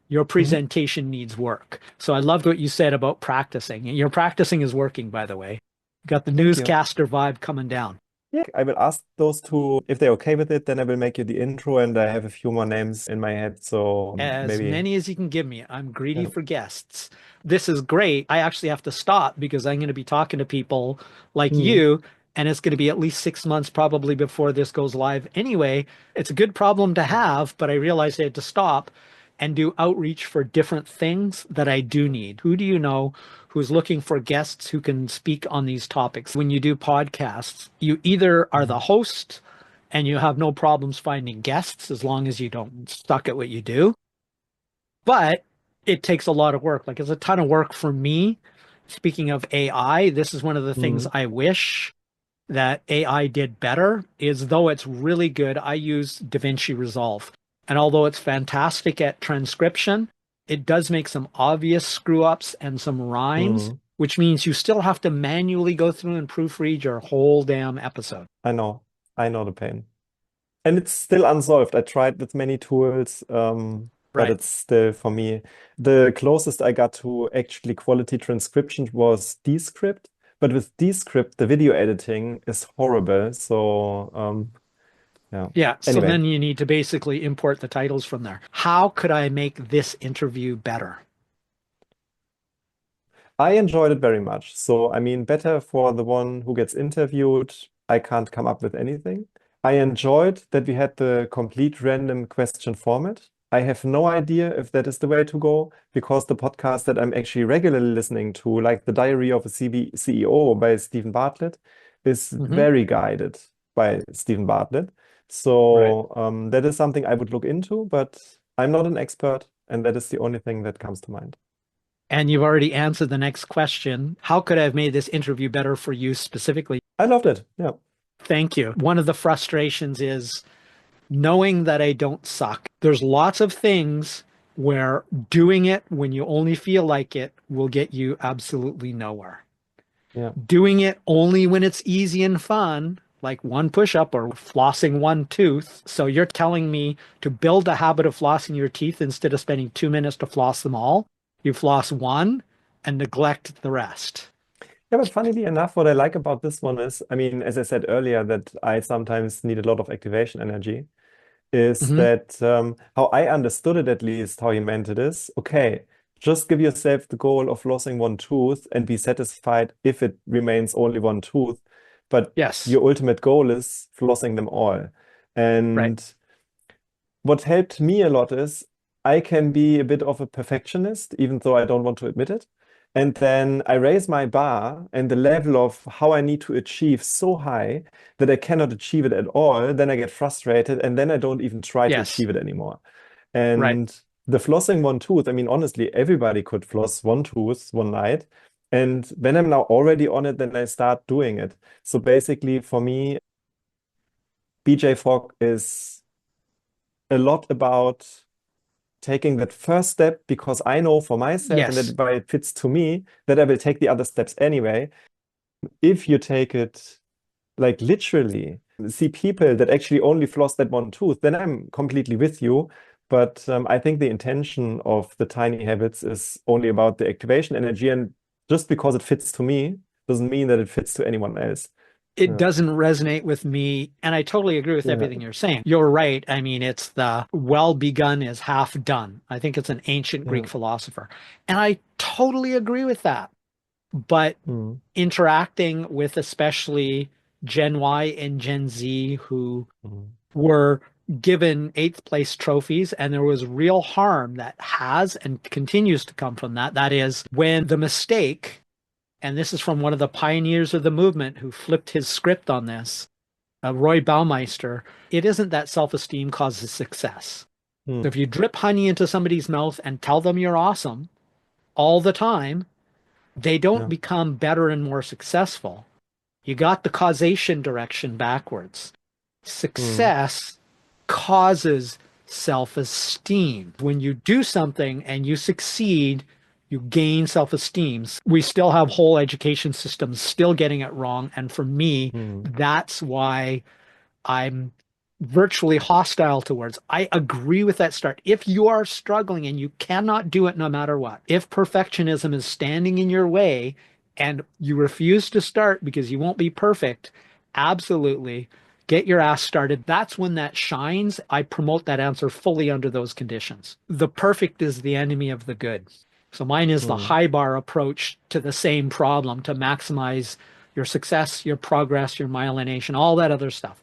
your Mhm. presentation needs work. So I loved what you said about practicing. And your practicing is working, by the way. Got the Thank you. newscaster vibe coming down. Yeah, I will ask those two if they're okay with it, then I will make you the intro and I have a few more names in my head. So As maybe, many as you can give me. I'm greedy yeah. for guests. This is great. I actually have to stop because I'm going to be talking to people like Mhm. you, and it's going to be at least 6 months probably before this goes live anyway. It's a good problem to have, but I realized I had to stop and do outreach for different things that I do need. Who do you know who's looking for guests who can speak on these topics? When you do podcasts, you either are the Mhm. host and you have no problems finding guests as long as you don't suck at what you do, but it takes a lot of work. Like it's a ton of work for me. Speaking of AI, this is one of the things Mhm. I wish that AI did better is though it's really good, I use DaVinci Resolve. And although it's fantastic at transcription, it does make some obvious screw ups and some rhymes, Mhm. which means you still have to manually go through and proofread your whole damn episode. I know. I know the pain. And it's still unsolved. I tried with many tools, but Right. it's still for me. The closest I got to actually quality transcription was Descript. But with Descript, the video editing is horrible. So, yeah. Yeah, so Anyway, then you need to basically import the titles from there. How could I make this interview better? I enjoyed it very much. So, I mean, better for the one who gets interviewed. I can't come up with anything. I enjoyed that we had the complete random question format. I have no idea if that is the way to go because the podcast that I'm actually regularly listening to, like The Diary of a CEO by Stephen Bartlett, is Hmm. very guided by Stephen Bartlett. Right. So that is something I would look into, but I'm not an expert, and that is the only thing that comes to mind. And you've already answered the next question. How could I have made this interview better for you specifically? I loved it. Yeah. Thank you. One of the frustrations is knowing that I don't suck. There's lots of things where doing it when you only feel like it will get you absolutely nowhere. Yeah. Doing it only when it's easy and fun, like one push-up or flossing one tooth. So you're telling me to build a habit of flossing your teeth instead of spending 2 minutes to floss them all. You floss one and neglect the rest. Yeah, but funnily enough, what I like about this one is, I mean, as I said earlier, that I sometimes need a lot of activation energy, is Hmm. that how I understood it at least, how he meant it is, okay, just give yourself the goal of losing one tooth and be satisfied if it remains only one tooth. But Yes, your ultimate goal is flossing them all. right. And what helped me a lot is I can be a bit of a perfectionist, even though I don't want to admit it. And then I raise my bar and the level of how I need to achieve so high that I cannot achieve it at all. Then I get frustrated and then I don't even try to Yes, achieve it anymore. right. And the flossing one tooth, I mean, honestly, everybody could floss one tooth one night. And when I'm now already on it, then I start doing it. So basically, for me, BJ Fogg is a lot about taking that first step because I know for myself and Yes, that why it fits to me that I will take the other steps anyway. If you take it like literally, see people that actually only floss that one tooth, then I'm completely with you. But I think the intention of the tiny habits is only about the activation energy. And just because it fits to me doesn't mean that it fits to anyone else. it Yeah. doesn't resonate with me. And I totally agree with Yeah. everything you're saying. You're right. I mean, it's the well begun is half done. I think it's an ancient Yeah. Greek philosopher. And I totally agree with that. But Mm. interacting with especially Gen Y and Gen Z who Mm. were given eighth place trophies, and there was real harm that has and continues to come from that. That is when the mistake, and this is from one of the pioneers of the movement who flipped his script on this, Roy Baumeister, it isn't that self-esteem causes success. So Mm. if you drip honey into somebody's mouth and tell them you're awesome all the time, they don't Yeah. become better and more successful. You got the causation direction backwards. Mm. Success causes self-esteem. When you do something and you succeed, you gain self-esteem. We still have whole education systems still getting it wrong. And for me, Mm. that's why I'm virtually hostile towards. I agree with that start. If you are struggling and you cannot do it no matter what, if perfectionism is standing in your way and you refuse to start because you won't be perfect, absolutely get your ass started. That's when that shines. I promote that answer fully under those conditions. The perfect is the enemy of the good. So mine is the Mm. high bar approach to the same problem to maximize your success, your progress, your myelination, all that other stuff.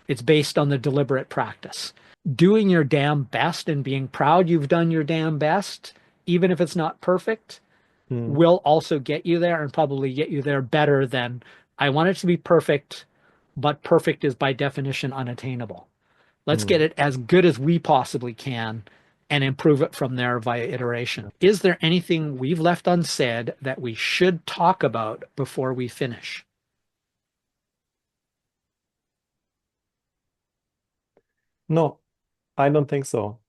It's based on the deliberate practice. Doing your damn best and being proud you've done your damn best, even if it's not perfect, Mm. will also get you there and probably get you there better than I want it to be perfect, but perfect is by definition unattainable. Let's get Mm. it as good as we possibly can and improve it from there via iteration. Is there anything we've left unsaid that we should talk about before we finish? No, I don't think so.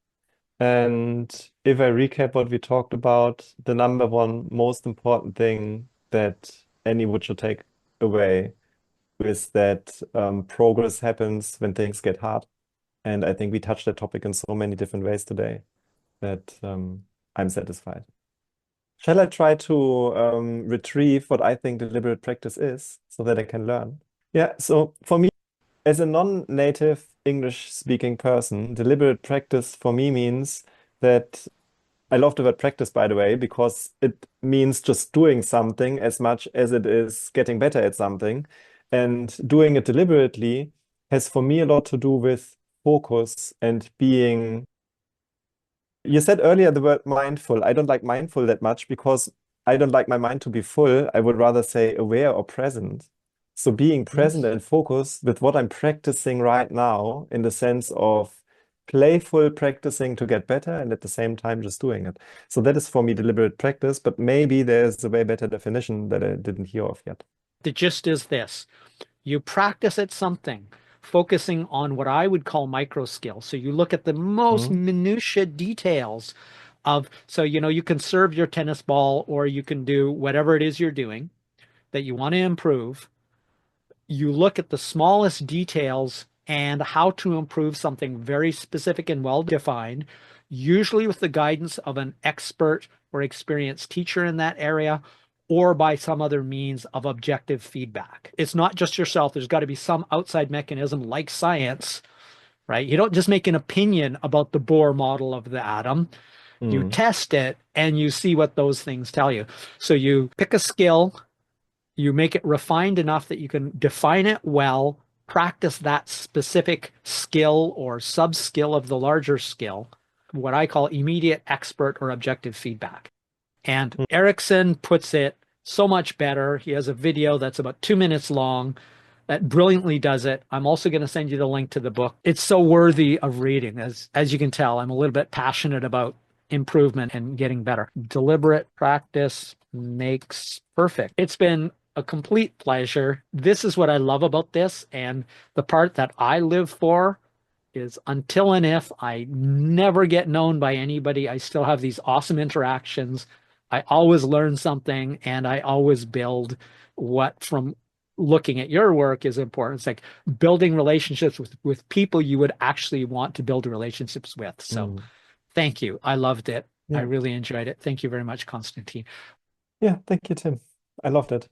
And if I recap what we talked about, the number one most important thing that anyone should take away is that progress happens when things get hard. And I think we touched that topic in so many different ways today that I'm satisfied. Shall I try to retrieve what I think deliberate practice is so that I can learn? Yeah, so for me, as a non-native English speaking person, deliberate practice for me means that I love the word practice, by the way, because it means just doing something as much as it is getting better at something. And doing it deliberately has for me a lot to do with focus and being. You said earlier the word mindful. I don't like mindful that much because I don't like my mind to be full. I would rather say aware or present. So being present and focused with what I'm practicing right now in the sense of playful practicing to get better and at the same time just doing it. So that is for me deliberate practice, but maybe there's a way better definition that I didn't hear of yet. The gist is this. You practice at something, focusing on what I would call micro skills. So you look at the most Hmm. minutiae details of, so, you can serve your tennis ball or you can do whatever it is you're doing that you want to improve. You look at the smallest details and how to improve something very specific and well defined, usually with the guidance of an expert or experienced teacher in that area, or by some other means of objective feedback. It's not just yourself, there's got to be some outside mechanism like science, right? You don't just make an opinion about the Bohr model of the atom. You Hmm. test it and you see what those things tell you. So you pick a skill, you make it refined enough that you can define it well, practice that specific skill or sub skill of the larger skill, what I call immediate expert or objective feedback. And Mm. Erickson puts it so much better. He has a video that's about 2 minutes long that brilliantly does it. I'm also going to send you the link to the book. It's so worthy of reading. As you can tell, I'm a little bit passionate about improvement and getting better. Deliberate practice makes perfect. It's been a complete pleasure. This is what I love about this. And the part that I live for is until and if I never get known by anybody, I still have these awesome interactions. I always learn something and I always build what from looking at your work is important. It's like building relationships with people you would actually want to build relationships with. So Mm. thank you. I loved it. I Yeah. really enjoyed it. Thank you very much, Konstantin. Yeah. Thank you, Tim. I loved it.